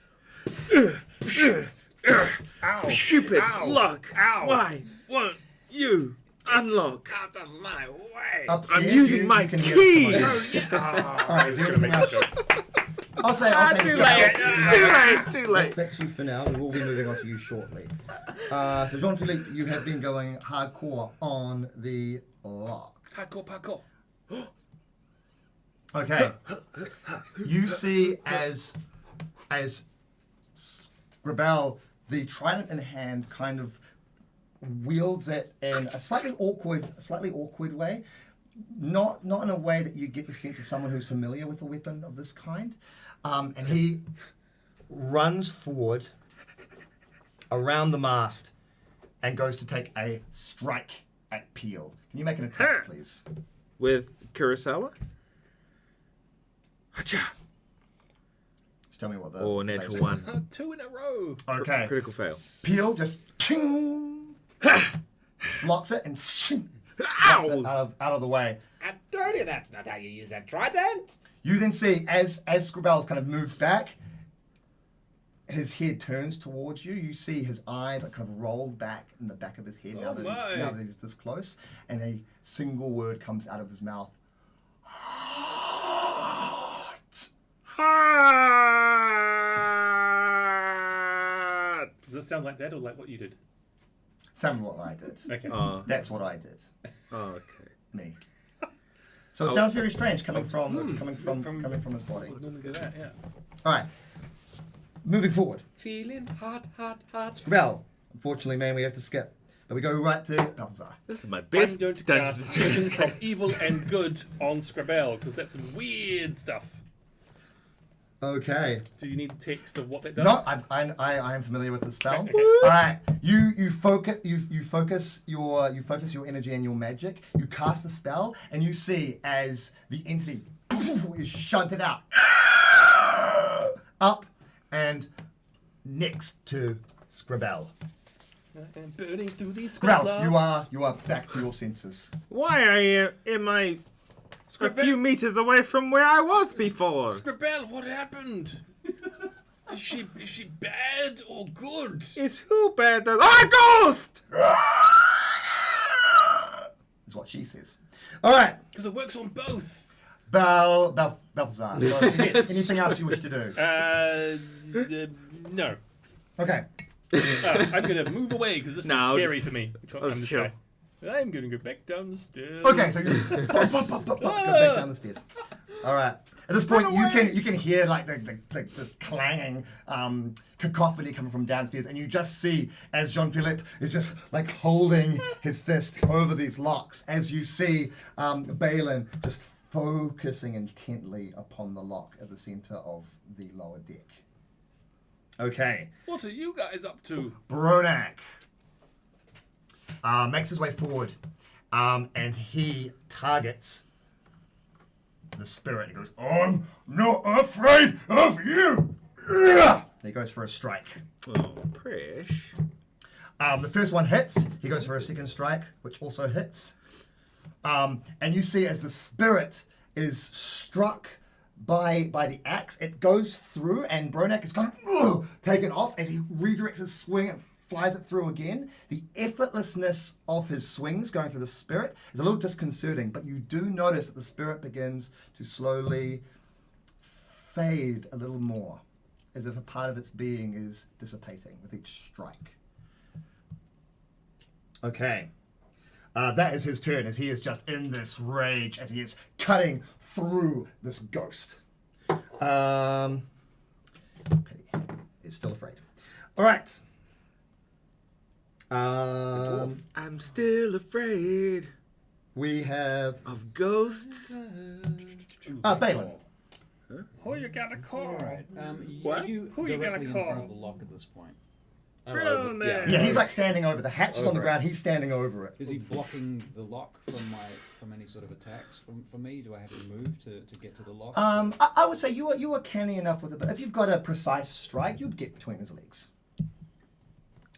Ow! Stupid Ow! lock. Ow! Why won't you unlock? Out of my way! Upstairs, I'm using my can hear key. us come on. All right. Is there anything else? I'll say. Too for late. now- Too late. That's you for now. We will be moving on to you shortly. So Jean-Philippe, you have been going hardcore on the lock. Hardcore parkour. Okay. You see as Scra'bell, the trident in hand, kind of wields it in a slightly awkward way. Not in a way that you get the sense of someone who's familiar with a weapon of this kind. And he runs forward around the mast and goes to take a strike at Peel. Can you make an attack, please? With Kurosawa? Hacha! Just tell me what the... Or the natural base- one. 2 in a row. Okay. Critical fail. Peel just ching, blocks it and shing, blocks it out of the way. I told you that's not how you use that trident. You then see, as Scra'bell kind of moves back, his head turns towards you. You see his eyes are kind of rolled back in the back of his head now that he's this close, and a single word comes out of his mouth. Heart! Does it sound like that or like what you did? Sounded what I did. Okay. That's what I did. Oh, okay. Me. So it sounds very strange coming from his body. Normally do that, yeah. All right. Moving forward. Feeling hot. Scra'bell. Unfortunately, man, we have to skip. But we go right to Balthazaar. This is my I'm best going to Dungeons cast and Dragons Vision game. of Evil and Good on Scra'bell, because that's some weird stuff. Okay. Do you need text of what that does? No, I am familiar with the spell. All right, you focus your energy and your magic. You cast the spell, and you see as the entity is shunted out, up, and next to Scra'bell. And burning through these Scra'bell, you are back to your senses. Why am I a few meters away from where I was before? Scra'bell, what happened? Is she bad or good? Is who better? Oh, ghost! Is what she says. All right, Because it works on both. Balthazaar. So anything else you wish to do? No. Okay. I'm going to move away because this No, is scary just- to me. I'll just chill. I'm going to go back down the stairs. Okay, so you go back down the stairs. All right. At this point, you can hear like this clanging cacophony coming from downstairs, and you just see as Jean-Philippe is just like holding his fist over these locks, as you see Baelin just focusing intently upon the lock at the center of the lower deck. Okay. What are you guys up to? Bronak makes his way forward, and he targets the spirit. He goes, "I'm not afraid of you!" And he goes for a strike. Oh, Prish. The first one hits. He goes for a second strike, which also hits. And you see as the spirit is struck by the axe, it goes through, and Bronak is kind of taken off as he redirects his swing and flies it through again. The effortlessness of his swings going through the spirit is a little disconcerting, but you do notice that the spirit begins to slowly fade a little more, as if a part of its being is dissipating with each strike. Okay. That is his turn, as he is just in this rage, as he is cutting through this ghost. Petty is still afraid. All right. I'm still afraid We have of ghosts. Baelin. Who you got to call? What? You Who you directly in gonna front call? of the lock at this point. Brown there. Yeah, he's like standing over. The hatch is on the Over it. ground. He's standing over it. Is he blocking the lock from any sort of attacks from me? Do I have to move to get to the lock? I would say you are canny enough with it, but if you've got a precise strike, you'd get between his legs.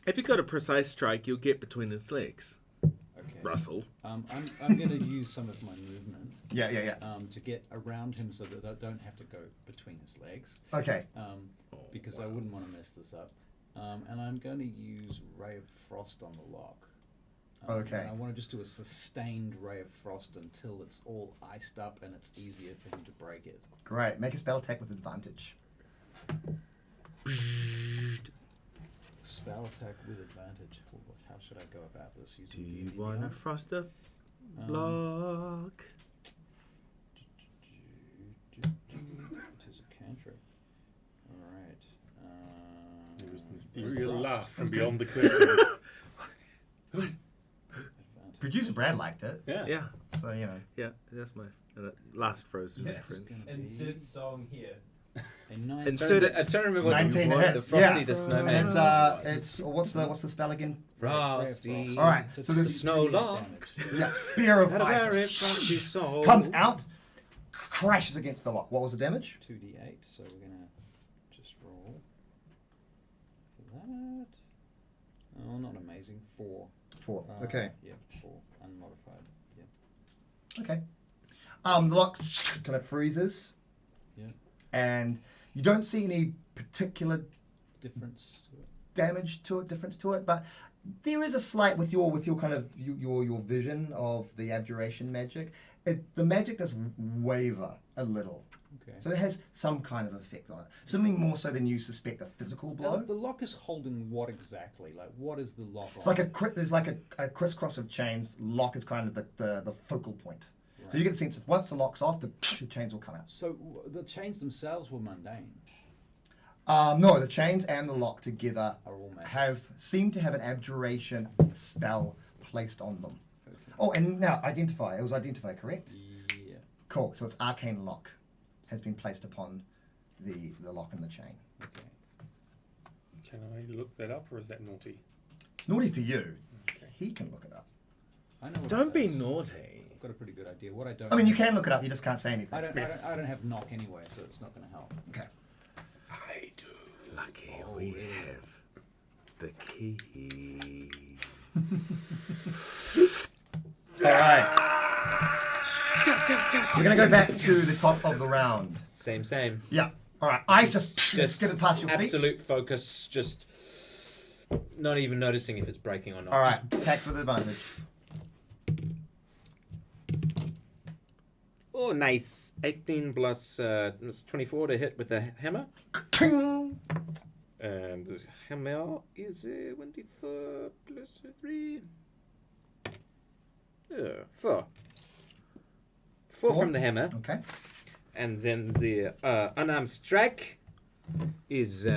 If you got a precise strike, you'll get between his legs. Okay. Russell. I'm going to use some of my movement Yeah. to get around him so that I don't have to go between his legs. Okay. Because I wouldn't want to mess this up. And I'm going to use Ray of Frost on the lock. Okay. And I want to just do a sustained Ray of Frost until it's all iced up and it's easier for him to break it. Great. Make a spell attack with advantage. Spell attack with advantage. How should I go about this? Do Using you D&D want to now? frost a block? It is a cantrip. Alright. Real laugh from That's beyond the curtain. Advantage. Producer Brad liked it, Yeah. Yeah, so you know. yeah, that's my last frozen Yes. reference. Insert song here. A nice. Insert it. I don't remember what 19 the, to hit. the Frosty Yeah. the Snowman. And it's was. it's what's the spell again? Frosty. All right, It's so this Snow lark. yeah, spear of Had a very ice frosty soul. comes out, crashes against the lock. What was the damage? 2d8, so we're gonna just roll for that. Oh, not amazing. 4. 4. Okay. Yeah, 4 unmodified. Yeah. Okay. The lock kind of freezes. Yeah. And you don't see any particular Difference to it. damage to it, difference to it, but there is a slight with your kind of your vision of the abjuration magic. The magic does waver a little, Okay. so it has some kind of effect on it. Certainly more so than you suspect a physical blow. Now, the lock is holding what exactly? Like, what is the lock? It's like there's like a crisscross of chains. Lock is kind of the focal point. So you get the sense that once the lock's off, the chains will come out. So the chains themselves were mundane. No, the chains and the lock together Are all magic. seem to have an abjuration spell placed on them. Oh, and now identify. It was identify, correct? Yeah. Cool. So it's arcane lock has been placed upon the lock and the chain. Okay. Can I look that up, or is that naughty? It's naughty for you. Okay. He can look it up. I know. What Don't it be does. naughty. I've got a pretty good idea. What I don't. I mean, you can look it up. You just can't say anything. I don't have knock anyway, so it's not going to help. Okay. I do. Lucky we have the key. All right. We're gonna go back to the top of the round. Same. Yeah. All right. Eyes just skidded past your feet. Absolute focus, just not even noticing if it's breaking or not. All right. Attack with advantage. Oh, nice. 18 plus 24 to hit with the hammer. Ting! And the hammer is 24 plus 3. 4. 4 from the hammer. Okay. And then the unarmed strike is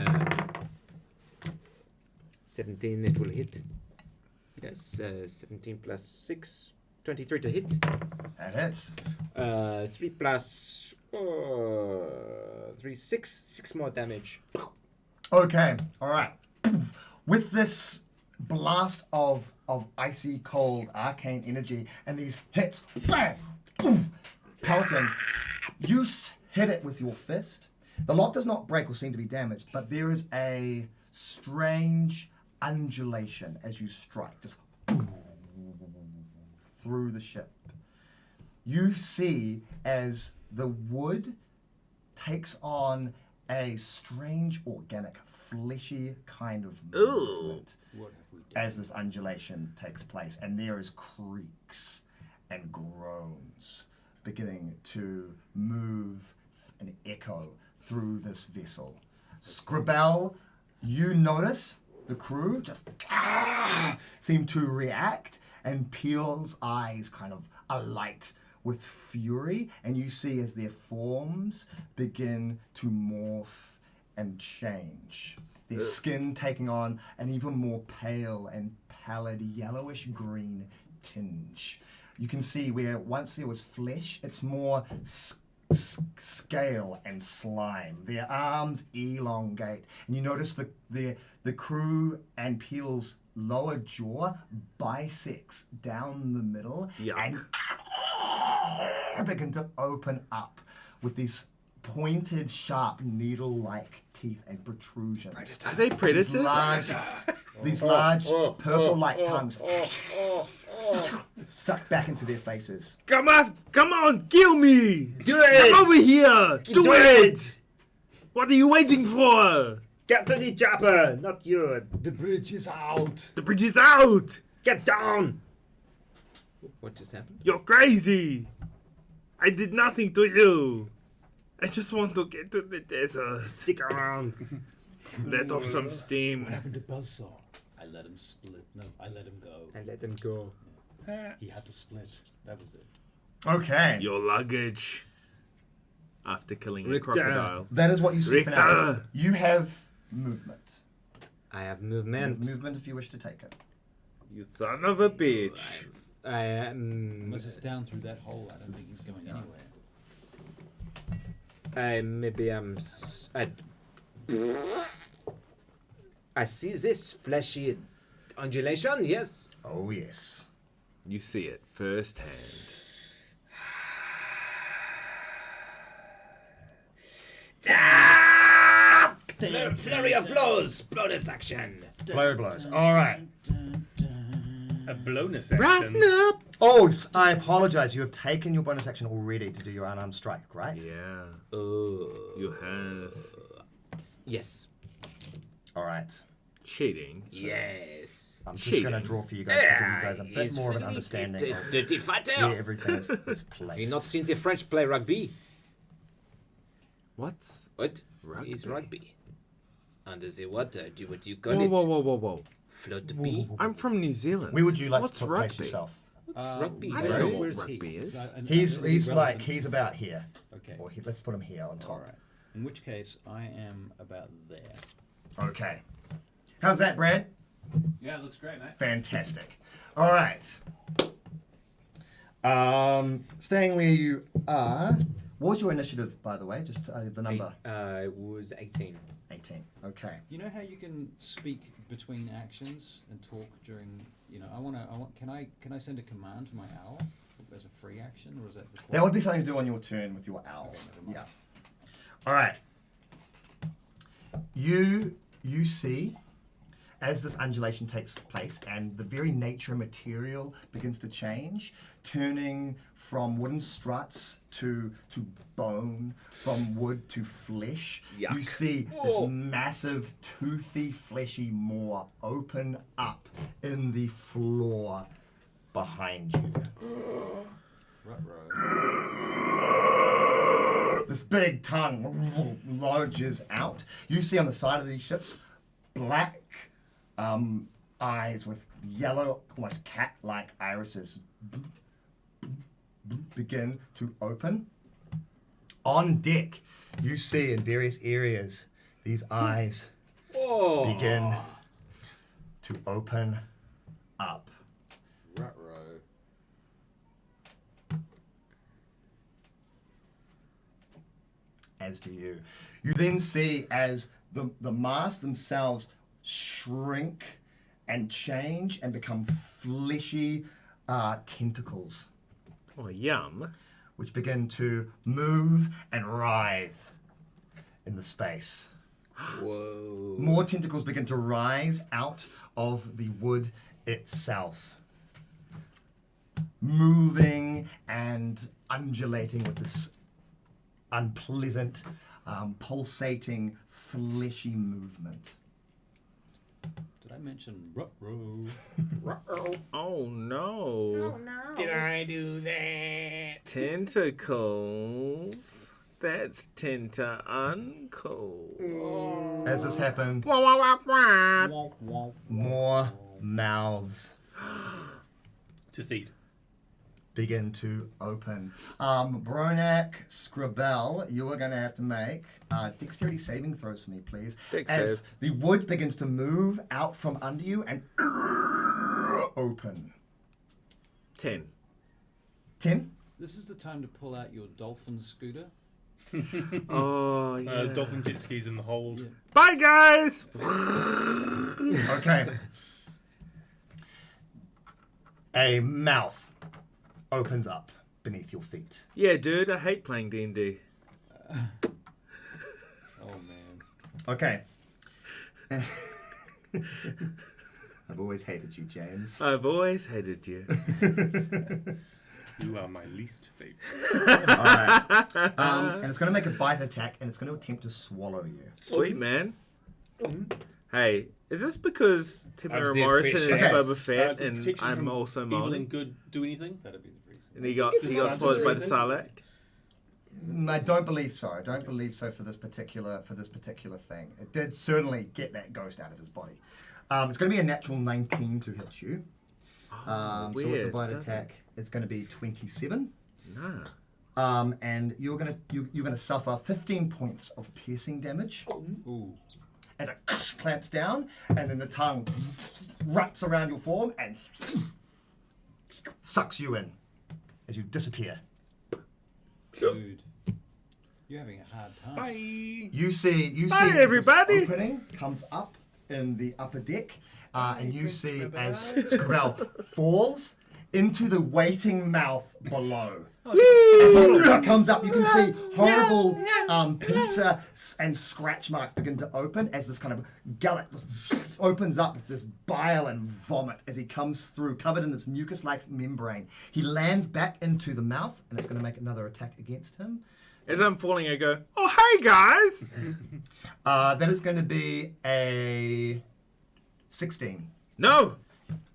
17. It will hit. Yes, 17 plus 6. 23 to hit. That hits. 3 plus 3, 6. 6 more damage. Okay. All right. With this blast of icy cold arcane energy and these hits, bang, boom, pelting, you hit it with your fist. The lock does not break or seem to be damaged, but there is a strange undulation as you strike, just through the ship. You see as the wood takes on a strange, organic, fleshy kind of movement What have we done? as this undulation takes place, and there is creaks and groans beginning to move and echo through this vessel. Scra'bell, you notice the crew just seem to react, and Peel's eyes kind of alight with fury, and you see as their forms begin to morph and change. Their skin taking on an even more pale and pallid yellowish green tinge. You can see where once there was flesh, it's more scale and slime. Their arms elongate, and you notice the crew and Peel's lower jaw bisects down the middle and begin to open up with these pointed, sharp, needle-like teeth and protrusions. Are they predators? These large purple-like tongues suck back into their faces. Come on, kill me! Do it! Come over here! Do it! What are you waiting for? Get to the chopper, not you. The bridge is out. The bridge is out! Get down. What just happened? You're crazy! I did nothing to you! I just want to get to the desert. Stick around. Let off some steam. What happened to Buzzsaw? I let him split. No, I let him go. And let them go. He had to split. That was it. Okay. Your luggage. After killing a Richter. crocodile. That is what you see for now. Richter. You have movement. I have You have movement. movement if you wish to take it. You son of a bitch. I am. Unless it's down through that hole, I don't think he's going anywhere. Maybe I see this fleshy undulation, yes? Oh, yes. You see it firsthand. Flurry of blows! Bonus action! Flurry blows. All right. A bonus action. Oh, I apologize. You have taken your bonus action already to do your unarmed strike, right? Yeah. You have Yes. All right. cheating. Yes. I'm just going to draw for you guys to give you guys a bit more of an understanding of Dirty fighter! where everything is placed. Have you not seen the French play rugby? What? What? Rugby? It's rugby. Under the water, do what you call Whoa, it. whoa. Float bee. I'm from New Zealand. Where would you like What's to place rugby? yourself? Rugby. I don't know what Where's rugby he? is. He's about here. Okay. Or let's put him here on top. All right. In which case, I am about there. Okay. How's that, Brad? Yeah, it looks great, mate. Fantastic. All right. Staying where you are. What was your initiative, by the way? Just the number. It was 18. 18. Okay. You know how you can speak between actions and talk during? You know, I want. Can I send a command to my owl as a free action, or is that required? That would be something to do on your turn with your owl. Okay, never mind. Yeah. All right. You see, as this undulation takes place and the very nature and material begins to change, turning from wooden struts to bone, from wood to flesh, you Yuck. see this massive, toothy, fleshy maw open up in the floor behind you. This big tongue lodges out. You see on the side of these ships black eyes with yellow, almost cat-like irises begin to open. On deck, you see in various areas these eyes begin to open up. Ruh-roh. As do you. You then see as the masks themselves shrink and change and become fleshy tentacles, Oh, yum. which begin to move and writhe in the space. Whoa. More tentacles begin to rise out of the wood itself, moving and undulating with this unpleasant, pulsating, fleshy movement. Did I mention ruh-roh? Oh no. Did I do that? Tentacles. That's Tenta Uncle. As this happened, more mouths To feed. begin to open. Bronak, Scra'bell, you are going to have to make dexterity saving throws for me, please. Dex As save. the wood begins to move out from under you and open. 10. 10? This is the time to pull out your dolphin scooter. Oh, yeah. Dolphin jet skis in the hold. Yeah. Bye, guys! Okay. A mouth opens up beneath your feet. Yeah, dude, I hate playing D&D. Oh man. Okay. I've always hated you, James. I've always hated you. You are my least favorite. All right. And it's going to make a bite attack, and it's going to attempt to swallow you. Sweet, man. Hey, is this because Timur the Morrison is fish. Okay. Boba Fett Does and protection I'm from also evil Molly? and good do anything? That'd be the reason. And he got swallowed by the Sarlacc? I don't believe so. I don't believe so for this particular thing. It did certainly get that ghost out of his body. It's going to be a natural 19 to hit you. So with the weird, bite doesn't attack, it's going to be 27. Nah. And you're gonna suffer 15 points of piercing damage Ooh. as it clamps down, and then the tongue wraps around your form and sucks you in as you disappear. Dude. You're having a hard time. Bye. You see Bye, as everybody. this opening comes up in the upper deck, and you see as Scra'bell falls into the waiting mouth below. As he comes up, you can see horrible pincer and scratch marks begin to open as this kind of gullet just opens up with this bile and vomit as he comes through, covered in this mucus-like membrane. He lands back into the mouth, and it's going to make another attack against him. As I'm falling, I go, "Oh, hey guys!" That is going to be a 16. No.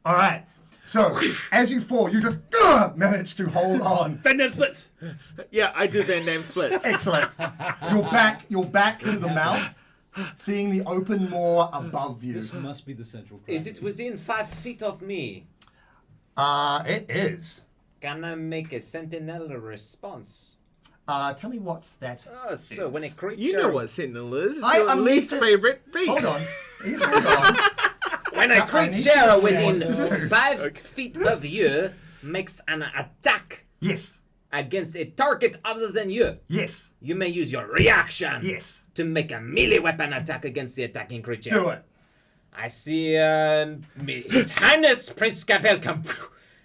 All right. So as you fall, you just manage to hold on. Van Damme splits. Yeah, I do Van Damme splits. Excellent. You're back to the mouth, seeing the open moor above you. This must be the central Is crisis. it within 5 feet of me? It is. Can I make a sentinel response? Tell me what that Oh, so when a is. creature... You know what Sentinel is. It's I your am least Mr. favorite feat. Hold on. Hold on. When a I need creature to see within what to do. 5 feet of you makes an attack Yes. against a target other than you, Yes. you may use your reaction Yes. to make a melee weapon attack against the attacking creature. Do it. I see His Highness Prince Scra'bell come,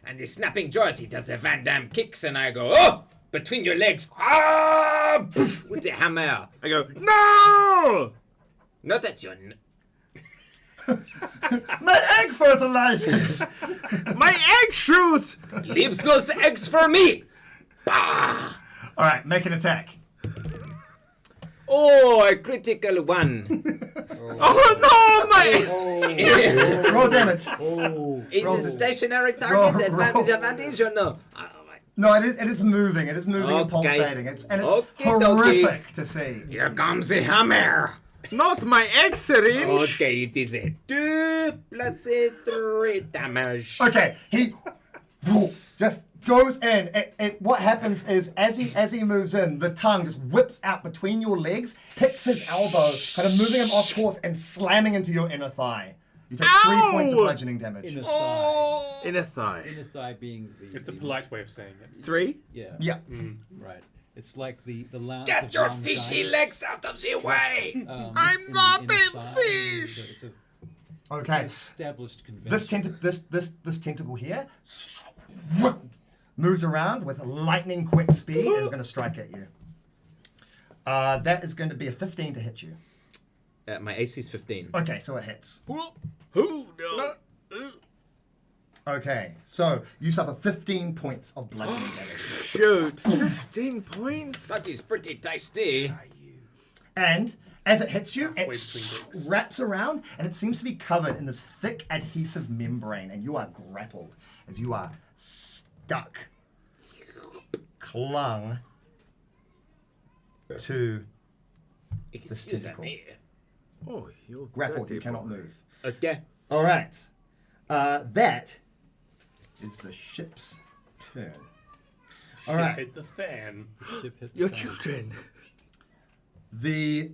and the snapping jaws, he does the Van Damme kicks, and I go, oh, between your legs, poof, with the hammer. I go, no! Not at your... My egg fertilizers. My egg shoot! Leave those eggs for me! Bah! All right, make an attack. Oh, a critical one. Oh no, my Roll damage. Is Roll. it a stationary target Roll. advantage or no? No, it is moving. It is moving and Okay. pulsating. It's Okay, horrific to see. Here comes the hammer. Not my egg syringe! Okay, it is a 2 plus a 3 damage. Okay, he just goes in. What happens is as he moves in, the tongue just whips out between your legs, hits his elbow, kind of moving him off course and slamming into your inner thigh. You take 3 points of Ow! bludgeoning damage. Inner thigh. Inner thigh. Inner thigh being the... It's a polite way of saying it. 3? Yeah. Yeah. Right. It's like the lance Get of your young fishy giants, legs out of the way! I'm in the not inner a thigh. fish. It's a Okay. established convention. This tentacle here moves around with lightning quick speed and is going to strike at you. That is going to be a 15 to hit you. My AC is 15. Okay, so it hits. Who no? Okay, so you suffer 15 points of bludgeoning damage. Shoot. 15 points? That is pretty tasty. And as it hits you, it Halfway between dicks. wraps around and it seems to be covered in this thick adhesive membrane, and you are grappled as you are stuck, clung to Excuse tentacle. me. Oh, you're grappled. dirty You cannot boy. move. Okay. All right, that is the ship's turn. All right, Hit the fan. Ship hit the Your fan. children. the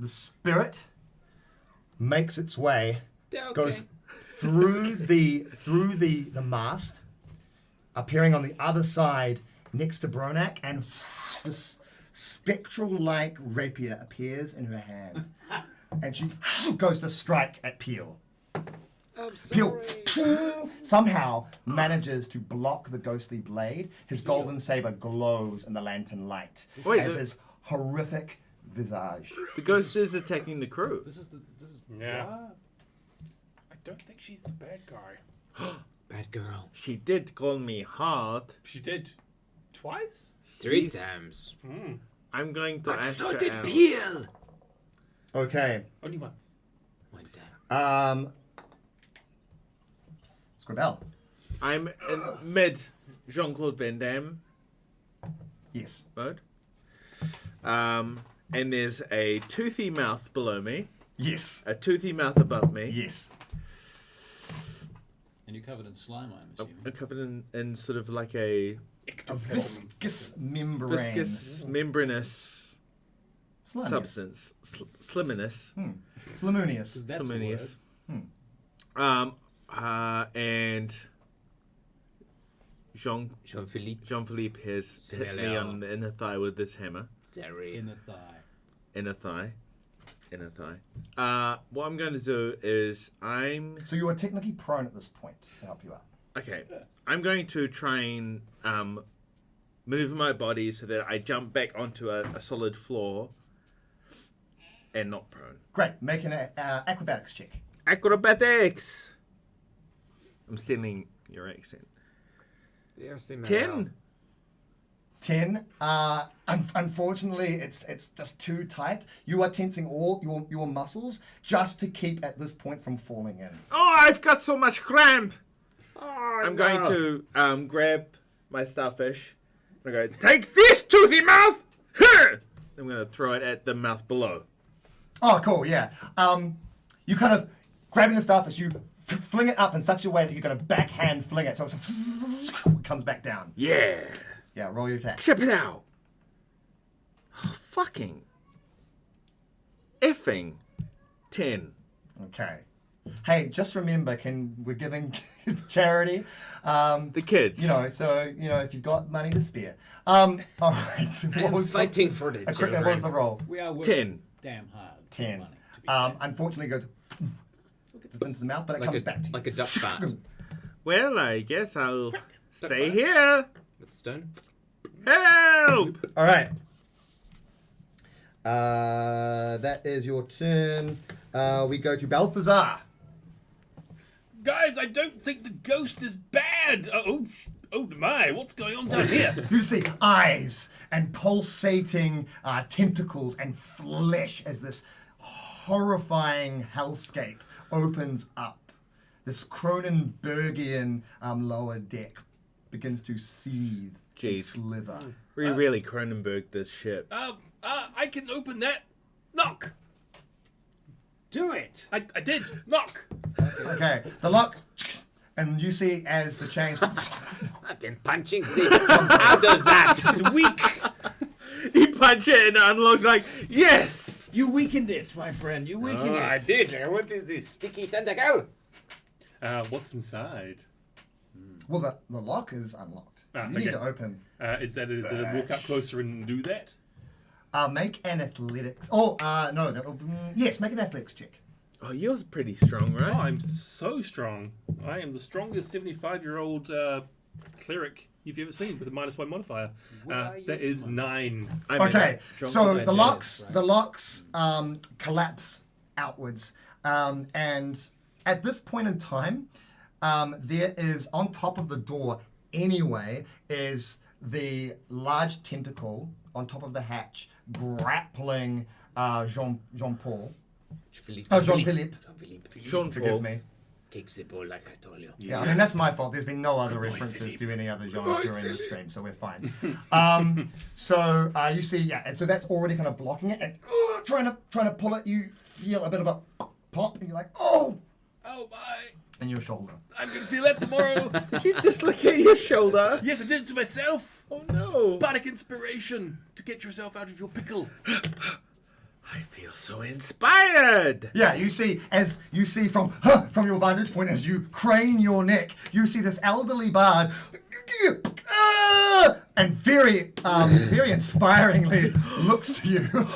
spirit makes its way, goes through the mast, appearing on the other side next to Bronak, and this spectral-like rapier appears in her hand, and she goes to strike at Peel. Peel somehow manages to block the ghostly blade. His golden saber glows in the lantern light Wait, as the- his horrific visage. The ghost is attacking the crew. This is Yeah. what? I don't think she's the bad guy. Bad girl. She did call me hard. She did twice? 3 times. I'm going to ask So her did out. Peel. Only once. 1 time. Scra'bell. I'm in mid Jean-Claude Van Damme Yes. mode. And there's a toothy mouth below me, Yes. a toothy mouth above me. Yes. And you're covered in slime, I'm assuming. I'm covered in sort of like a A viscous membrane. viscous, membranous Slimious. substance. Sliminous. Slimonious. 'Cause that's a Sliminious. word. And Jean-Philippe. Jean-Philippe has hit me on the inner thigh with this hammer. Sorry. In a thigh. Inner thigh. Inner thigh. What I'm going to do is So you are technically prone at this point to help you out. Okay. I'm going to try and move my body so that I jump back onto a solid floor and not prone. Great. Make an acrobatics check. Acrobatics! I'm stealing your accent. 10? 10. Unfortunately, it's just too tight. You are tensing all your muscles just to keep at this point from falling in. Oh, I've got so much cramp! I'm going to grab my starfish. I'm going to go, take this, toothy mouth! I'm going to throw it at the mouth below. Oh, cool, yeah. You kind of, grabbing the starfish, you fling it up in such a way that you're going to backhand fling it, so it comes back down. Yeah. Yeah, roll your attack. Chip it out. Oh, fucking. Effing. 10. Okay. Hey, just remember, we're giving charity. The kids. If you've got money to spare. All right. I'm fighting for the What children. was the roll? We are working 10. damn hard. for 10. money, to be fair. Unfortunately, it goes into the mouth, but it comes back to you. Like a duck bat. Well, I guess I'll stay here. With stone. Help! All right. That is your turn. We go to Balthazaar. Guys, I don't think the ghost is bad. Oh my, what's going on down here? You see eyes and pulsating tentacles and flesh as this horrifying hellscape opens up. This Cronenbergian lower deck begins to seethe and Jeez. slither. We really Cronenberg this ship. I can open that. Knock. Do it! I did. Knock. Okay, the lock, and you see as the chains. Fucking punching thing comes out of that. It's weak. He punches it and it unlocks like, yes! You weakened it, my friend. You weakened it. I did. What is this sticky tentacle? What's inside? Well, the lock is unlocked. Ah, You need okay. to open. Is it a walk up closer and do that? Make an athletics. Oh, no. Yes, make an athletics check. Oh, yours pretty strong, right? Oh, I'm so strong. I am the strongest 75-year-old cleric you've ever seen with a -1 modifier. That is 9. I'm Okay, a so drunken the bad locks collapse outwards, and at this point in time, there is on top of the door anyway is the large tentacle on top of the hatch grappling Jean-Paul. Jean-Philippe. Jean-Philippe. Jean-Paul. Forgive me. Takes the ball like I told you. Yeah, I mean, that's my fault. There's been no other references to any other genre during the stream, so we're fine. So you see, and so that's already kind of blocking it, and trying to pull it, you feel a bit of a pop, and you're like, oh, Oh my. in your shoulder. I'm going to feel that tomorrow. Did you dislocate your shoulder? Yes, I did it to myself. Oh no. Bardic inspiration to get yourself out of your pickle. I feel so inspired. Yeah, you see from your vantage point as you crane your neck, you see this elderly bard, and very inspiringly looks to you,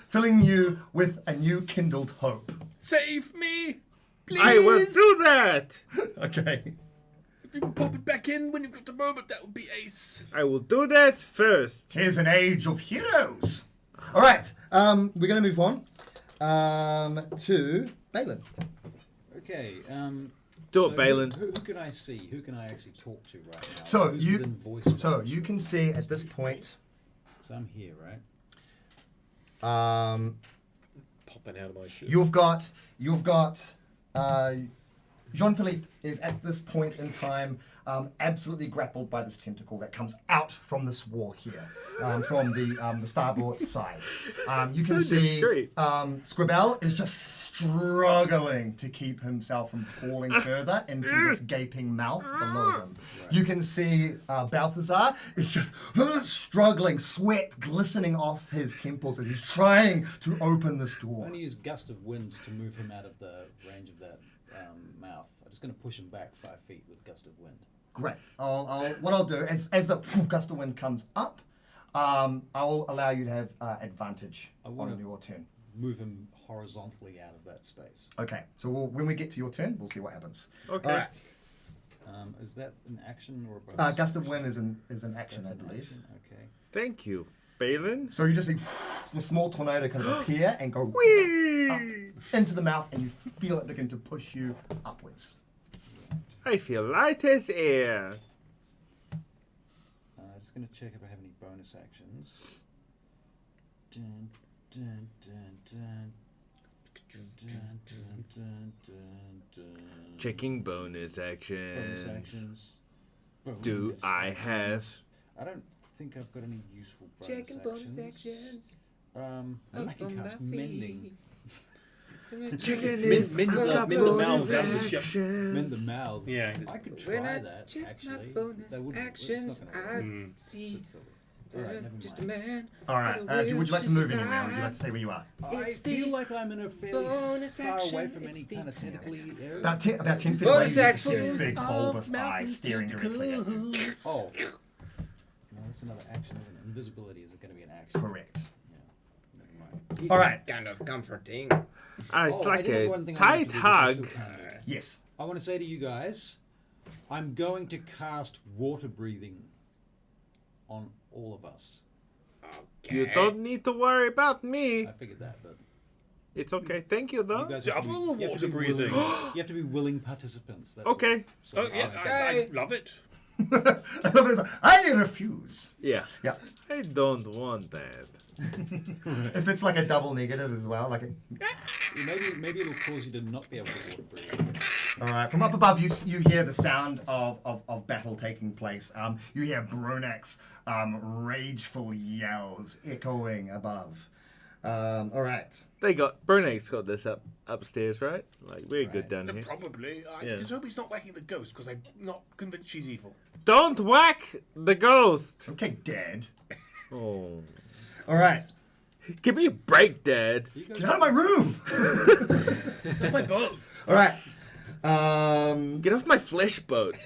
filling you with a new kindled hope. Save me, please. I will do that. Okay. If you could pop it back in when you've got a moment, that would be ace. I will do that first. 'Tis an age of heroes. All right, we're going to move on to Baelin. Okay. Do it, Baelin. Who can I see? Who can I actually talk to right now? So Who's you, within voice so range? you can see at this point, So I'm here, right? Popping out of my shirt. you've got Jean-Philippe is at this point in time absolutely grappled by this tentacle that comes out from this wall here, from the starboard side. You can So see discreet. Scra'bell is just struggling to keep himself from falling further into this gaping mouth below him. You can see Balthazaar is just struggling, sweat glistening off his temples as he's trying to open this I'm door. going to use gust of wind to move him out of the range of that mouth. I'm just going to push him back 5 feet with gust of wind. Great. What I'll do as the gust of wind comes up, I'll allow you to have advantage on your turn. Move him horizontally out of that space. Okay. So when we get to your turn, we'll see what happens. Okay. All right. Is that an action or a bonus? Gust of wind is an action, That's I an believe. action, okay. Thank you, Baelin. So you just see the small tornado kind of appear and go up Whee! into the mouth, and you feel it begin to push you upwards. I feel light as air. Just going to check if I have any bonus actions. Dun, dun, dun, dun. Dun, dun, dun, dun, dun. Checking bonus actions. Bonus actions. Do Bonus I actions. have? I don't think I've got any useful bonus Checking bonus actions. I can cast mending. Checking Mend the mouths out of the ship. Mend the mouths. Yeah. I could When try I that. check Actually, my bonus That wouldn't- actions, it's not gonna work. I see Alright, never just a mind. man. All right. with a will Would you like to move survive. anywhere? Or would you like to stay where you are? I It's feel the like I'm in a fairly bonus far away action, from any it's the- kind of tentacly area. About 10 feet away, Bonus you can see his action big bulbous eyes staring directly at you. Oh. No, that's another action, isn't it? Invisibility is going to be an action. Correct. Yeah. Never mind. This All right. is kind of comforting. It's Oh, I like did have a one thing I tight wanted to do, which I hug. still can't do. Yes. I want to say to you guys, I'm going to cast water breathing on all of us. You don't need to worry about me. I figured that, but It's okay. Thank you, though. you guys have to be, Double you have to water be breathing. willing, you have to be willing participants. That's Okay. all. So Oh it's yeah, like- I love it. I refuse. Yeah. Yeah. I don't want that. If it's like a double negative as well, like Maybe it'll cause you to not be able to water breathe. all right. From up above, you hear the sound of battle taking place. You hear Brunak's rageful yells echoing above. All right. Burnak's got this upstairs, right? Like, we're good down here. Probably. I Yeah. just hope he's not whacking the ghost because I'm not convinced she's evil. Don't whack the ghost! Okay, Dad. Oh. All right. Give me a break, Dad. Get out of my room. That's my boat. All right. Get off my flesh boat.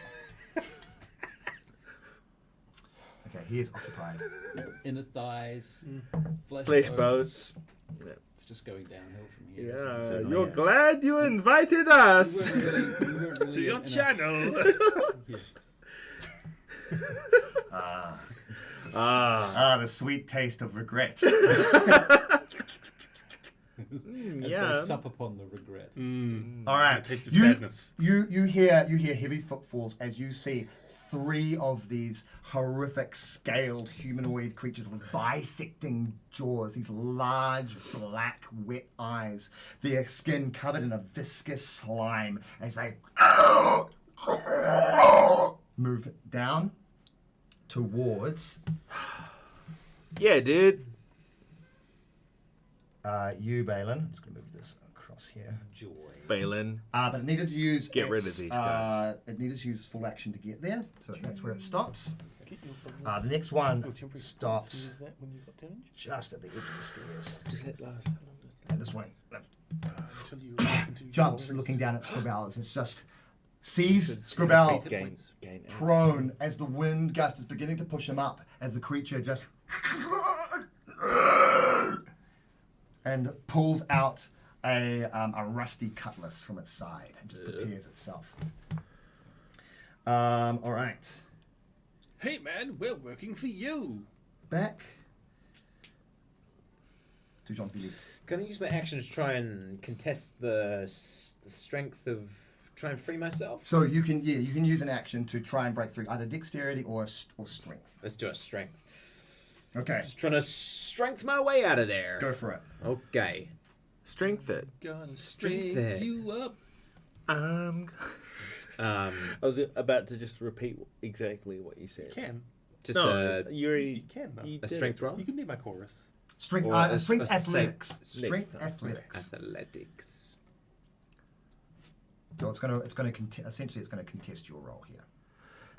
Okay, he is occupied. Inner thighs, flesh boats. bones. It's just going downhill from here. isn't it? Yeah, certainly you're is. glad you invited We us. weren't really To your in a- channel. Ah, The sweet taste of regret. As yeah. they sup upon the regret. All right. Taste of You, sadness. you hear heavy footfalls as you see 3 of these horrific scaled humanoid creatures with bisecting jaws, these large black wet eyes, their skin covered in a viscous slime as they move down towards Yeah, dude. you, Baelin. I'm just going to move this across here. Joy. Baelin. But it needed to use Get rid of its, these guys. It needed to use its full action to get there, so that's where it stops. The next one stops just at the edge of the stairs, and this one jumps, looking down at Scra'bell as it's just sees Scra'bell Gain. prone as the wind gust is beginning to push him up, as the creature just and pulls out a rusty cutlass from its side and just prepares itself. All right, Hey man, we're working for you. back to Jean-Philippe. Can I use my action to try and contest the strength of try and free myself? So you can use an action to try and break through either dexterity or strength. Let's do a strength. Okay, Just trying to strength my way out of there. go for it. Okay. Strength it. Gonna Strength strength it. you up. Um, I was about to just repeat exactly what you said. You can. just No, you already. You can. Though. you a did strength it. roll. You can be my chorus. Strength, Or a- strength a athletics. next Strength time. athletics. Athletics. So essentially it's gonna contest your roll here.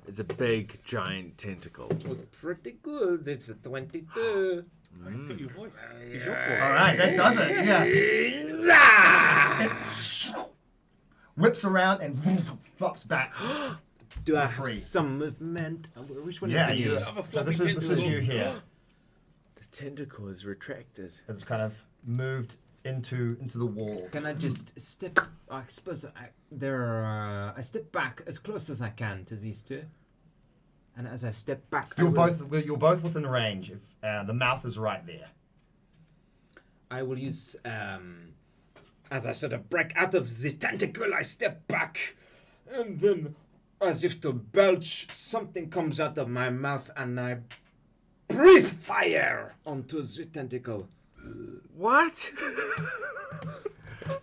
It's a big, giant tentacle. It was pretty good. It's a 22. Oh, he's got your voice. He's your chorus. All right, that does it. Yeah. It whips around and flops back. Do I You're have free. some movement? Which one Yeah, is you it? do. Have a So this floppy is tentacle. you here. The tentacle is retracted. It's kind of moved into the wall. Can I just step? I suppose I step back as close as I can to these two, and as I step back, You're both within range. If the mouth is right there. I will use as I sort of break out of the tentacle, I step back, and then, as if to belch, something comes out of my mouth, and I breathe fire onto the tentacle. What?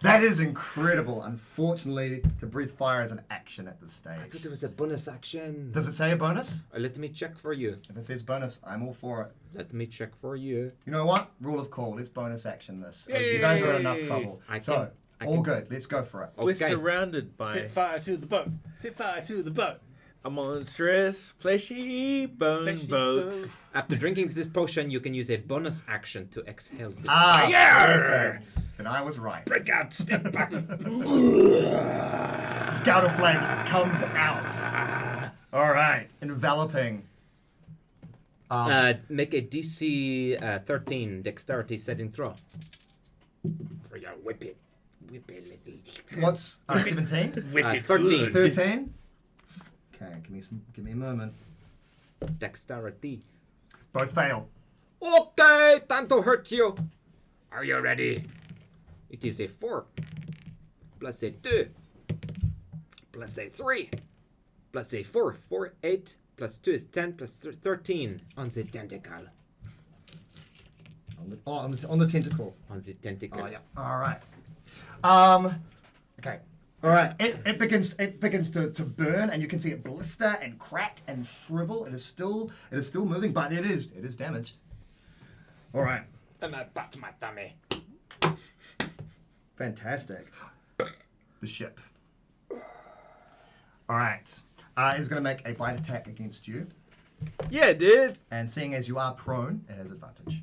That is incredible. Unfortunately, to breathe fire is an action at this I thought stage. it was a bonus action. Does it say a bonus? Let me check for you. If it says bonus, I'm all for it. Let me check for you. You know what? Rule of call. Let's bonus action this. You guys are in enough Yay! trouble. I So, can- all good. Let's go for it. We're Okay. surrounded by Set fire to the boat. Set fire to the boat. a monstrous, fleshy bone Fleshy boat. boat. After drinking this potion, you can use a bonus action to exhale the Perfect. And I was right. break out, step back. Scout of Flames comes out. All right. Enveloping. Make a DC 13 dexterity saving throw. For your whip it little. What's 17? 13 13? Okay, give me a moment. dexterity. Both fail. Okay, time to hurt you. Are you ready? It is a 4 plus a 2 plus a 3 plus a 4. 4, 8 plus 2 is 10 plus 13 on the tentacle. On the tentacle. On the tentacle. Oh yeah. All right. Okay. All right. It begins to burn, and you can see it blister and crack and shrivel. It is still moving, but it is damaged. All right. And I pat my tummy. Fantastic. The ship. All right. Is going to make a bite attack against you, Yeah, dude. and seeing as you are prone, it has advantage.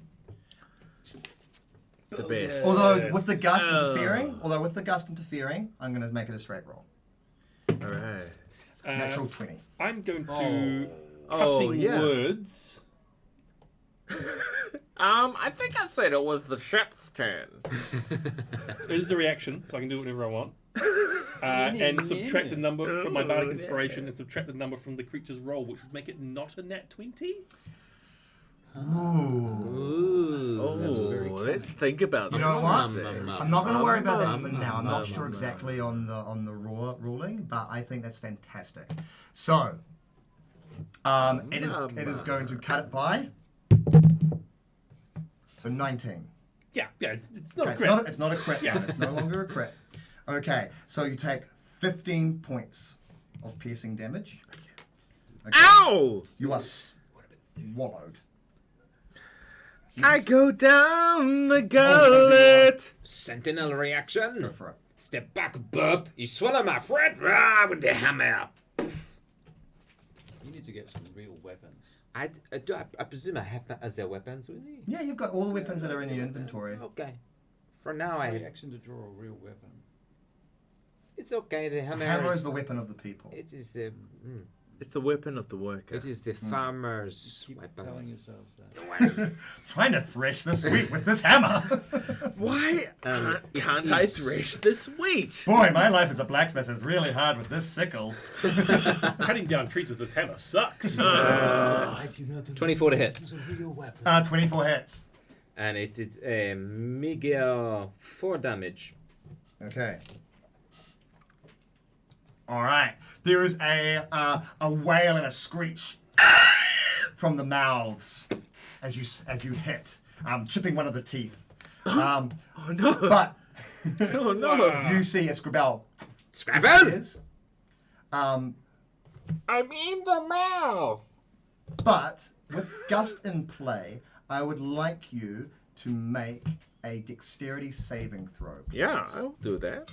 The best. Although with the gust interfering, I'm going to make it a straight roll. All right. Natural 20. I'm going to Oh, cutting yeah. words. I think I said it was the ship's turn. It is a reaction, so I can do whatever I want. And subtract the number from my bardic inspiration and subtract the number from the creature's roll, which would make it not a nat 20. Ooh. Oh, let's think about You this. know what? for a sec. I'm not going to worry about that for now. I'm not sure exactly on the raw ruling, but I think that's fantastic. So, it is going to cut it by. So 19. Yeah, it's not Okay, a crit. it's not a crit. Yeah, it's no longer a crit. Okay, so you take 15 points of piercing damage. Okay. Ow! You are swallowed. I go down the gullet. Sentinel reaction. Go for it. Step back, burp. You swallow my friend. Rah, with the hammer. You need to get some real weapons. I presume I have that as their weapons with me. Yeah, you've got all the weapons that are in your inventory. Okay. For now, Free action to draw a real weapon. it's okay. The The hammer, hammer is the weapon of the people. It is It's the weapon of the worker. it is the farmer's Keep weapon. telling yourselves that. Trying to thresh this wheat with this hammer. Why can't I thresh this wheat? Boy, my life as a blacksmith is really hard with this sickle. Cutting down trees with this hammer sucks. 24 to hit. 24 hits. And it is a Miguel 4 damage. Okay. All right. There is a wail and a screech from the mouths as you hit, chipping one of the teeth. Oh no! But Oh no! you see a Scra'bell. Scra'bell! disappears. I'm in the mouth. But with Gust in play, I would like you to make a dexterity saving throw. Please. Yeah, I'll do that.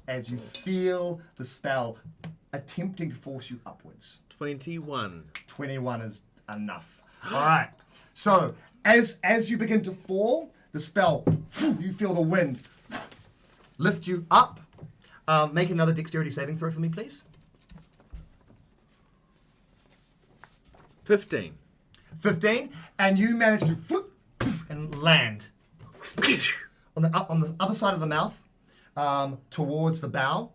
As you feel the spell attempting to force you upwards. 21. 21 is enough. All right. So as you begin to fall, the spell, you feel the wind lift you up. Make another dexterity saving throw for me, please. 15. 15, and you manage to flip and land on the other side of the mouth, towards the bow,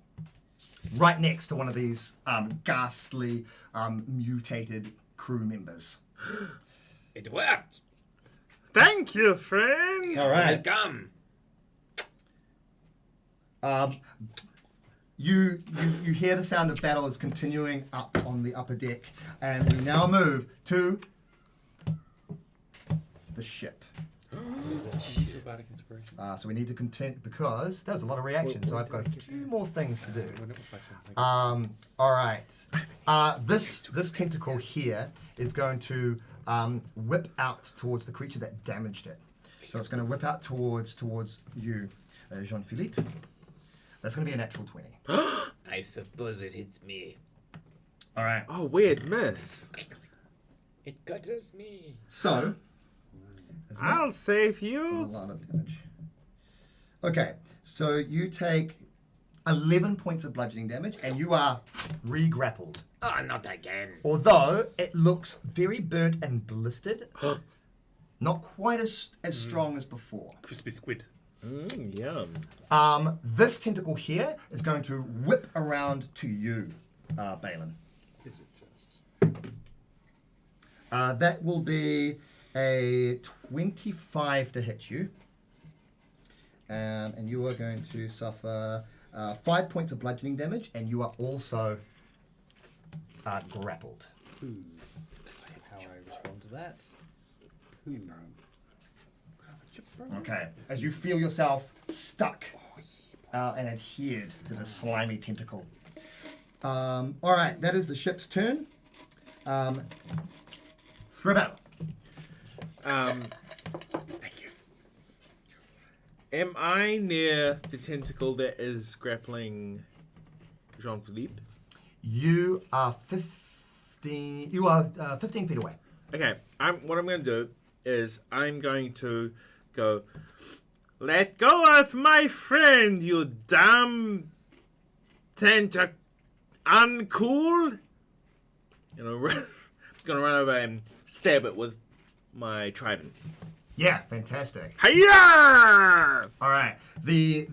right next to one of these ghastly, mutated crew members. It worked. Thank you, friend. All right. Welcome. You hear the sound of battle is continuing up on the upper deck, and we now move to the ship. Bardic inspiration. So we need to continue because that was a lot of reactions. So I've got a few more things to do. When it was like something. All right. This tentacle here is going to whip out towards the creature that damaged it. So it's going to whip out towards you, Jean-Philippe. That's going to be a natural 20. I suppose it hits me. All right. Oh, weird miss. It cutters me. So there's not I'll save a you. lot of damage. Okay, so you take 11 points of bludgeoning damage, and you are re-grappled. Oh, not again. Although it looks very burnt and blistered, not quite as strong as before. Crispy squid. Yum. This tentacle here is going to whip around to you, Baelin. Is it just? That will be a 25 to hit you. And you are going to suffer 5 points of bludgeoning damage, and you are also grappled. How I respond to that? Who? Okay. As you feel yourself stuck and adhered to the slimy tentacle. All right, that is the ship's turn. Scra'bell. Thank you. Am I near the tentacle that is grappling Jean-Philippe? You are 15. You are 15 feet away. Okay, what I'm going to do is I'm going to go, let go of my friend, you damn uncool. And I'm going to run over and stab it with my trident. Yeah, fantastic. Hiya! All right. The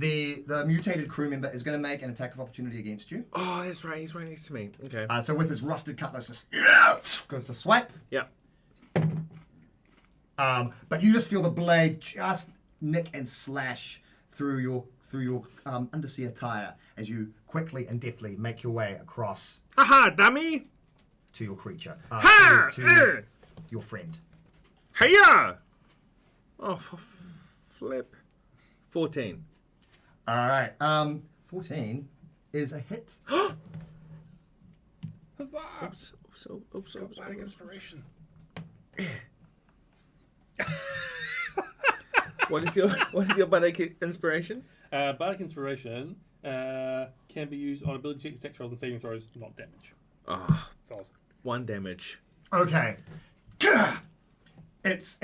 mutated crew member is going to make an attack of opportunity against you. Oh, that's right. He's right next to me. Okay. So with his rusted cutlass, just goes to swipe. Yeah. But you just feel the blade just nick and slash through your undersea attire as you quickly and deftly make your way across Haha, dummy! to your creature, Ha! to your friend. Hiya! Oh, flip. 14. All right. 14 is a hit. Huzzah! Oops. Bardic inspiration. What is your bardic inspiration? Bardic inspiration can be used on ability checks, attack rolls, and saving throws, not damage. Ah, It's awesome. 1 damage. Okay. Its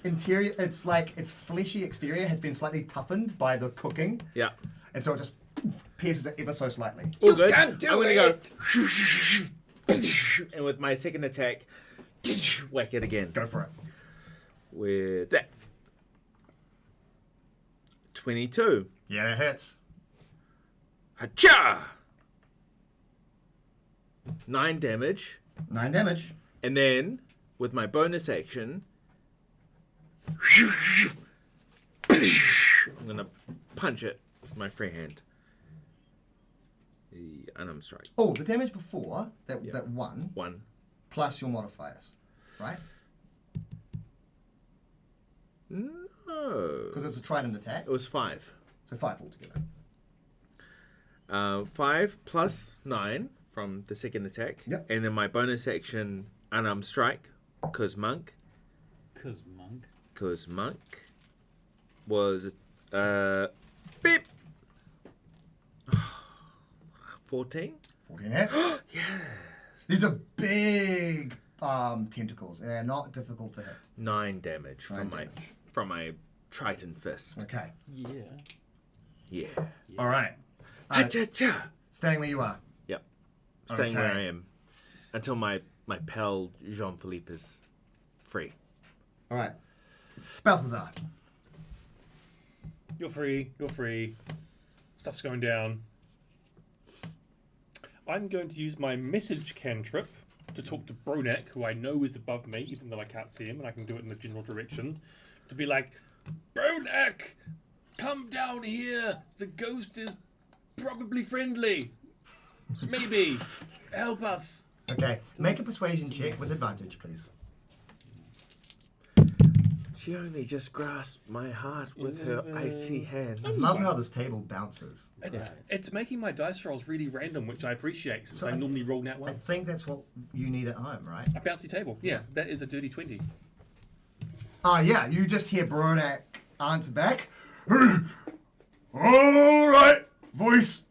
interior, it's like its fleshy exterior has been slightly toughened by the cooking, Yeah. and so it just pierces it ever so slightly. All good. can't do I'm gonna it. go. And with my second attack, whack it again. Go for it. With that. 22. Yeah, that hits. Hacha! 9 damage. 9 damage. And then, with my bonus action, I'm gonna punch it with my free hand. The unarmed strike. Oh, the damage before that Yeah. that 1 1. plus your modifiers, right? No. Because it's a trident attack, It was 5. so 5 altogether. 5 plus 9 from the second attack. Yep. And then my bonus action, unarmed strike, cause monk, was beep. 14. 14 hits. Yeah. These are big tentacles. They're not difficult to hit. 9 damage 9 from damage. my Triton fist. Okay. Yeah. Yeah. All right. Ha-cha-cha. Staying where you are. Yep. Staying where Okay. I am until my pal Jean-Philippe is free. All right. Balthazar. You're free. You're free. Stuff's going down. I'm going to use my message cantrip to talk to Bronek, who I know is above me, even though I can't see him, and I can do it in the general direction. To be like, Bronek, come down here. The ghost is probably friendly. Maybe. Help us. Okay. Make a persuasion check with advantage, please. She only just grasped my heart with her icy hands. I love how this table bounces. It's making my dice rolls really random, which I appreciate, since So I I- normally roll nat I ones. think that's what you need at home, right? A bouncy table. Yeah, that is a dirty 20. Yeah, you just hear Bronak answer back. All right, voice.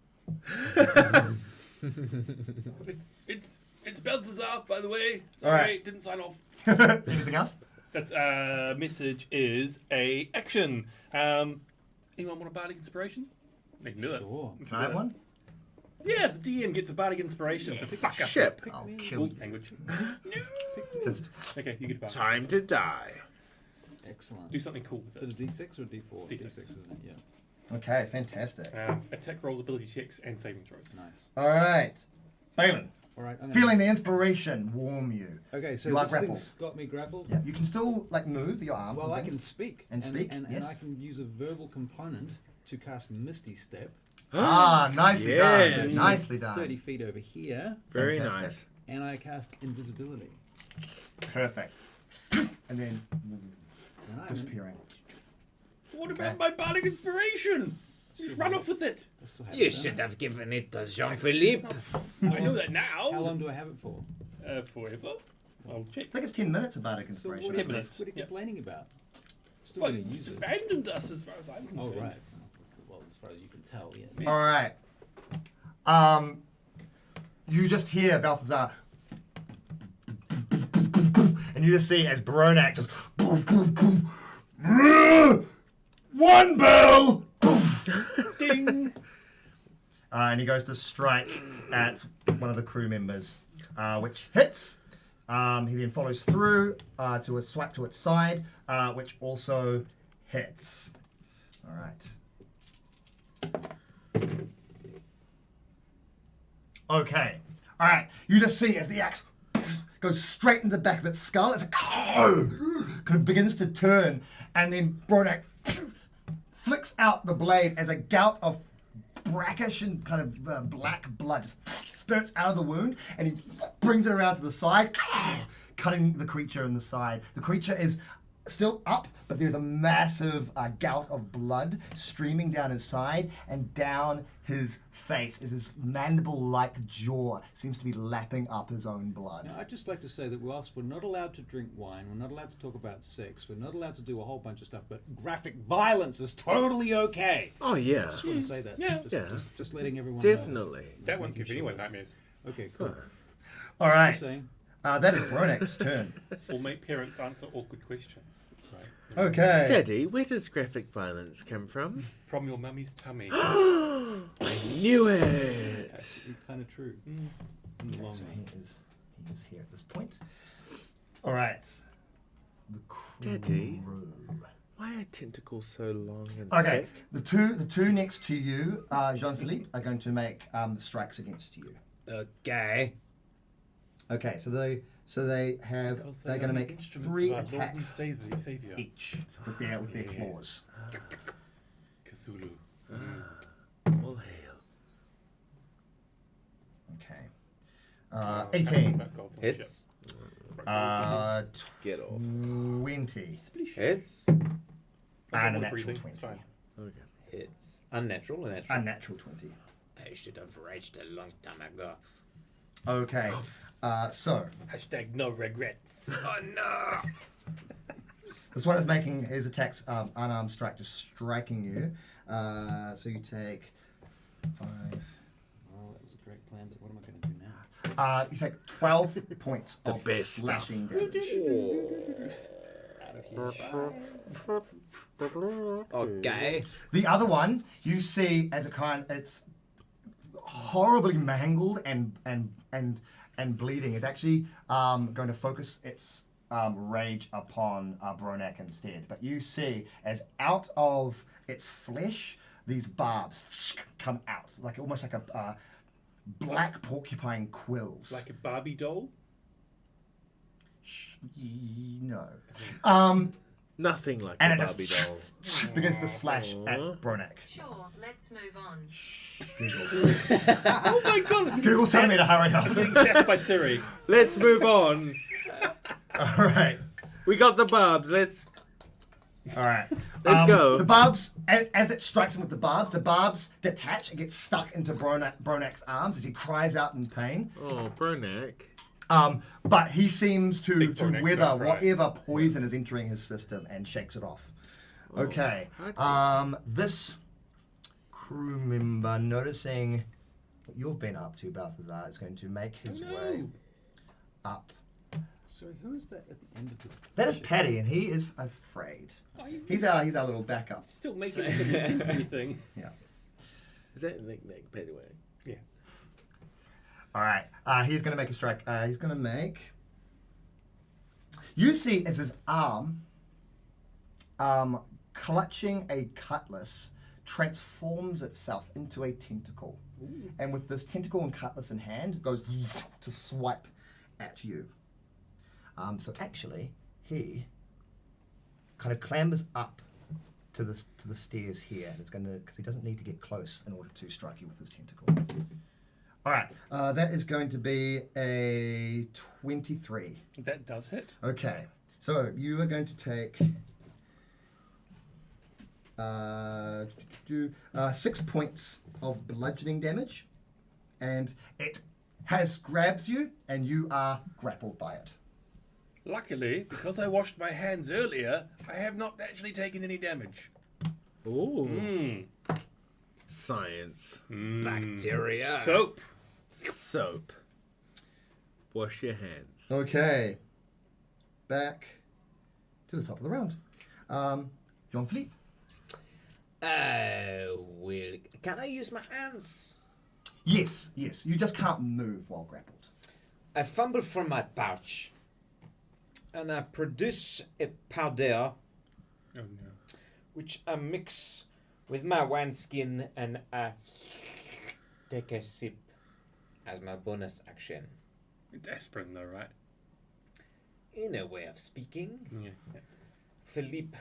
It's Balthazaar, by the way. All right. Didn't sign off. Anything else? That's message is a action. Anyone want a bardic inspiration? They can do it. Sure. Can I have one? Yeah, the DM gets a bardic inspiration. Yes. To fuck up Ship. I'll the kill you. language. Just Okay, you get a bardic. Time to die. Excellent. Do something cool So with the it. D6 or D4? D6. Isn't it? Yeah. okay, fantastic. Attack rolls, ability checks, and saving throws. Nice. All right, Baelin, All right. I'm feeling the inspiration warm you. Okay, so You are this grappled. thing's got me grappled. Yeah, you can still like move your arms. Well, and I can things. speak. And speak, And yes. I can use a verbal component to cast Misty Step. Nicely Yes. done. Nicely 30 done. feet over here. Very Fantastic. nice. And I cast Invisibility. Perfect. And then And I'm disappearing. What about my bardic inspiration? Just run off with it. I still have You it, don't should I? have given it to Jean-Philippe. I know that How now. long do I have it for? Forever. I'll check. I think it's 10 minutes of bardic So inspiration. what, 10 are you- minutes, what are you yeah. complaining about? Still Well, going to use it. abandoned us as far as I'm Oh, concerned. right. Well, as far as you can tell, yeah. All right. You just hear Balthazar, and you just see as Bronak just one bell, Ding! and he goes to strike at one of the crew members, which hits. He then follows through to a swap to its side, which also hits. All right. Okay. All right. You just see as the axe goes straight into the back of its skull. It's like, kind of begins to turn, and then Bronak flicks out the blade as a gout of brackish and kind of black blood just spurts out of the wound, and he brings it around to the side, cutting the creature in the side. The creature is still up, but there's a massive gout of blood streaming down his side, and down his face is this mandible-like jaw seems to be lapping up his own blood. Now, I'd just like to say that whilst we're not allowed to drink wine, we're not allowed to talk about sex, we're not allowed to do a whole bunch of stuff, but graphic violence is totally okay. Oh yeah. Just want to say that. Yeah. Just, Yeah. just letting everyone know. Definitely. That won't give Making anyone sure nightmares. Okay, cool. All right, Just saying. that is Bronek's turn. Or make parents answer awkward questions. Right. Okay. Daddy, where does graphic violence come from? From your mummy's tummy. I knew it. Actually, kind of true. In the Okay, long so run. he is here at this point. All right. The crew. Daddy? Why are tentacles so long and Okay, thick? the two next to you, Jean-Philippe, are going to make strikes against you. Okay. Okay, so they're Because going to are make instruments 3 of our Lord and attacks Savior. each with their claws. Cthulhu. All hail. Okay. 18. About gold on the Hits. ship. Get off. 20. Hits. And a more natural breathing, 20. it's fine. Okay. Hits. Unnatural. A natural. A natural 20. I should have raged a long time ago. Okay. So Hashtag no regrets. Oh no! this one is making his attacks unarmed strike, just striking you. So you take 5. Well, that was a great plan, but what am I going to do now? You take 12 points of best slashing damage. Okay. The other one, you see as it's horribly mangled and bleeding, is actually going to focus its rage upon Bronak instead. But you see, as out of its flesh, these barbs come out, like almost like a black porcupine quills. Like a Barbie doll? No. Nothing like And a it Barbie just doll. begins to slash at Bronak. Sure, let's move on. Oh my god! Google's telling me to hurry up. I'm being sassed by Siri. Let's move on. All right. We got the barbs. Let's. All right. Let's go. The barbs, as it strikes him with the barbs detach and get stuck into Bronak's arms as he cries out in pain. Oh, Bronak. But he seems to Bronak weather don't cry. whatever poison is entering his system and shakes it off. Okay. This crew member, noticing what you've been up to, Balthazaar, is going to make his way up. Sorry, who is that at the end of the... That is Paddy, and he is afraid. He's our little backup. Still making it into the tinkly thing. Yeah. Is that Nick Pettyway? Yeah. All right. He's going to make a strike. He's going to make... You see as his arm, clutching a cutlass, transforms itself into a tentacle. Ooh. And with this tentacle and cutlass in hand, it goes to swipe at you. So actually, he kind of clambers up to the stairs here, and it's going to, because he doesn't need to get close in order to strike you with his tentacle. All right, that is going to be a 23. That does hit. Okay, so you are going to take 6 points of bludgeoning damage, and it grabs you, and you are grappled by it. Luckily, because I washed my hands earlier, I have not actually taken any damage. Ooh. Science. Bacteria. Soap. Soap. Wash your hands. Okay, back to the top of the round. Jean-Philippe. Well, can I use my hands? Yes, you just can't move while grappled. I fumble for my pouch, and I produce a powder, Oh no. which I mix with my wineskin, and I take a sip as my bonus action. It's aspirin though, right? In a way of speaking, Yeah. Philippe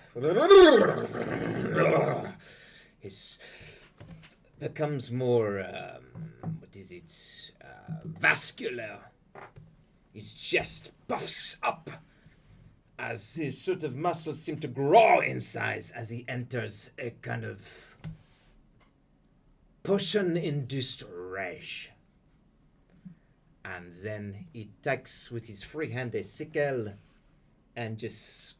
becomes more, vascular. His chest puffs up as his sort of muscles seem to grow in size as he enters a kind of potion-induced rage. And then he takes with his free hand a sickle and just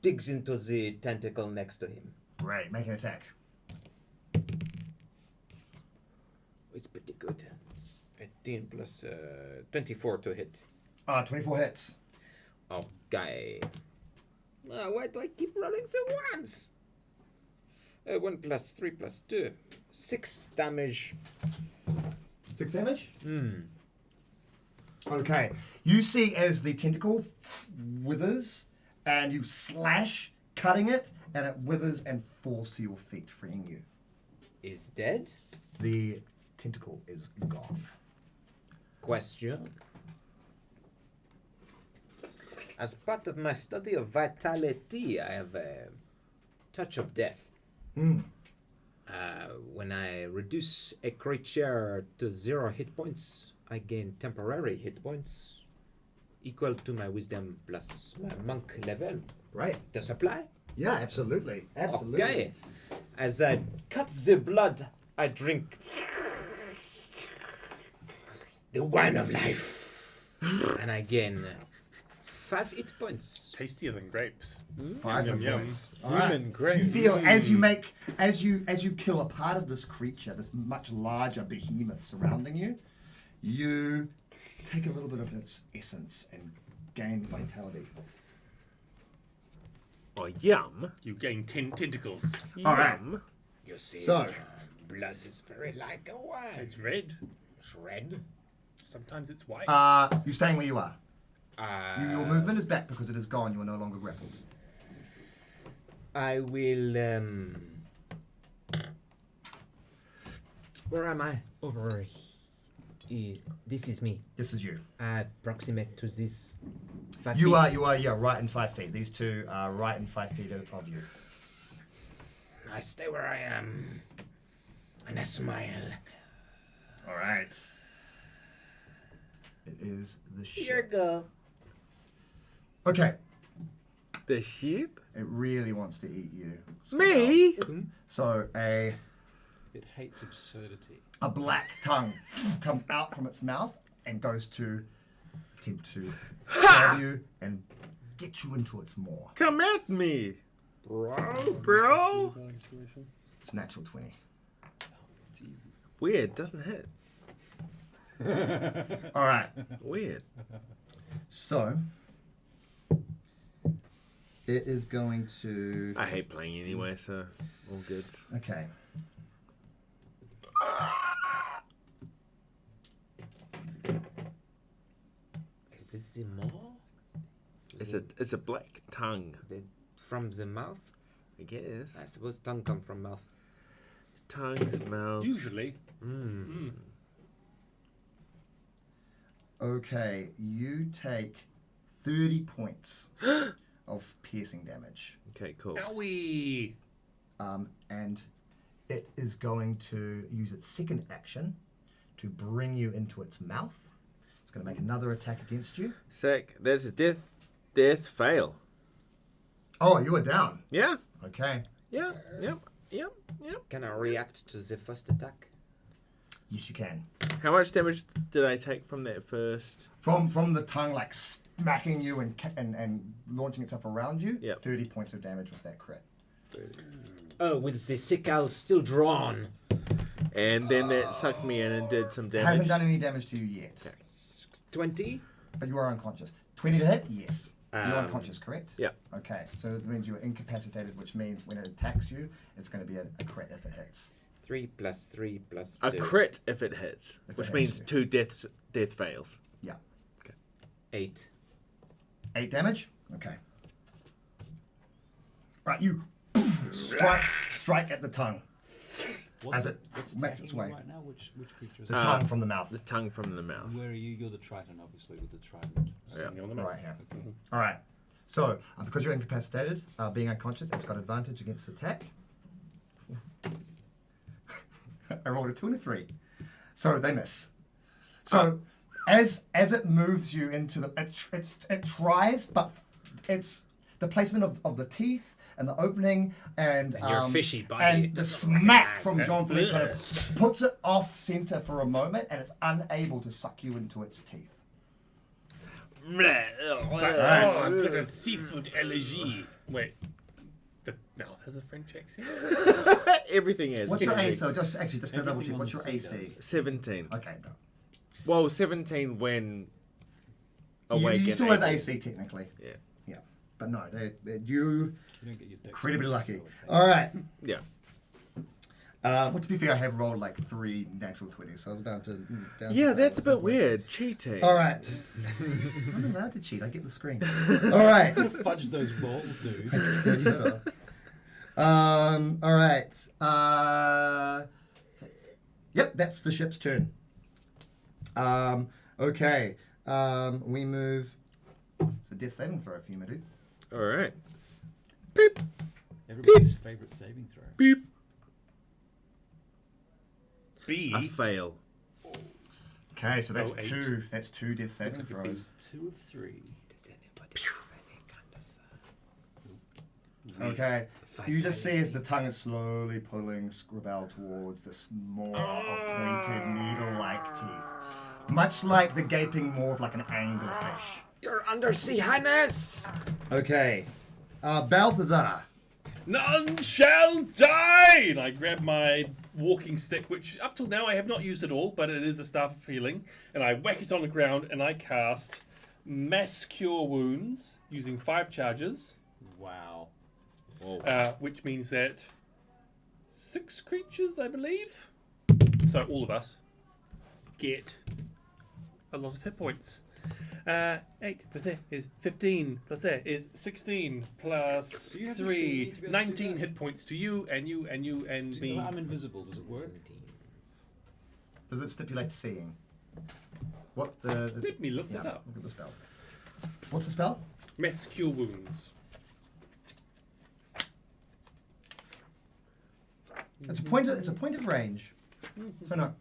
digs into the tentacle next to him. Right, make an attack. It's pretty good. 18 plus 24 to hit. 24 hits. Okay. Why do I keep rolling the ones? 1 plus 3 plus 2. 6 damage. 6 damage? Okay. You see as the tentacle withers, and you slash, cutting it, and it withers and falls to your feet, freeing you. Is dead? The tentacle is gone. Question. As part of my study of vitality, I have a touch of death. When I reduce a creature to 0 hit points, I gain temporary hit points equal to my wisdom plus my monk level. Right. Does apply? Yeah, absolutely. Absolutely. Okay. As I cut the blood, I drink the wine of life. And I gain 5 hit points. Tastier than grapes. 5 Yum, hit yum. points. All right. Human grape. You feel as you kill a part of this creature, this much larger behemoth surrounding you, you take a little bit of its essence and gain vitality. Oh, yum. You gain 10 tentacles. All right. You see, So, blood is very like a wine. It's red. It's red. Sometimes it's white. You're staying where you are. Your movement is back because it is gone. You are no longer grappled. I will. Where am I? Over here. This is me. This is you. I approximate to this. 5 You feet. are, yeah, right in 5 feet. These two are right in 5 feet of you. I stay where I am. And I smile. All right. It is the Here ship. go. Okay. The sheep? It really wants to eat you. Me? So It hates absurdity. a black tongue comes out from its mouth and goes to attempt to grab you and get you into its maw. Come at me, bro. It's natural 20. Weird, doesn't hit. All right. Weird. So it is going to. I hate playing anyway, so all good. Okay. Is this the maw? It's a black tongue, From the mouth? I guess. I suppose tongue come from mouth. Tongues, mouths. Usually. Okay, you take 30 points of piercing damage. Okay, cool. Owie! And it is going to use its second action to bring you into its mouth. It's going to make another attack against you. Sick. There's a death fail. Oh, you are down. Yeah. Okay. Yeah. Yep. Can I react to the first attack? Yes, you can. How much damage did I take from that first? From the tongue, like smacking you and launching itself around you. Yep. 30 points of damage with that crit. Oh, with the sickle still drawn. And then that sucked me in and did some It damage. hasn't done any damage to you yet, 20? but you are unconscious. 20 to hit? Yes. You're unconscious, correct? Yeah. Okay, so that means you're incapacitated, which means when it attacks you, it's going to be a crit if it hits. 3 plus 3 plus 2. A crit if it hits, If which it means hits 2 death fails. Yeah. 8. 8 damage? Okay. Right, you strike at the tongue as it What's makes its attacking way. you right now? Which creature is The it? tongue from the mouth. The tongue from the mouth. And where are you? You're the Triton, obviously, with the trident. Standing on the mouth. Right here. All right. So, because you're incapacitated, being unconscious, it's got advantage against attack. I rolled a 2 and a 3. So they miss. So as it moves you into the, it tries, but it's the placement of the teeth and the opening and your fishy body and the doesn't smack recognize from it. Jean-Philippe kind of puts it off center for a moment, and it's unable to suck you into its teeth. Oh, I've got a seafood allergy. Wait. The mouth has a French accent? Everything is. What's your Everything. AC? So just to double Everything check. on What's the your sea AC? does. 17. Okay, no. Well, 17 when You awake and still have able. AC technically. Yeah. Yeah, but no, you You don't get your dex incredibly bonus, lucky. so All right. Yeah. Well, to be fair, I have rolled like 3 natural 20s, so I was about to. down Yeah, to that's a at some bit point. weird. Cheating. All right. I'm allowed to cheat. I get the screen. All right. fudge those rolls, dude. All right. Yep, that's the ship's turn. Okay. We move. It's a death saving throw for you, my dude. All right. Beep. Everybody's favourite saving throw. Beep. B. I fail. Okay, so that's 8. 2. That's 2 death saving Look at the throws. 2 of 3. Does anybody have any kind of Okay. fight You just see idea? as the tongue is slowly pulling Scra'bell towards this maw of pointed needle-like teeth. Much like the gaping maw of like an anglerfish. Your undersea highness! Okay. Balthazaar. None shall die! And I grab my walking stick, which up till now I have not used at all, but it is a staff of healing, and I whack it on the ground and I cast Mass Cure Wounds using 5 charges, Wow. which means that 6 creatures, I believe. So all of us get a lot of hit points. 8 plus there is 15, plus there is 16, plus Do you have to see 3, me to be able to do 19 that? hit points to you, and you, and you, and me. I'm invisible. Does it work? Does it stipulate seeing? What the Let me look yeah, that up. look at the spell. What's the spell? Mass Cure Wounds. It's a point of range. So no.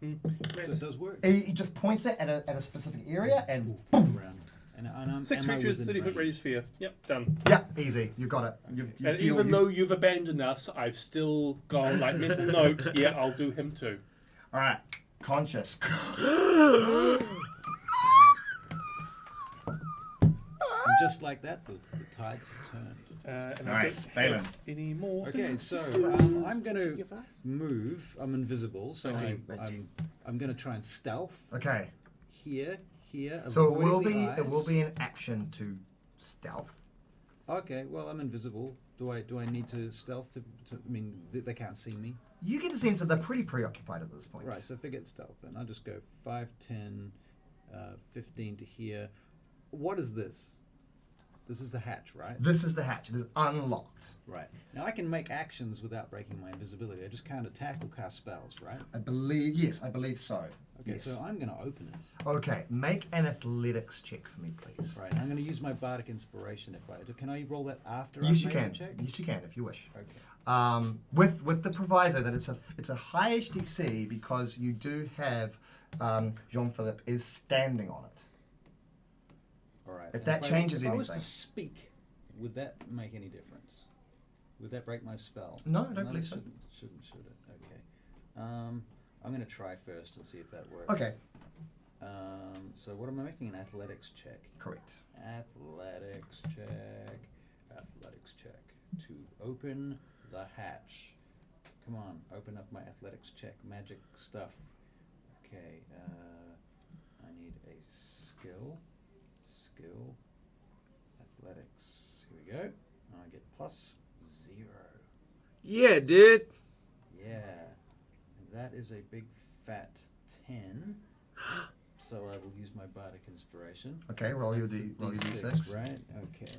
So it does work. He just points it at a specific area and boom. Around. And I'm 6 am I creatures, within 30-foot range? radius sphere. Yep, done. Yeah, easy. You got it. You And feel, even you- though you've abandoned us, I've still gone like mental note. Yeah, I'll do him too. All right, conscious. And just like that, the tides have turned. And Nice, I don't Baelin. have any more. Okay, things so to I'm going to give us. move. I'm invisible, so 19. I'm going to try and stealth Okay, here. so avoiding the it will eyes. be an action to stealth. Okay, well I'm invisible. Do I need to stealth to I mean they can't see me? You get the sense that they're pretty preoccupied at this point. Right, so forget stealth then. I'll just go 5, 10, 15 to here. What is this? This is the hatch, right? This is the hatch. It is unlocked. Right. Now I can make actions without breaking my invisibility. I just can't attack or cast spells, right? I believe so. Okay, Yes. so I'm going to open it. Okay, make an athletics check for me, please. Right, I'm going to use my bardic inspiration if I do. Can I roll that after Yes, I've you made can. the check? Yes, you can if you wish. Okay. With the proviso that it's a high HDC because you do have Jean-Philippe is standing on it. All right. If And that I- changes if I was anything. to speak, would that make any difference? Would that break my spell? No, I don't believe it so. Shouldn't, should it? Okay. I'm going to try first and see if that works. Okay. So what am I making? An athletics check. Correct. Athletics check. Athletics check. To open the hatch. Come on, open up my athletics check. Magic stuff. Okay. I need a skill. Skill. Athletics. Here we go. I get +0. Yeah, dude. Yeah. That is a big fat 10. So I will use my bardic inspiration. Okay, roll your That's a roll your D6, d6. right? Okay.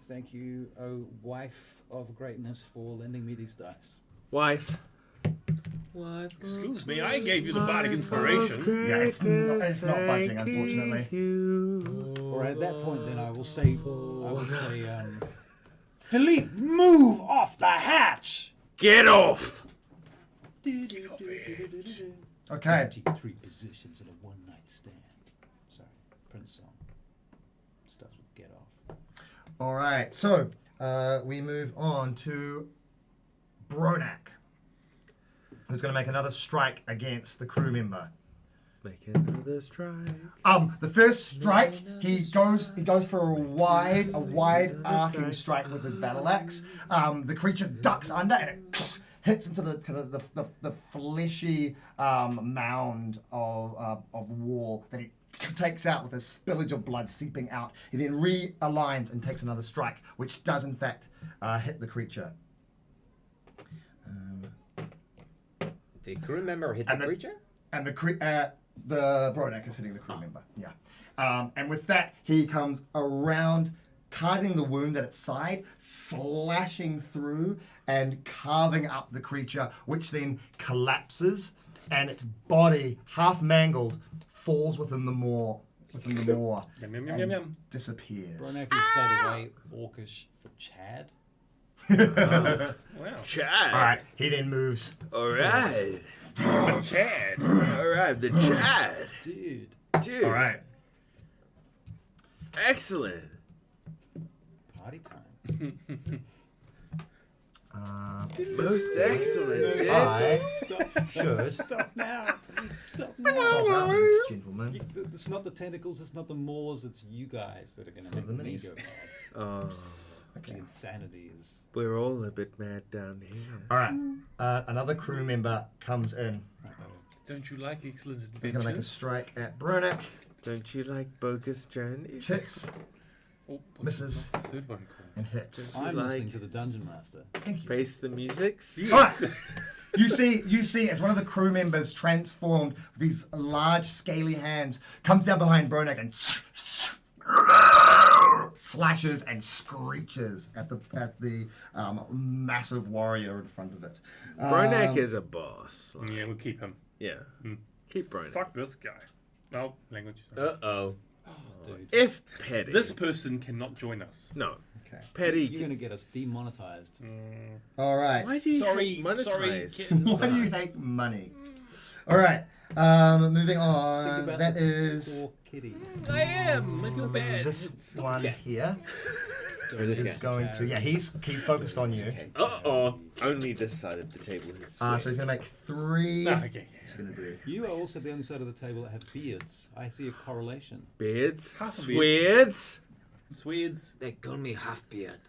Thank you, oh wife of greatness, for lending me these dice. Wife. Excuse me, I gave you the bardic inspiration. Yeah, it's not budging, unfortunately. Or at that point, then I will say, Philippe, move off the hatch. Get off! Okay. 23 positions in a one-night stand. Sorry, Prince song. Starts with get off. All right. So we move on to Bronak, who's going to make another strike against the crew member. Make another strike. The first strike, he goes for a wide arcing strike with his battle axe. The creature ducks under and it hits into the fleshy mound of wall that he takes out with a spillage of blood seeping out. He then realigns and takes another strike, which does in fact hit the creature. The crew member hit the And the- creature? And the Brodak is hitting the crew member. Yeah. And with that, he comes around, targeting the wound at its side, slashing through and carving up the creature, which then collapses, and its body, half mangled, falls within the moor. Yum, yum, yum, and yum, yum. disappears. Bronak is, by the way, orcish for Chad. Wow. Chad. All right. He then moves. All right. Chad. All right, the Chad. Dude. Dude. All right. Excellent. Party time. Most excellent. dude. I Stop. should Stop now. Stop sort out this gentleman. It's not the tentacles, it's not the maws, it's you guys that are going to For make the me minis. go mad. Oh, The insanity is... we're all a bit mad down here. All right. Another crew member comes in. Don't you like excellent He's going to make a adventures? strike at Bronak. Don't you like bogus journeys? Hits. Oh, Misses. what's the third one called? and hits. I'm like- listening to the Dungeon Master. Thank you. Face the music. Alright. You see as one of the crew members transformed with these large scaly hands comes down behind Bronak and slashes and screeches at the massive warrior in front of it. Bronak is a boss. Like, Yeah, we'll keep him. yeah. Keep Bronak. Fuck this guy. No, language. Uh-oh. Dude, If Petty. This person cannot join us. No. Okay. Petty. you're going to get us demonetized. All right. Why do you Sorry, hate monetize? sorry, kittens. Why do you hate money? All right. Moving Think on. about That the is poor kitties. I am. I feel bad. this one Yeah. here Or this is guy. going to. Yeah, he's focused on you. Uh-oh. Only this side of the table is So he's gonna make 3. No, okay, He's gonna do. You are also the only side of the table that have beards. I see a correlation. beards. Half a Sweards. Swedes. They call me half beard.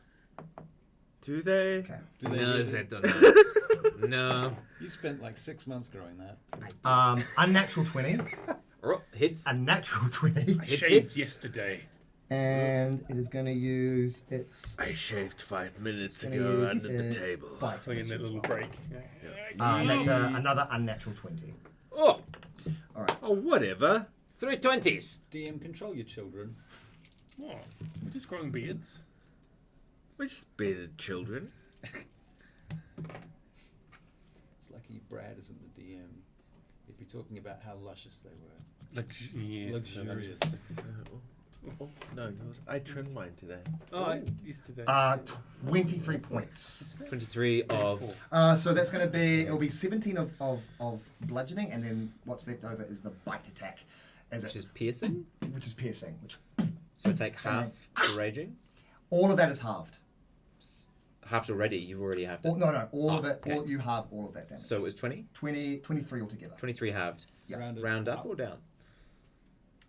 Do they? Okay. Do they No, really? they don't. No. You spent like 6 months growing that. Unnatural 20. Oh, hits. A natural 20. I Hits, shaved hits. yesterday. And it is gonna use its. I shaved 5 minutes gonna ago use under the its table. bite So in that as little well. break. That's another unnatural 20. Oh. All right. Oh, whatever. 3 20s. DM, control your children. What? We're just growing beards. We're just bearded children. It's lucky Brad isn't the DM. He'd be talking about how luscious they were. Yes. Luxurious. Oh, no, yours. I trimmed mine today. Oh, yesterday. 23 points. 23 of. So that's going to be, it'll be 17 of bludgeoning, and then what's left over is the bite attack, Which is piercing. which is piercing. Which So take half to raging. all of that is halved. Half already. You've already halved it. No, all of it. okay. You halve all of that damage. So it was 20? 23 altogether. 23 halved. Yeah. Round up or down?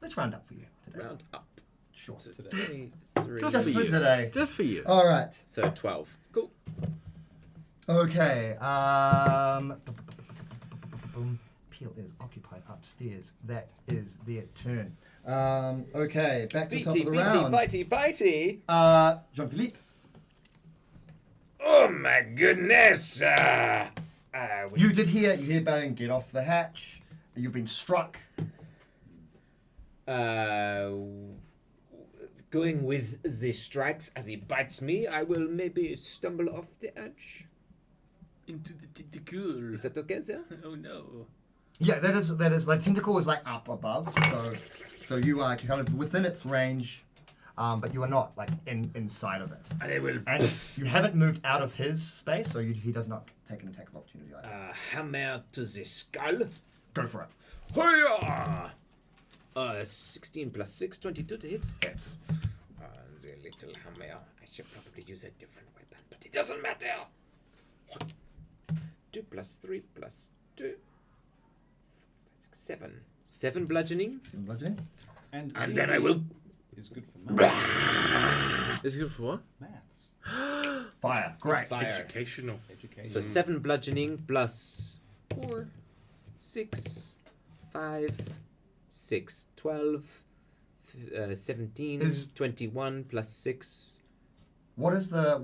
Let's round up for you today. Round up. Sure. So Today. 23. Just Just for for you. today. Just for you. All right. So 12. Cool. Okay. Peel is occupied upstairs. That is their turn. Okay. Back to the top of the round. bitey. Jean-Philippe. Oh my goodness! You hear Baelin get off the hatch. You've been struck. Going with the strikes as he bites me, I will maybe stumble off the edge. Into the tentacle. Is that okay, sir? Oh no. Yeah, that is like tentacle is like up above, so you are kind of within its range, but you are not like inside of it. And I will And you haven't moved out of his space, so he does not take an attack of opportunity like that. hammer to the skull. Go for it. Hoya! 16 plus 6, 22 to hit. Hits. The little hammer. I should probably use a different weapon, but it doesn't matter. 2 plus 3 plus 2. 4, 5, 6, 7. 7 bludgeoning. Seven bludgeoning. And then I will. Is good for maths. Is it good for what? Maths. Fire. Great. Fire. Educational. Education. So 7 bludgeoning plus 4, 6, 5, 6, 12, 17, Is- 21 plus 6. What is the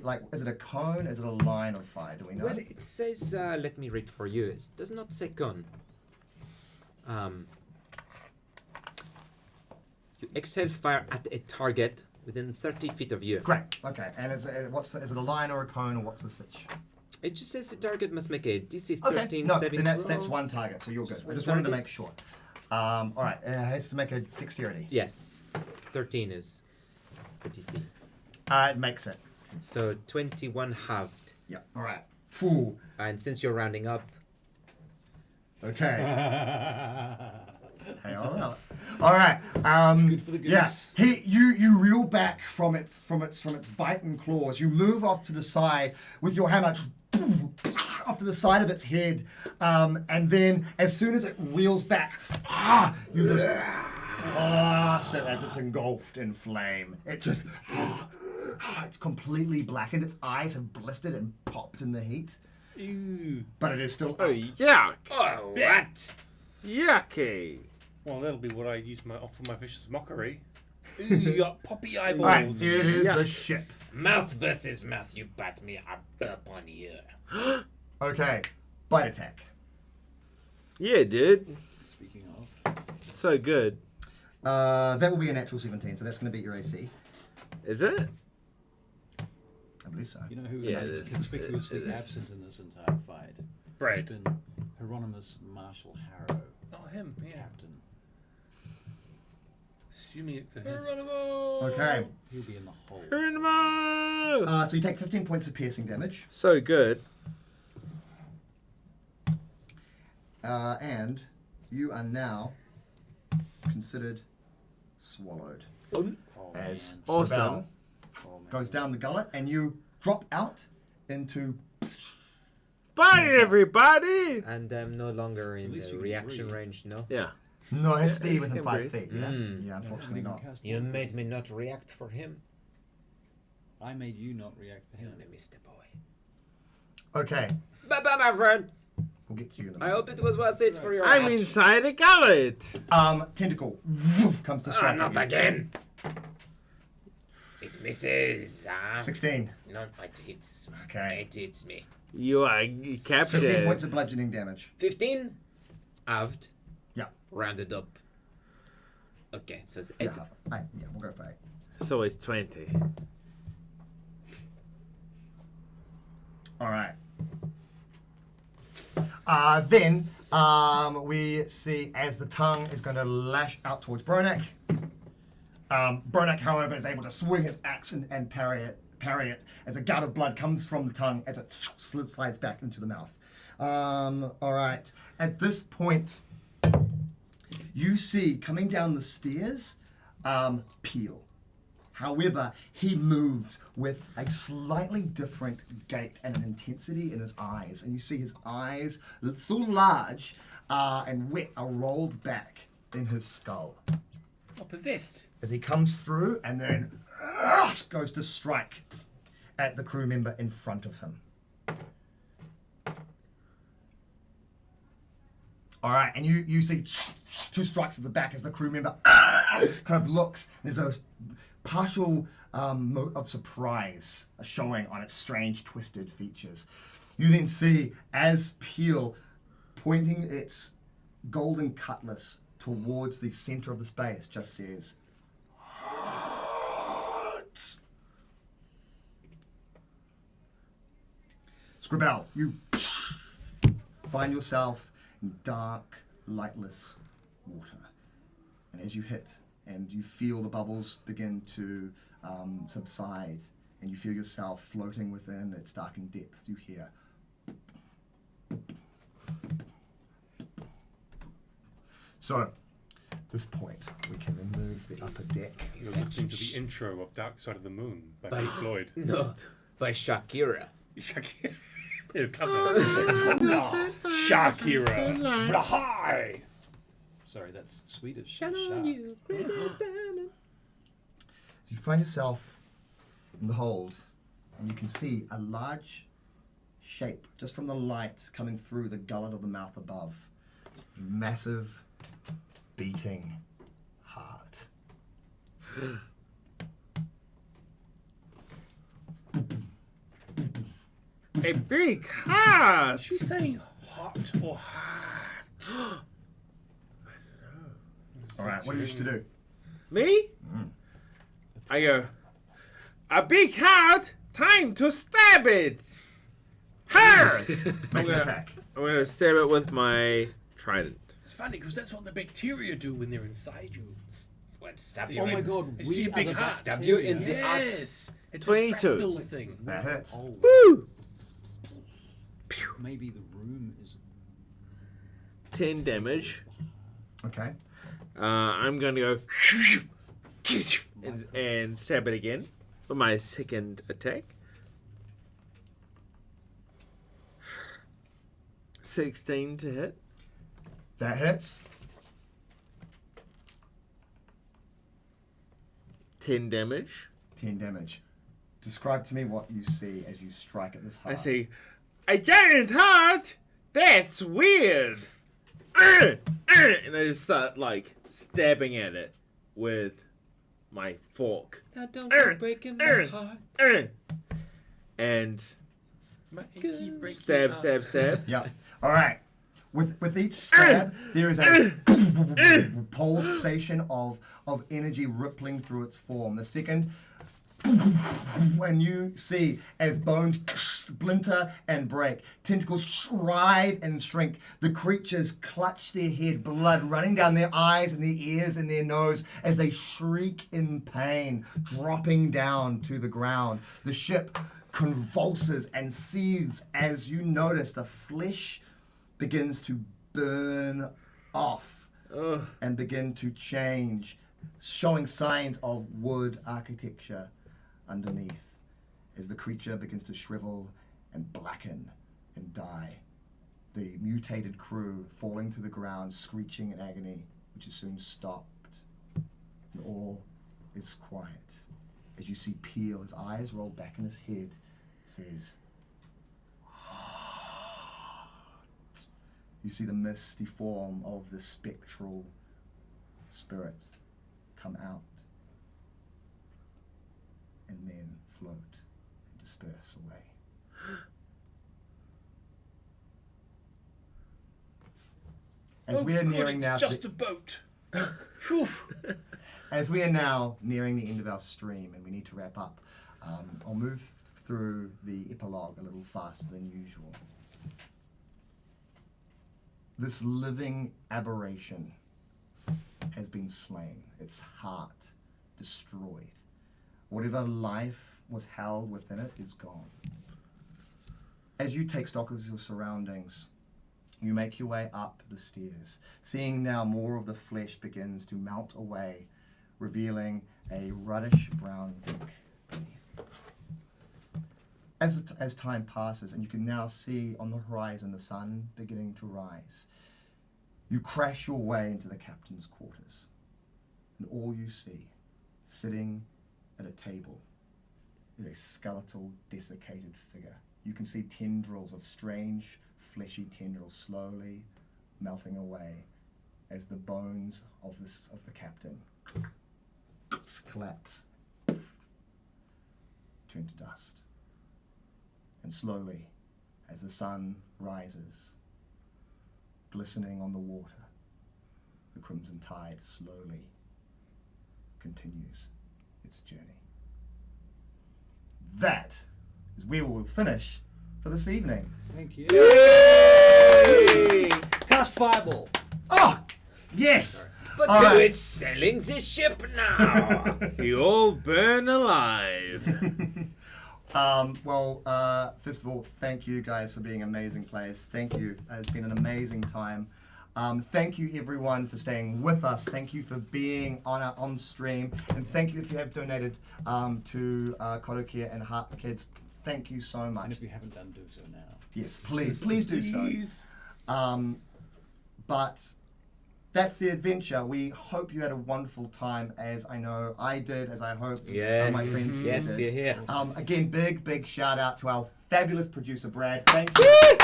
like? Is it a cone? Is it a line of fire? Do we know? Well, it says, let me read for you. It does not say gun. You exhale fire at a target within 30 feet of you. Great. Okay. And is it a line or a cone or what's the switch? It just says the target must make a DC Okay. 13 No, saving then that's throw. one target, so you're good. Just I one just wanted to target? make sure. All right. It has to make a dexterity. Yes. 13 is the DC. It makes it. So 21 halved. Yeah. All right. Fool. And since you're rounding up, Okay. Hey, I'll allow it. All right. It's good for the goose. Yeah. You reel back from its bite and claws. You move off to the side with your hammer off to the side of its head, and then as soon as it reels back, you just blast it as it's engulfed in flame. It just it's completely blackened. Its eyes have blistered and popped in the heat. Ew. But it is still up. Oh, yuck. oh, what? Yucky. Well, that'll be what I use for my vicious mockery. Ooh, you got poppy Alright, eyeballs. it is the ship. Mouth versus mouth. You bat me, I burp on you. Okay, bite attack. Yeah, dude. Speaking of, So good. That will be a natural 17, so that's going to beat your AC. Is it? I believe so. you know who Yeah, is it is. conspicuously It is. absent in this entire fight? Right. Captain Hieronymus Marshall Harrow, Oh, him. Yeah. Captain. Assuming it's a him. Okay, He'll be in the hole. Geronimo! so you take 15 points of piercing damage, So good. and you are now considered swallowed. Oh, As man. Awesome. Scra'bell Oh, man. goes down the gullet, and you drop out into. Bye, everybody! And I'm no longer in least the you can reaction breathe. range, no? Yeah. No, it has to Yeah, be it's within can 5 breathe. feet. Yeah, Mm. yeah, unfortunately Even not. cast You more made me not react for him. I made you not react for You him. only missed a boy. Okay, Bye-bye, my friend. we'll get to you in a I minute. hope it was worth it for your I'm hatch. inside a gullet. Tentacle woof, comes to strike Not you. again. It misses. 16. No, it hits. Okay. It hits me. You are 15 captured. points of bludgeoning damage. 15 halved. Yeah. Rounded up. Okay, so it's 8. Yeah, we'll go for 8. So it's 20. All right. Then we see as the tongue is going to lash out towards Bronak. Bronak, however, is able to swing his axe and parry it as a gout of blood comes from the tongue as it slides back into the mouth. All right. At this point, you see coming down the stairs, Peel. However, he moves with a slightly different gait and an intensity in his eyes. And you see his eyes, still large and wet, are rolled back in his skull. Oh, possessed. As he comes through and then goes to strike at the crew member in front of him. All right, and you see 2 strikes at the back as the crew member kind of looks. There's a partial of surprise showing on its strange, twisted features. You then see as Peel pointing its golden cutlass towards the center of the space just says, "Hurt." Scra'bell, you find yourself in dark, lightless water. And as you hit and you feel the bubbles begin to subside and you feel yourself floating within its darkened depths, you hear. So, at this point, we can remove the upper deck. You're listening to the intro of Dark Side of the Moon by By- Pink Floyd. No, by Shakira. Shakira. It'll cover. Shakira. Rahai. Sorry, that's Swedish. Shine Shark. on you, crazy diamond. You find yourself in the hold, and you can see a large shape just from the light coming through the gullet of the mouth above. Massive, beating heart. A big heart. She's saying hot or hard. All right, what do you wish to do? Me? I go, a big heart, time to stab it. Hard! Make an attack. I'm going to stab it with my trident. It's funny because that's what the bacteria do when they're inside you. What, stab See, you Oh my in? god, I see a we big are the heart. Stab you in bacteria. the heart. Yes, it's 22. a fractal thing. That hits. Oh, Woo! maybe the room is 10 damage. Okay. I'm going to go and stab it again with my second attack. 16 to hit. That hits. 10 damage. 10 damage. Describe to me what you see as you strike at this heart. I say, a giant heart? That's weird. And I just start like stabbing at it with my fork. Now don't be breaking my heart. And My achy, breaky stab, heart. stab, stab. Yeah. All right. With each stab, there is a pulsation of energy rippling through its form. The second, when you see as bones splinter and break, tentacles writhe and shrink, the creatures clutch their head, blood running down their eyes and their ears and their nose as they shriek in pain, dropping down to the ground. The ship convulses and seethes as you notice the flesh begins to burn off and begin to change, showing signs of wood architecture underneath as the creature begins to shrivel and blacken and die. The mutated crew falling to the ground, screeching in agony, which is soon stopped. And all is quiet. As you see Peel, his eyes roll back in his head, says, you see the misty form of the spectral spirit come out and then float and disperse away. As we are nearing now, Just a boat. Phew. as we are now nearing the end of our stream and we need to wrap up, I'll move through the epilogue a little faster than usual. This living aberration has been slain, its heart destroyed. Whatever life was held within it is gone. As you take stock of your surroundings, you make your way up the stairs, seeing now more of the flesh begins to melt away, revealing a reddish brown dick beneath. As time passes, and you can now see on the horizon the sun beginning to rise, you crash your way into the captain's quarters, and all you see, sitting at a table, is a skeletal, desiccated figure. You can see tendrils of strange, fleshy tendrils slowly melting away as the bones of the captain collapse, turn to dust. And slowly, as the sun rises, glistening on the water, the crimson tide slowly continues its journey. That is where we will finish for this evening. Thank you. Yay! Cast Fireball. Oh, yes! But All who right. is selling the ship now? You all burn alive. First of all, thank you guys for being amazing players. Thank you. It's been an amazing time. Thank you everyone for staying with us. Thank you for being on stream. And thank you if you have donated to Korokia and Heart Kids. Thank you so much. And if you haven't done, do so now. Yes, please do so. But that's the adventure. We hope you had a wonderful time, as I know I did, as I hope my friends here Yes, did. you're here. Again, big shout out to our fabulous producer, Brad. Thank you.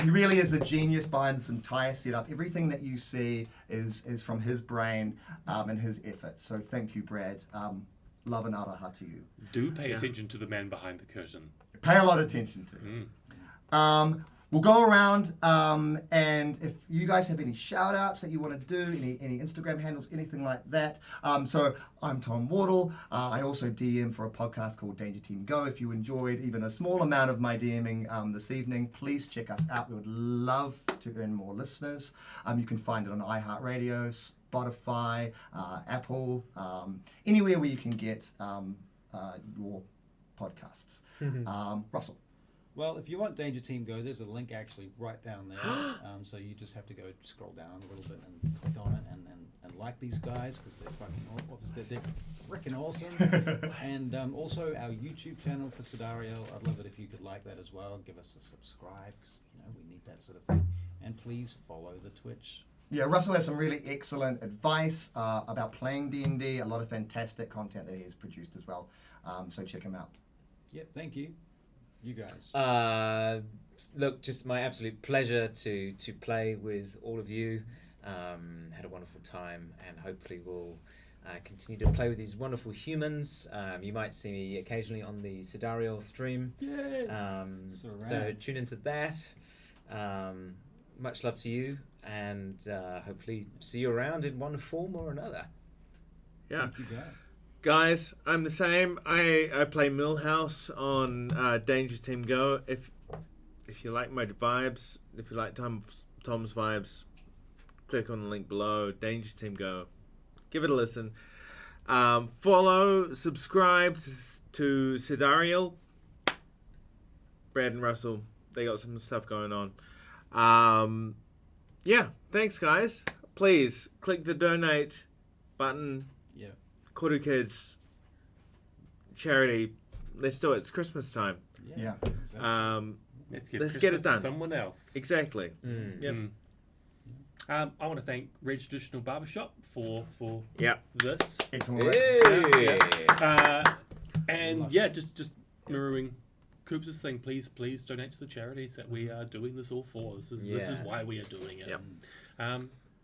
He really is a genius behind this entire setup. Everything that you see is from his brain and his effort. So thank you, Brad. Love and araha to you. Do pay attention to the man behind the curtain. Pay a lot of attention to. We'll go around, and if you guys have any shout outs that you want to do, any Instagram handles, anything like that. So I'm Tom Wardle. I also DM for a podcast called Danger Team Go. If you enjoyed even a small amount of my DMing this evening, please check us out. We would love to earn more listeners. You can find it on iHeartRadio, Spotify, Apple, anywhere where you can get your podcasts. Russell. Well, if you want Danger Team Go, there's a link actually right down there. So you just have to go scroll down a little bit and click on it and like these guys because they're freaking awesome. And also our YouTube channel for Sidarhael. I'd love it if you could like that as well. Give us a subscribe because we need that sort of thing. And please follow the Twitch. Yeah, Russell has some really excellent advice about playing D&D. A lot of fantastic content that he has produced as well. So check him out. Yep, thank you. You guys. Look, just my absolute pleasure to play with all of you. had a wonderful time, and hopefully we'll continue to play with these wonderful humans. You might see me occasionally on the Sidarhael stream. So tune into that. Much love to you, and hopefully see you around in one form or another. Yeah. Thank you, guys. Guys, I'm the same. I play Millhouse on Danger Team Go. If you like my vibes, if you like Tom's vibes, click on the link below. Danger Team Go. Give it a listen. Follow, subscribe to Sidarhael. Brad and Russell, they got some stuff going on. Yeah, thanks guys. Please click the donate button. Yeah. Koru Kids charity. Let's do it. It's Christmas time. Yeah. Let's get it Christmas to done. Someone else. Exactly. Yep. I want to thank Red Traditional Barbershop for Yep. this. It's all right. And yeah, just mirroring Coop's thing. Please donate to the charities that we are doing this all for. This is why we are doing it. Yep.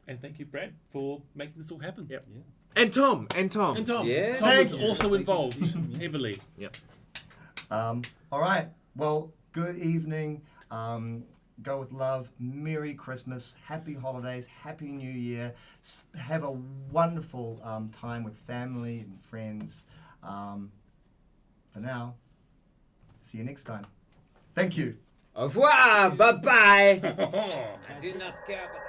And thank you, Brad, for making this all happen. Yep. Yeah. And Tom. And Tom. Yeah. Tom Thank was you. also involved heavily. Yep. All right. Well, good evening. Go with love. Merry Christmas. Happy holidays. Happy New Year. Have a wonderful time with family and friends. For now, see you next time. Thank you. Au revoir. Bye bye. I do not care, but